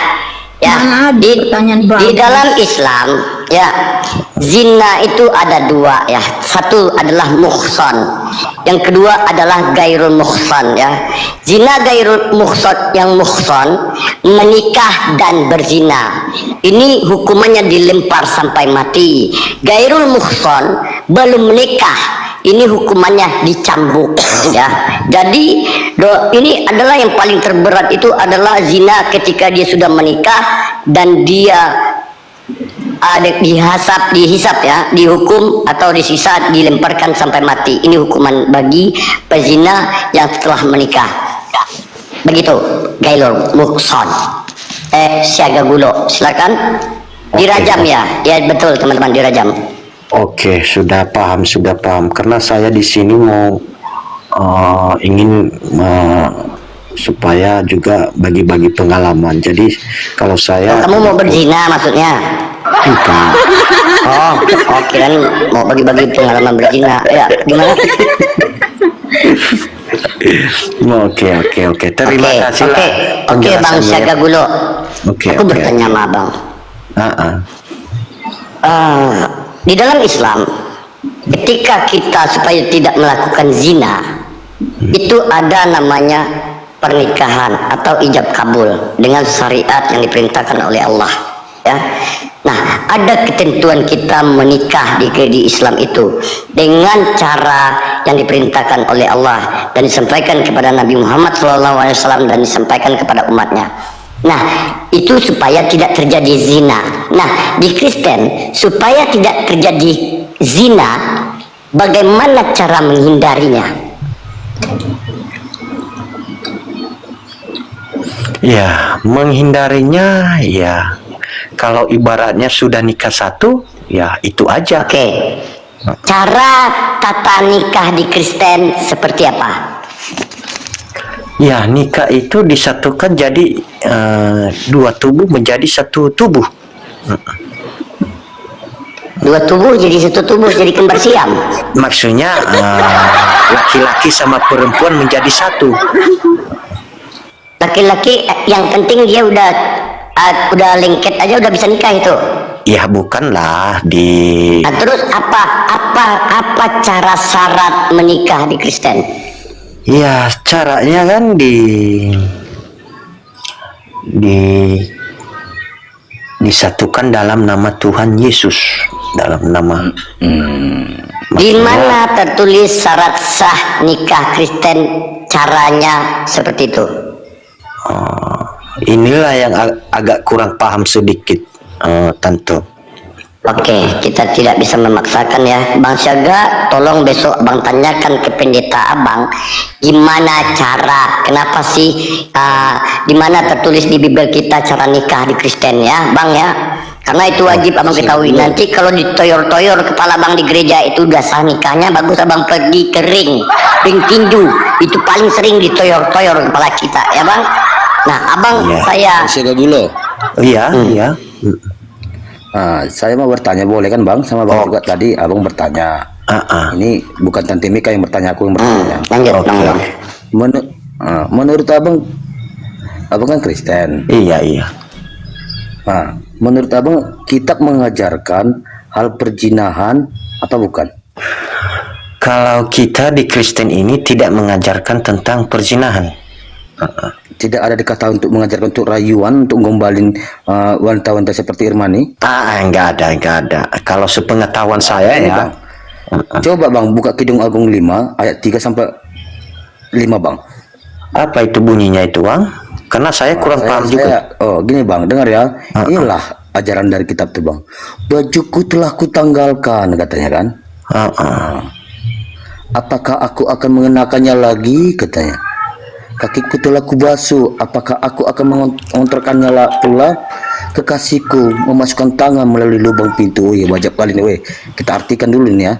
Ya, di dalam Islam ya, zina itu ada dua ya. Satu adalah muhsan, yang kedua adalah gairul muhsan ya. Zina gairul muhsan, yang muhsan menikah dan berzina, ini hukumannya dilempar sampai mati. Gairul muhsan belum menikah, ini hukumannya dicambuk ya. Jadi ini adalah yang paling terberat, itu adalah zina ketika dia sudah menikah dan dia ada dihisap ya, dihukum atau disisa dilemparkan sampai mati. Ini hukuman bagi pezina yang setelah menikah. Begitu gairul muhsan. Siaga gulo, silakan. Dirajam ya. Ya betul teman-teman, dirajam. Oke, sudah paham. Karena saya di sini mau ingin supaya juga bagi-bagi pengalaman. Jadi kalau saya kamu mau berzina maksudnya? Bukan. Kan mau bagi-bagi pengalaman berzina. Ya, gimana? Oke. Terima kasih lah. Oke, Bang Syaga Gulo. Aku bertanya sama Abang. Di dalam Islam, ketika kita supaya tidak melakukan zina, itu ada namanya pernikahan atau ijab kabul dengan syariat yang diperintahkan oleh Allah ya. Nah, ada ketentuan kita menikah di Islam itu dengan cara yang diperintahkan oleh Allah dan disampaikan kepada Nabi Muhammad SAW dan disampaikan kepada umatnya. Nah, itu supaya tidak terjadi zina. Nah, di Kristen supaya tidak terjadi zina, bagaimana cara menghindarinya? Ya, menghindarinya ya, kalau ibaratnya sudah nikah satu, ya itu aja. Oke. Cara tata nikah di Kristen seperti apa? Ya, nikah itu disatukan jadi dua tubuh menjadi satu tubuh. Dua tubuh jadi satu tubuh, jadi kembar siam. Maksudnya laki-laki sama perempuan menjadi satu. Laki-laki yang penting dia udah lengket aja udah bisa nikah itu. Ya bukanlah Nah, terus apa cara syarat menikah di Kristen? ya caranya kan disatukan dalam nama Tuhan Yesus, dalam nama Di mana tertulis syarat sah nikah Kristen caranya seperti itu? inilah yang agak kurang paham sedikit, Tante. Oke, kita tidak bisa memaksakan ya. Bang Syaga, tolong besok Bang tanyakan ke pendeta Abang gimana cara, kenapa sih di mana tertulis di Bible kita cara nikah di Kristen ya, Bang ya. Karena itu wajib Abang ketahui. Nanti kalau ditoyor-toyor kepala Bang di gereja itu udah sah nikahnya, bagus Abang pergi ke ring tinju. Itu paling sering ditoyor-toyor kepala kita ya, Bang. Nah, Abang saya dulu. Iya, iya. Saya mau bertanya, boleh kan Bang? Sama Bang juga tadi Abang bertanya. Ini bukan Tante Mika yang bertanya, aku yang bertanya. Lanjut. Menurut Abang kan Kristen. Iya. Menurut Abang kitab mengajarkan hal perzinahan atau bukan? Kalau kita di Kristen ini tidak mengajarkan tentang perzinahan. Tidak ada dikata untuk mengajarkan untuk rayuan, untuk gombalin wanita-wanita seperti Irmani? Enggak ada. Kalau sepengetahuan saya ya. Bang. Coba Bang buka Kidung Agung 5 ayat 3 sampai 5 Bang. Apa itu bunyinya itu, Bang? Karena saya kurang paham juga. Gini Bang, dengar ya. Inilah ajaran dari kitab itu Bang. Bajuku telah kutanggalkan, katanya kan. Apakah aku akan mengenakannya lagi, katanya. Kakiku telah kubasuh, apakah aku akan mengontrolkannya pula? Kekasihku memasukkan tangan melalui lubang pintu. Wajib kali nih, kita artikan dulu nih ya.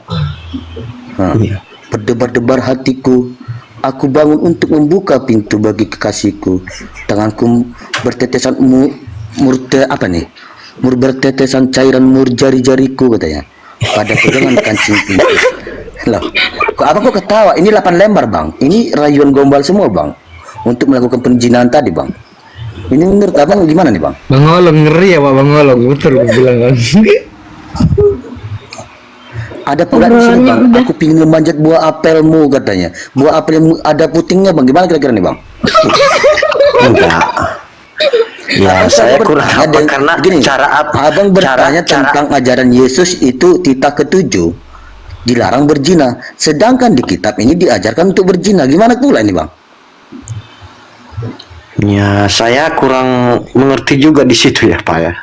Berdebar-debar hatiku, aku bangun untuk membuka pintu bagi kekasihku. Tanganku bertetesan bertetesan cairan mur jari-jariku, katanya. Pada pegangan kancing pintu. Loh, kok ketawa? Ini 8 lembar Bang. Ini rayuan gombal semua Bang. Untuk melakukan perzinahan tadi Bang. Ini menurut Abang gimana nih Bang? Bang Olong ngeri ya Pak Bang Olong, betul bilang kan. Ada pula di sini Bang, aku pingin memanjat buah apelmu, katanya. Buah apel yang ada putingnya Bang, gimana kira-kira nih Bang? Enggak. Ya, saya kurang apa karena gini, cara Abang bertanya tentang ajaran Yesus itu titah ke-7 dilarang berzina, sedangkan di kitab ini diajarkan untuk berzina. Gimana pula ini Bang? Ya, saya kurang mengerti juga di situ ya, Pak ya.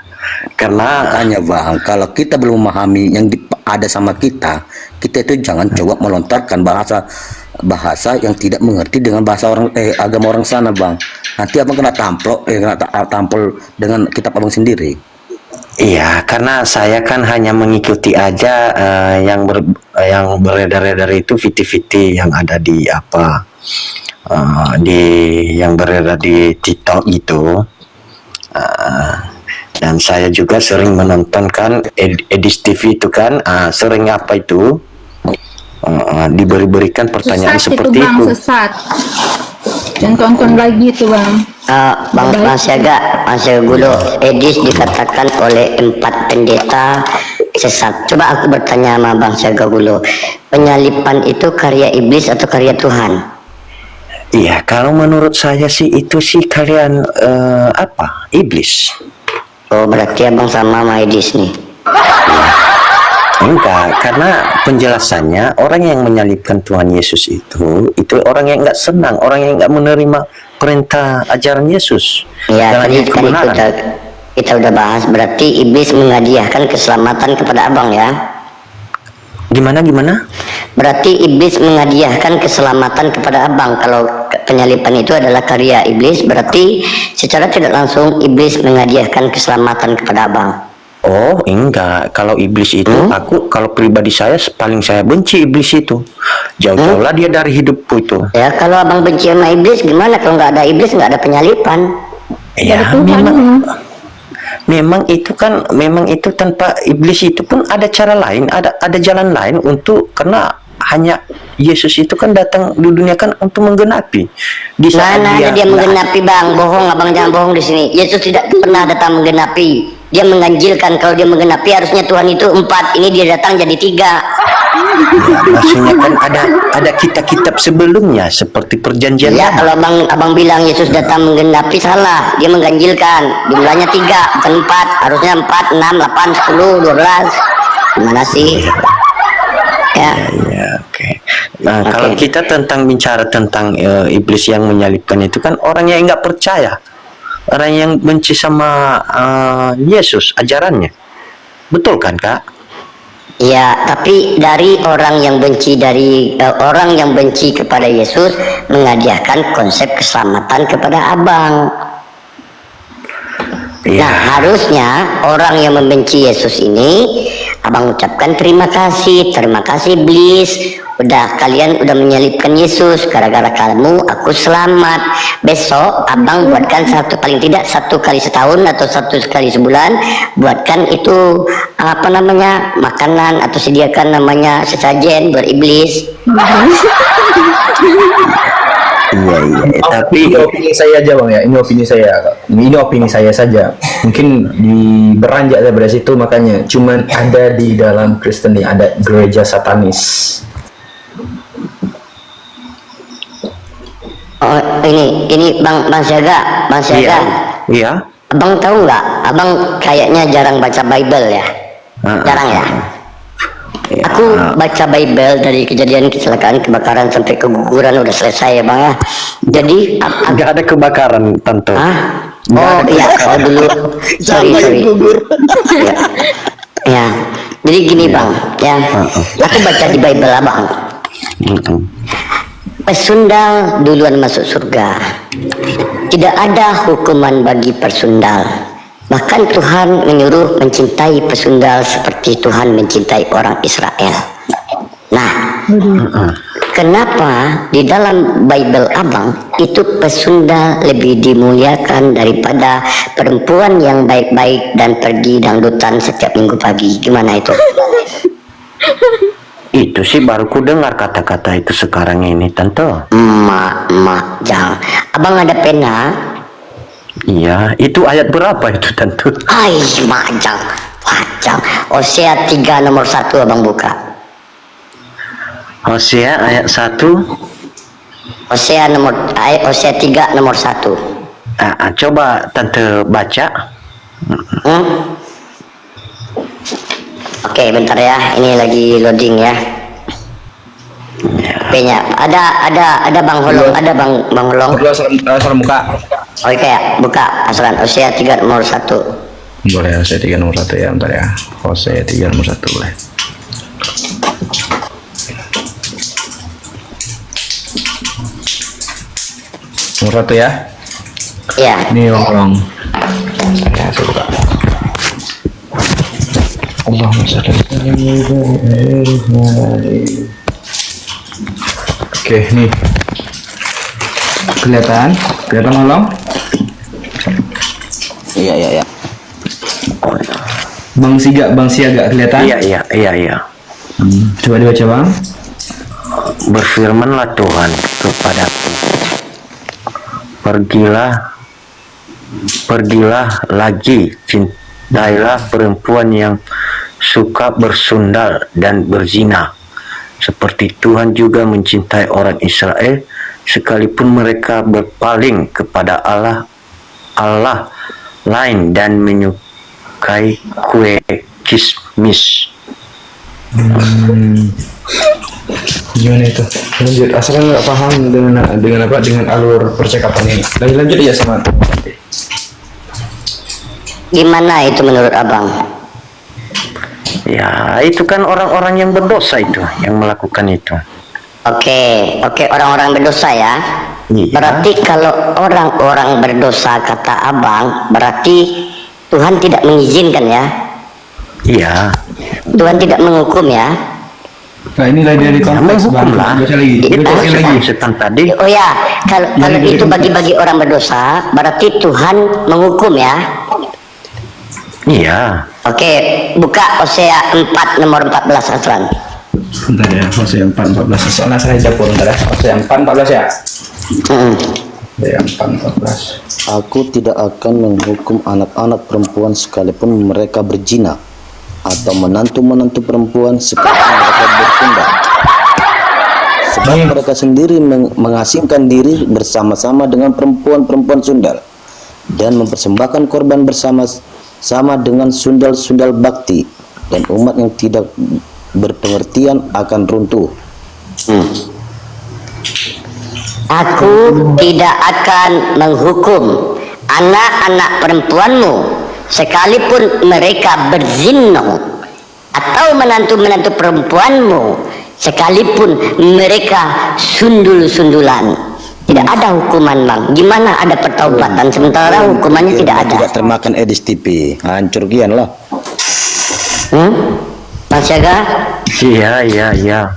Karena hanya Bang, kalau kita belum memahami yang ada sama kita itu jangan coba melontarkan bahasa yang tidak mengerti dengan bahasa agama orang sana Bang. Nanti Abang kena tampol dengan kitab Abang sendiri. Iya, karena saya kan hanya mengikuti aja yang beredar-edar itu fiti-fiti yang ada di yang beredar di TikTok itu. Dan saya juga sering menonton kan Edis TV itu kan, sering diberikan pertanyaan Sesat seperti itu. Sesat. Dan tonton lagi itu Bang. Bang Syaga Gulo, Edis dikatakan oleh 4 pendeta sesat. Coba aku bertanya sama Bang Syaga Gulo, penyalipan itu karya iblis atau karya Tuhan? Iya, kalau menurut saya sih itu sih kalian iblis. Oh, berarti Abang sama Edis nih. Enggak, karena penjelasannya orang yang menyalibkan Tuhan Yesus itu orang yang enggak senang, orang yang enggak menerima perintah ajaran Yesus. Iya, tadi kita udah bahas, berarti iblis menghadiahkan keselamatan kepada Abang ya. Gimana? Berarti iblis menghadiahkan keselamatan kepada Abang. Kalau penyalipan itu adalah karya iblis, berarti secara tidak langsung iblis menghadiahkan keselamatan kepada Abang. Oh enggak, kalau iblis itu kalau pribadi saya paling saya benci iblis itu. Jauh-jauhlah dia dari hidupku itu. Ya, kalau Abang benci sama iblis, gimana kalau nggak ada iblis, nggak ada penyalipan? Ya memang itu tanpa iblis itu pun ada cara lain, ada jalan lain karena hanya Yesus itu kan datang di dunia kan untuk menggenapi. Mana ada dia menggenapi Bang? Bohong Abang, jangan bohong di sini. Yesus tidak pernah datang menggenapi. Dia mengganjilkan, kalau dia menggenapi harusnya Tuhan itu 4, ini dia datang jadi 3. Maksudnya kan ada kitab-kitab sebelumnya seperti perjanjian Ya, lama. kalau abang bilang Yesus datang menggenapi, salah. Dia mengganjilkan, jumlahnya 3 bukan 4, harusnya 4, 6, 8, 10, 12. Gimana sih? Ya. Oke. Nah, kalau kita tentang bicara tentang iblis yang menyalibkan itu kan orang yang nggak percaya, orang yang benci sama Yesus ajarannya, betul kan Kak? Ya, tapi dari orang yang benci kepada Yesus menghadiahkan konsep keselamatan kepada abang. Nah, harusnya orang yang membenci Yesus ini abang ucapkan terima kasih iblis. Udah, kalian udah menyalibkan Yesus, gara-gara kamu aku selamat. Besok abang buatkan paling tidak 1 kali setahun atau 1 kali sebulan, buatkan itu makanan atau sediakan namanya sesajen buat iblis. Iya. Tapi ini opini saya aja bang ya, ini opini saya saja. Mungkin beranjak dari situ, makanya cuman ada di dalam Kristen ada gereja satanis. Oh, ini Bang Syaga. Iya. Abang tahu nggak? Abang kayaknya jarang baca Bible ya. Jarang ya. Aku baca Bible dari kejadian kecelakaan, kebakaran sampai keguguran udah selesai ya Bang ya. Jadi nggak ada kebakaran tentu. Oh iya, kalau dulu sorry. Ya. Jadi gini Bang, ya. Aku baca di Bible Abang. Pesundal duluan masuk surga. Tidak ada hukuman bagi persundal. Bahkan Tuhan menyuruh mencintai pesundal seperti Tuhan mencintai orang Israel. Nah, kenapa di dalam Bible Abang itu pesundal lebih dimuliakan daripada perempuan yang baik-baik dan pergi dangdutan setiap minggu pagi? Gimana itu? Itu sih baru ku dengar kata-kata itu sekarang ini tentu. Jangan. Abang ada pena? Iya, itu ayat berapa itu tentu? Majang. Hosea 3 nomor 1 abang buka. Hosea ayat 1. Hosea 3 nomor 1. Coba tante baca. Oke, bentar ya. Ini lagi loading ya. HP-nya. Ada Bang Holong, Bang Holong. Asal buka. Oke ya, buka Aslan Hosea 3 nomor 1. Boleh, Hosea 3 nomor 1 ya, bentar ya. Hosea 3 nomor 1 boleh. Nomor 1 ya. Iya. Ini Bang. Ya, saya buka. Allahumma shalli Oke, nih. Kelihatan Holong? Iya. Bang Siaga kelihatan? Iya. Coba dibaca Bang. Berfirmanlah Tuhan kepadaku, pergilah lagi, cintailah perempuan yang suka bersundal dan berzina, seperti Tuhan juga mencintai orang Israel, sekalipun mereka berpaling kepada Allah lain dan menyukai kue kismis. Gimana itu? Lanjut, asalnya nggak paham dengan alur percakapan ini. Lanjut aja sama. Gimana itu menurut abang? Ya, itu kan orang-orang yang berdosa itu yang melakukan itu. Oke, orang-orang berdosa ya. Iya. Berarti kalau orang-orang berdosa kata abang, berarti Tuhan tidak mengizinkan ya? Iya. Tuhan tidak menghukum ya? Nah, inilah dari konteks Bang. Baca lagi. Setan tadi. Oh ya, kalau itu bagi-bagi orang berdosa, berarti Tuhan menghukum ya? Iya. Oke, buka Hosea 4 nomor 14 Aslan. Bentar ya, Hosea 4:14. Soalnya saya dapur bentar ya. Hosea 4:14 ya. Aku tidak akan menghukum anak-anak perempuan sekalipun mereka berzina atau menantu-menantu perempuan sekalipun mereka bertindak. Sebab mereka sendiri mengasingkan diri bersama-sama dengan perempuan-perempuan sundal dan mempersembahkan korban bersama-sama dengan sundal-sundal bakti, dan umat yang tidak berpengertian akan runtuh. Aku tidak akan menghukum anak-anak perempuanmu sekalipun mereka berzina, atau menantu-menantu perempuanmu sekalipun mereka sundul-sundulan. Tidak ada hukuman, Bang. Gimana ada pertaubatan sementara hukumannya tidak ada? Tidak termakan Edis TV. Hancur kian lah. Bang Syaga? Iya.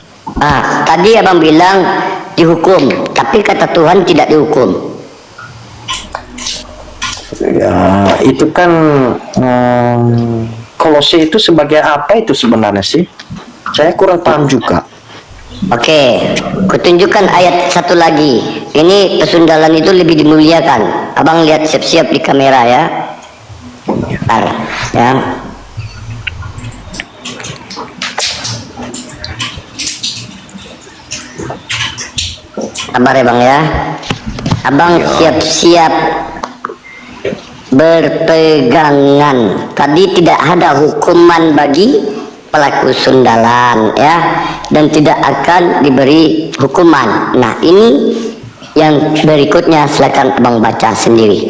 Tadi Abang bilang dihukum, tapi kata Tuhan tidak dihukum. Ya, itu kan Kolose itu sebagai apa itu sebenarnya sih? Saya kurang paham juga. Oke, kutunjukkan ayat satu lagi. Ini pesundalan itu lebih dimuliakan. Abang lihat siap-siap di kamera ya. Bentar, ya. Sabar ya Bang ya. Abang siap-siap berpegangan. Tadi tidak ada hukuman bagi pelaku sundalan ya, dan tidak akan diberi hukuman. Nah, ini yang berikutnya, silakan Abang baca sendiri.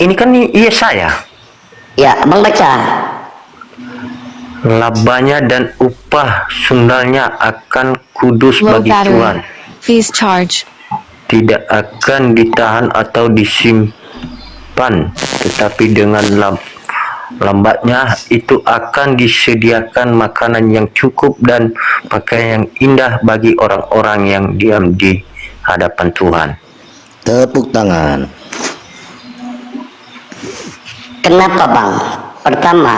Ini kan Yesaya. Ya, Abang baca. Labanya dan upah sundalnya akan kudus bagi Tuhan. Fees charge. Tidak akan ditahan atau disimpan, tetapi dengan lambatnya itu akan disediakan makanan yang cukup dan pakaian yang indah bagi orang-orang yang diam di hadapan Tuhan. Tepuk tangan. Kenapa Bang? Pertama,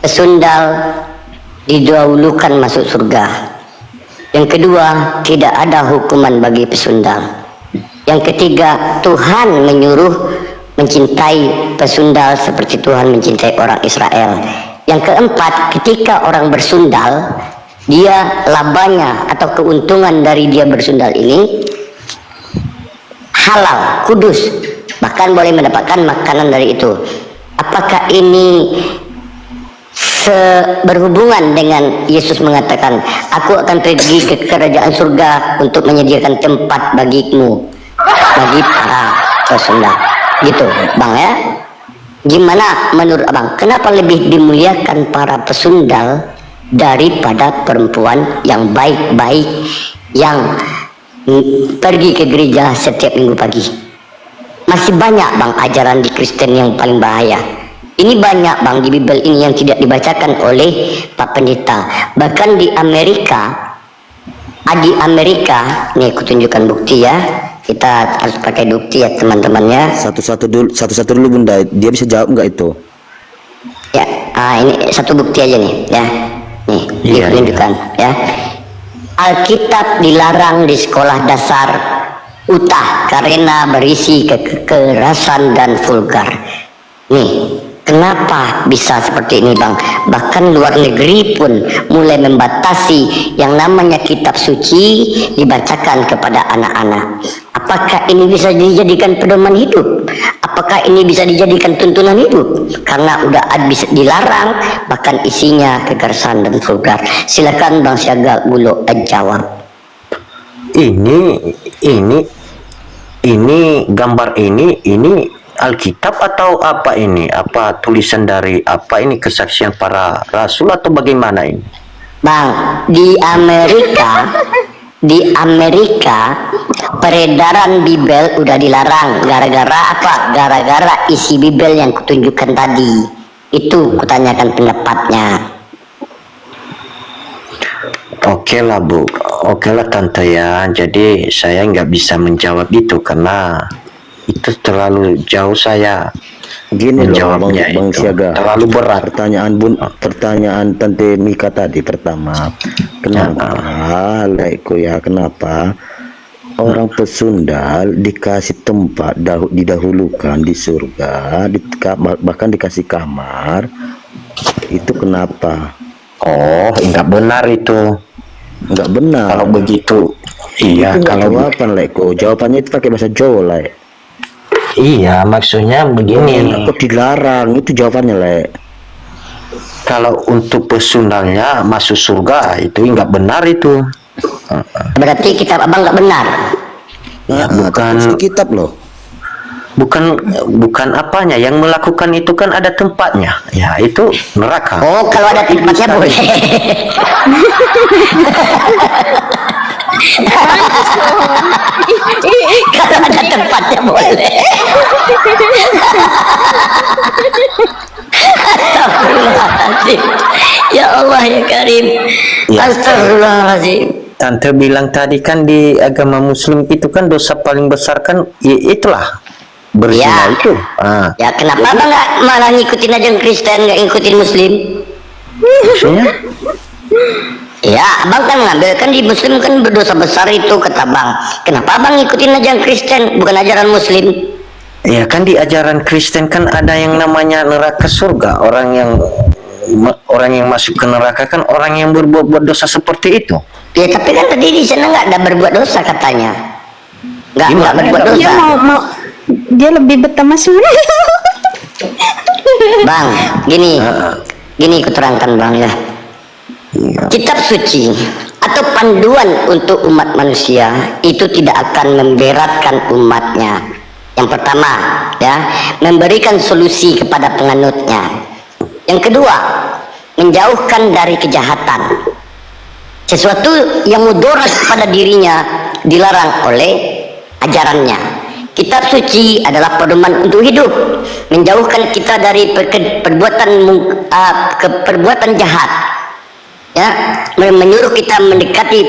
pesundal didahulukan masuk surga. Yang kedua, tidak ada hukuman bagi pesundal. Yang ketiga, Tuhan menyuruh mencintai pesundal seperti Tuhan mencintai orang Israel. Yang keempat, ketika orang bersundal, dia labanya atau keuntungan dari dia bersundal ini halal, kudus, bahkan boleh mendapatkan makanan dari itu. Apakah ini berhubungan dengan Yesus mengatakan, aku akan pergi ke kerajaan surga untuk menyediakan tempat bagimu, bagi para pesundal, gitu Bang ya? Gimana menurut Abang, kenapa lebih dimuliakan para pesundal daripada perempuan yang baik-baik yang pergi ke gereja setiap minggu pagi? Masih banyak Bang ajaran di Kristen yang paling bahaya. Ini banyak Bang di Bible ini yang tidak dibacakan oleh Pak Pendeta. Bahkan di Amerika, nih aku tunjukkan bukti ya. Kita harus pakai bukti ya teman-temannya. Satu-satu dulu Bunda. Dia bisa jawab nggak itu? Ya, ini satu bukti aja nih ya. Nih, ditunjukkan ya. Alkitab dilarang di sekolah dasar UTAH karena berisi kekerasan dan vulgar. Nih, kenapa bisa seperti ini Bang? Bahkan luar negeri pun mulai membatasi yang namanya kitab suci dibacakan kepada anak-anak. Apakah ini bisa dijadikan pedoman hidup? Apakah ini bisa dijadikan tuntunan hidup? Karena udah bisa dilarang, bahkan isinya kekerasan dan vulgar. Silakan Bang Syaga Gulo jawab. Ini gambar ini Alkitab atau apa ini? Apa tulisan dari apa ini, kesaksian para rasul atau bagaimana ini? Bang, di Amerika peredaran Bible udah dilarang. Gara-gara apa? Gara-gara isi Bible yang kutunjukkan tadi. Itu kutanyakan pendapatnya. Oke lah Bu, oke lah Tante ya. Jadi saya nggak bisa menjawab itu karena itu terlalu jauh saya gini menjawabnya. Bang Syaga, terlalu berat. Pertanyaan Tante Mika tadi pertama, Kenapa? Leko ya, kenapa? Orang pesundal dikasih tempat didahulukan di surga, bahkan dikasih kamar. Itu kenapa? Oh, enggak benar itu. Enggak benar. Kalau begitu, iya. Itu Kalau jawaban Leko, jawabannya itu pakai bahasa Jawa Lek. iya, maksudnya begini. Kok dilarang? Itu jawabannya Lek. Kalau untuk pesundalnya masuk surga itu enggak benar itu. Berarti kitab abang nggak benar. Ya, bukan kitab loh. Bukan apanya yang melakukan itu kan ada tempatnya. Ya, itu neraka. Oh, kalau ada tempatnya boleh. Kalau ada tempatnya boleh. Astagfirullahaladzim. Ya Allah ya Karim. Astagfirullahaladzim. Tante bilang tadi kan di agama Muslim itu kan dosa paling besar kan itulah berzina itu. Ya kenapa abang nggak malah ngikutin aja yang Kristen, nggak ngikutin Muslim? Maksudnya? Ya, abang kan ngambil kan di Muslim kan berdosa besar itu kata abang. Kenapa abang ngikutin aja yang Kristen, bukan ajaran Muslim? Ya kan di ajaran Kristen kan ada yang namanya neraka surga. Orang yang masuk ke neraka kan orang yang berbuat dosa seperti itu. Ya tapi kan tadi di sana nggak ada berbuat dosa katanya. Nggak berbuat dosa. Dia lebih betah masuk. Bang, gini kuterangkan bang ya. Kitab suci atau panduan untuk umat manusia itu tidak akan memberatkan umatnya. Yang pertama, ya, memberikan solusi kepada penganutnya. Yang kedua, menjauhkan dari kejahatan. Sesuatu yang mudarat kepada dirinya dilarang oleh ajarannya. Kitab suci adalah pedoman untuk hidup, menjauhkan kita dari perbuatan jahat. Ya, menyuruh kita mendekati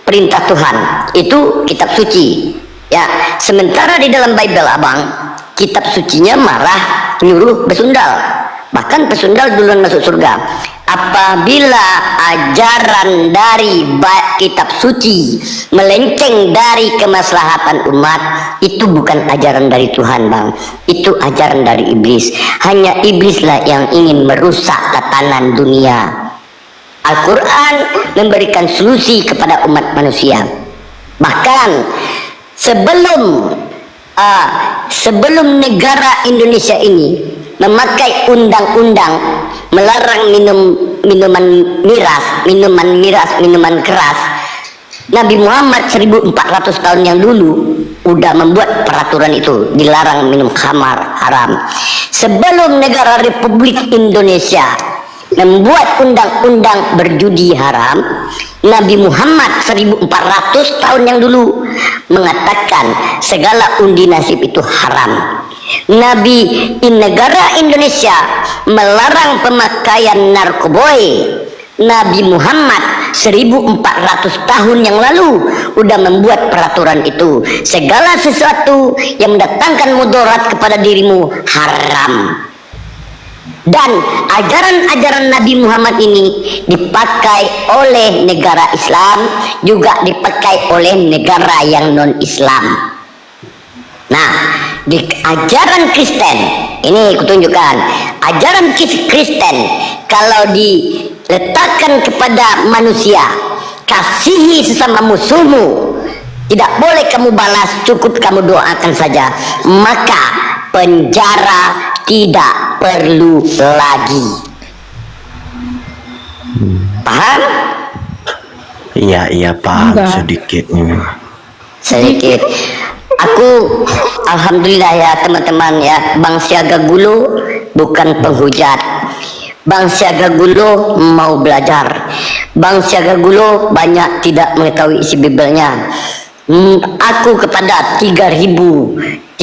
perintah Tuhan. Itu kitab suci. Ya, sementara di dalam Bible abang, kitab sucinya marah nyuruh bersundal. Bahkan pesundal duluan masuk surga. Apabila ajaran dari kitab suci melenceng dari kemaslahatan umat, itu bukan ajaran dari Tuhan bang, itu ajaran dari iblis. Hanya iblislah yang ingin merusak tatanan dunia. Al-Quran memberikan solusi kepada umat manusia. Bahkan sebelum negara Indonesia ini memakai undang-undang melarang minuman keras, Nabi Muhammad 1400 tahun yang dulu udah membuat peraturan itu, dilarang minum khamar haram. Sebelum negara Republik Indonesia membuat undang-undang berjudi haram, Nabi Muhammad 1400 tahun yang dulu mengatakan segala undi nasib itu haram. Nabi negara Indonesia melarang pemakaian narkoboy. Nabi Muhammad 1400 tahun yang lalu udah membuat peraturan itu. Segala sesuatu yang mendatangkan mudarat kepada dirimu haram. Dan ajaran-ajaran Nabi Muhammad ini dipakai oleh negara Islam, juga dipakai oleh negara yang non-Islam. Nah, di ajaran Kristen, ini kutunjukkan, ajaran Kristen kalau diletakkan kepada manusia, kasihi sesama musuhmu, tidak boleh kamu balas, cukup kamu doakan saja, maka penjara tidak perlu lagi. Paham? Iya paham sedikit. Sedikit. Aku alhamdulillah ya teman-teman ya, Bang Siaga Gulo bukan penghujat. Bang Siaga Gulo mau belajar. Bang Siaga Gulo banyak tidak mengetahui isi Bibelnya. Aku kepada 3.300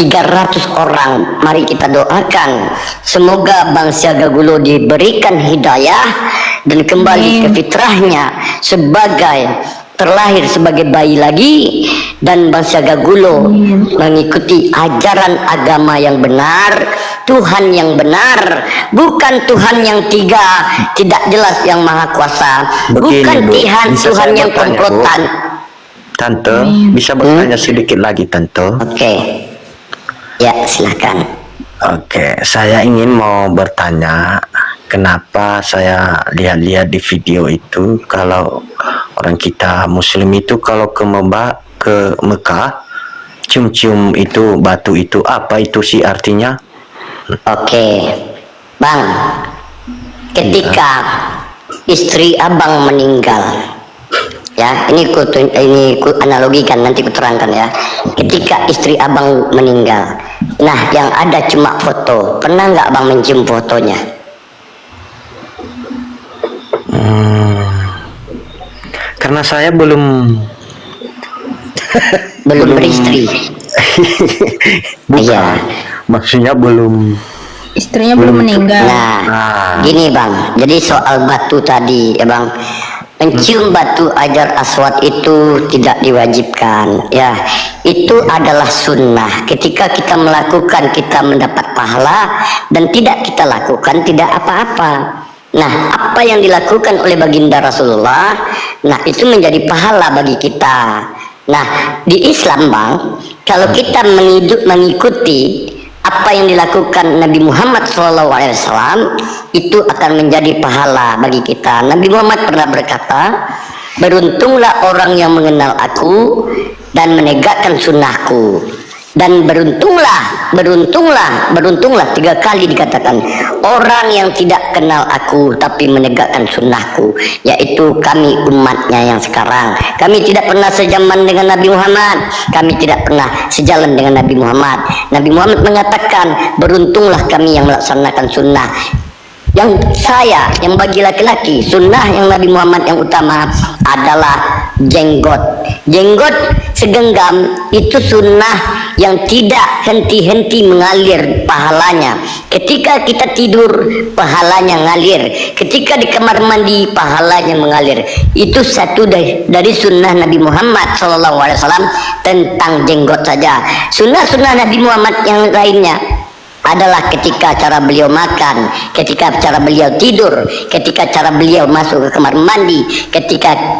orang, mari kita doakan semoga Bang Siaga Gulo diberikan hidayah dan kembali ke fitrahnya sebagai terlahir sebagai bayi lagi, dan bangsa Gagulo mengikuti ajaran agama yang benar, Tuhan yang benar, bukan Tuhan yang tiga, tidak jelas yang maha kuasa, bukan Bu, Tuhan bisa Tuhan saya yang bertanya, Bu? komplotan. Tante, bisa bertanya sedikit lagi, Tante? Oke, ya silakan. Oke, saya ingin mau bertanya, kenapa saya lihat-lihat di video itu kalau orang kita Muslim itu kalau ke Mekah cium-cium itu batu itu, apa itu sih artinya? Oke, Bang, ketika istri abang meninggal, ya ini ku analogikan, nanti ku terangkan ya. Ketika istri abang meninggal, nah yang ada cuma foto, pernah nggak bang mencium fotonya? Karena saya belum beristri. Bukan, maksudnya belum. Istrinya belum meninggal. Nah, gini bang, jadi soal batu tadi ya bang, mencium batu Hajar Aswad itu tidak diwajibkan, ya itu adalah sunnah. Ketika kita melakukan kita mendapat pahala, dan tidak kita lakukan tidak apa-apa. Nah, apa yang dilakukan oleh baginda Rasulullah, nah itu menjadi pahala bagi kita. Nah, di Islam bang, kalau kita mengikuti apa yang dilakukan Nabi Muhammad SAW, itu akan menjadi pahala bagi kita. Nabi Muhammad pernah berkata, beruntunglah orang yang mengenal aku dan menegakkan sunnahku. Dan beruntunglah 3 kali dikatakan orang yang tidak kenal aku tapi menegakkan sunnahku, yaitu kami umatnya yang sekarang. Kami tidak pernah sejaman dengan Nabi Muhammad, kami tidak pernah sejalan dengan Nabi Muhammad. Nabi Muhammad mengatakan beruntunglah kami yang melaksanakan sunnah. Yang bagi laki-laki, sunnah yang Nabi Muhammad yang utama adalah jenggot. Jenggot segenggam itu sunnah yang tidak henti-henti mengalir pahalanya. Ketika kita tidur, pahalanya ngalir. Ketika di kamar mandi, pahalanya mengalir. Itu satu dari sunnah Nabi Muhammad SAW tentang jenggot saja. Sunnah-sunnah Nabi Muhammad yang lainnya adalah ketika cara beliau makan, ketika cara beliau tidur, ketika cara beliau masuk ke kamar mandi, ketika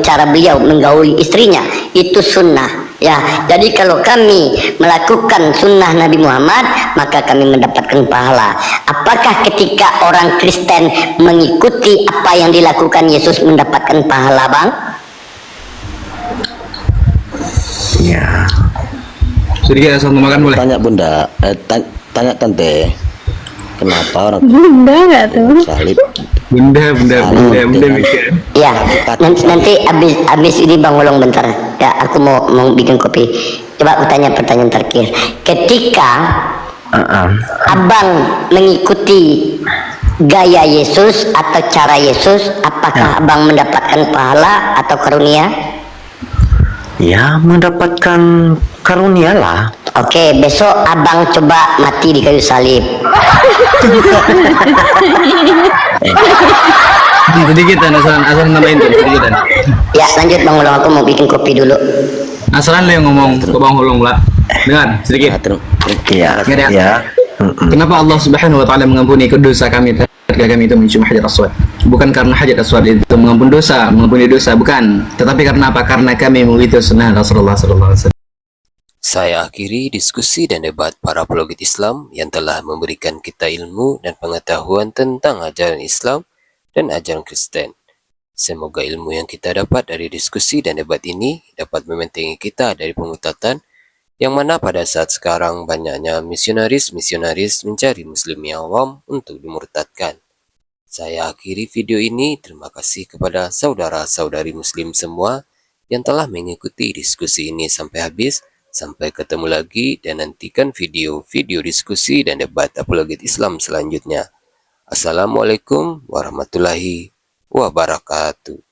cara beliau menggauli istrinya, itu sunnah. Ya, jadi kalau kami melakukan sunnah Nabi Muhammad, maka kami mendapatkan pahala. Apakah ketika orang Kristen mengikuti apa yang dilakukan Yesus mendapatkan pahala, bang? Ya. Sedikit asal makan boleh? Tanya bunda, tanya tante, kenapa orang Bunda nggak tuh? salib? Bunda mikir. Ya, nanti abis ini bang ulung bentar. Ya, aku mau bikin kopi. Coba aku tanya pertanyaan terakhir. Ketika abang mengikuti gaya Yesus atau cara Yesus, apakah abang mendapatkan pahala atau karunia? Ya, mendapatkan karunia lah. Oke, besok abang coba mati di kayu salib. Sedikitan asal nambahin tuh sedikitan. Ya, lanjut bang ulung, aku mau bikin kopi dulu. Asalan lo yang ngomong ke bang Hulung lah. Dengar sedikit. Iya. Dengar Ya. Kenapa Allah Subhanahu wa taala mengampuni dosa kami ketika kami itu mencium Hajar Aswad? Bukan karena Hajar Aswad itu mengampuni dosa, bukan. Tetapi karena apa? Karena kami mengikuti sunnah Rasulullah sallallahu alaihi wasallam. Saya akhiri diskusi dan debat para apologet Islam yang telah memberikan kita ilmu dan pengetahuan tentang ajaran Islam dan ajaran Kristen. Semoga ilmu yang kita dapat dari diskusi dan debat ini dapat membentengi kita dari pemutatan, yang mana pada saat sekarang banyaknya misionaris mencari muslim yang awam untuk dimurtadkan. Saya akhiri video ini. Terima kasih kepada saudara-saudari muslim semua yang telah mengikuti diskusi ini sampai habis. Sampai ketemu lagi dan nantikan video-video diskusi dan debat apologet Islam selanjutnya. Assalamualaikum warahmatullahi wabarakatuh.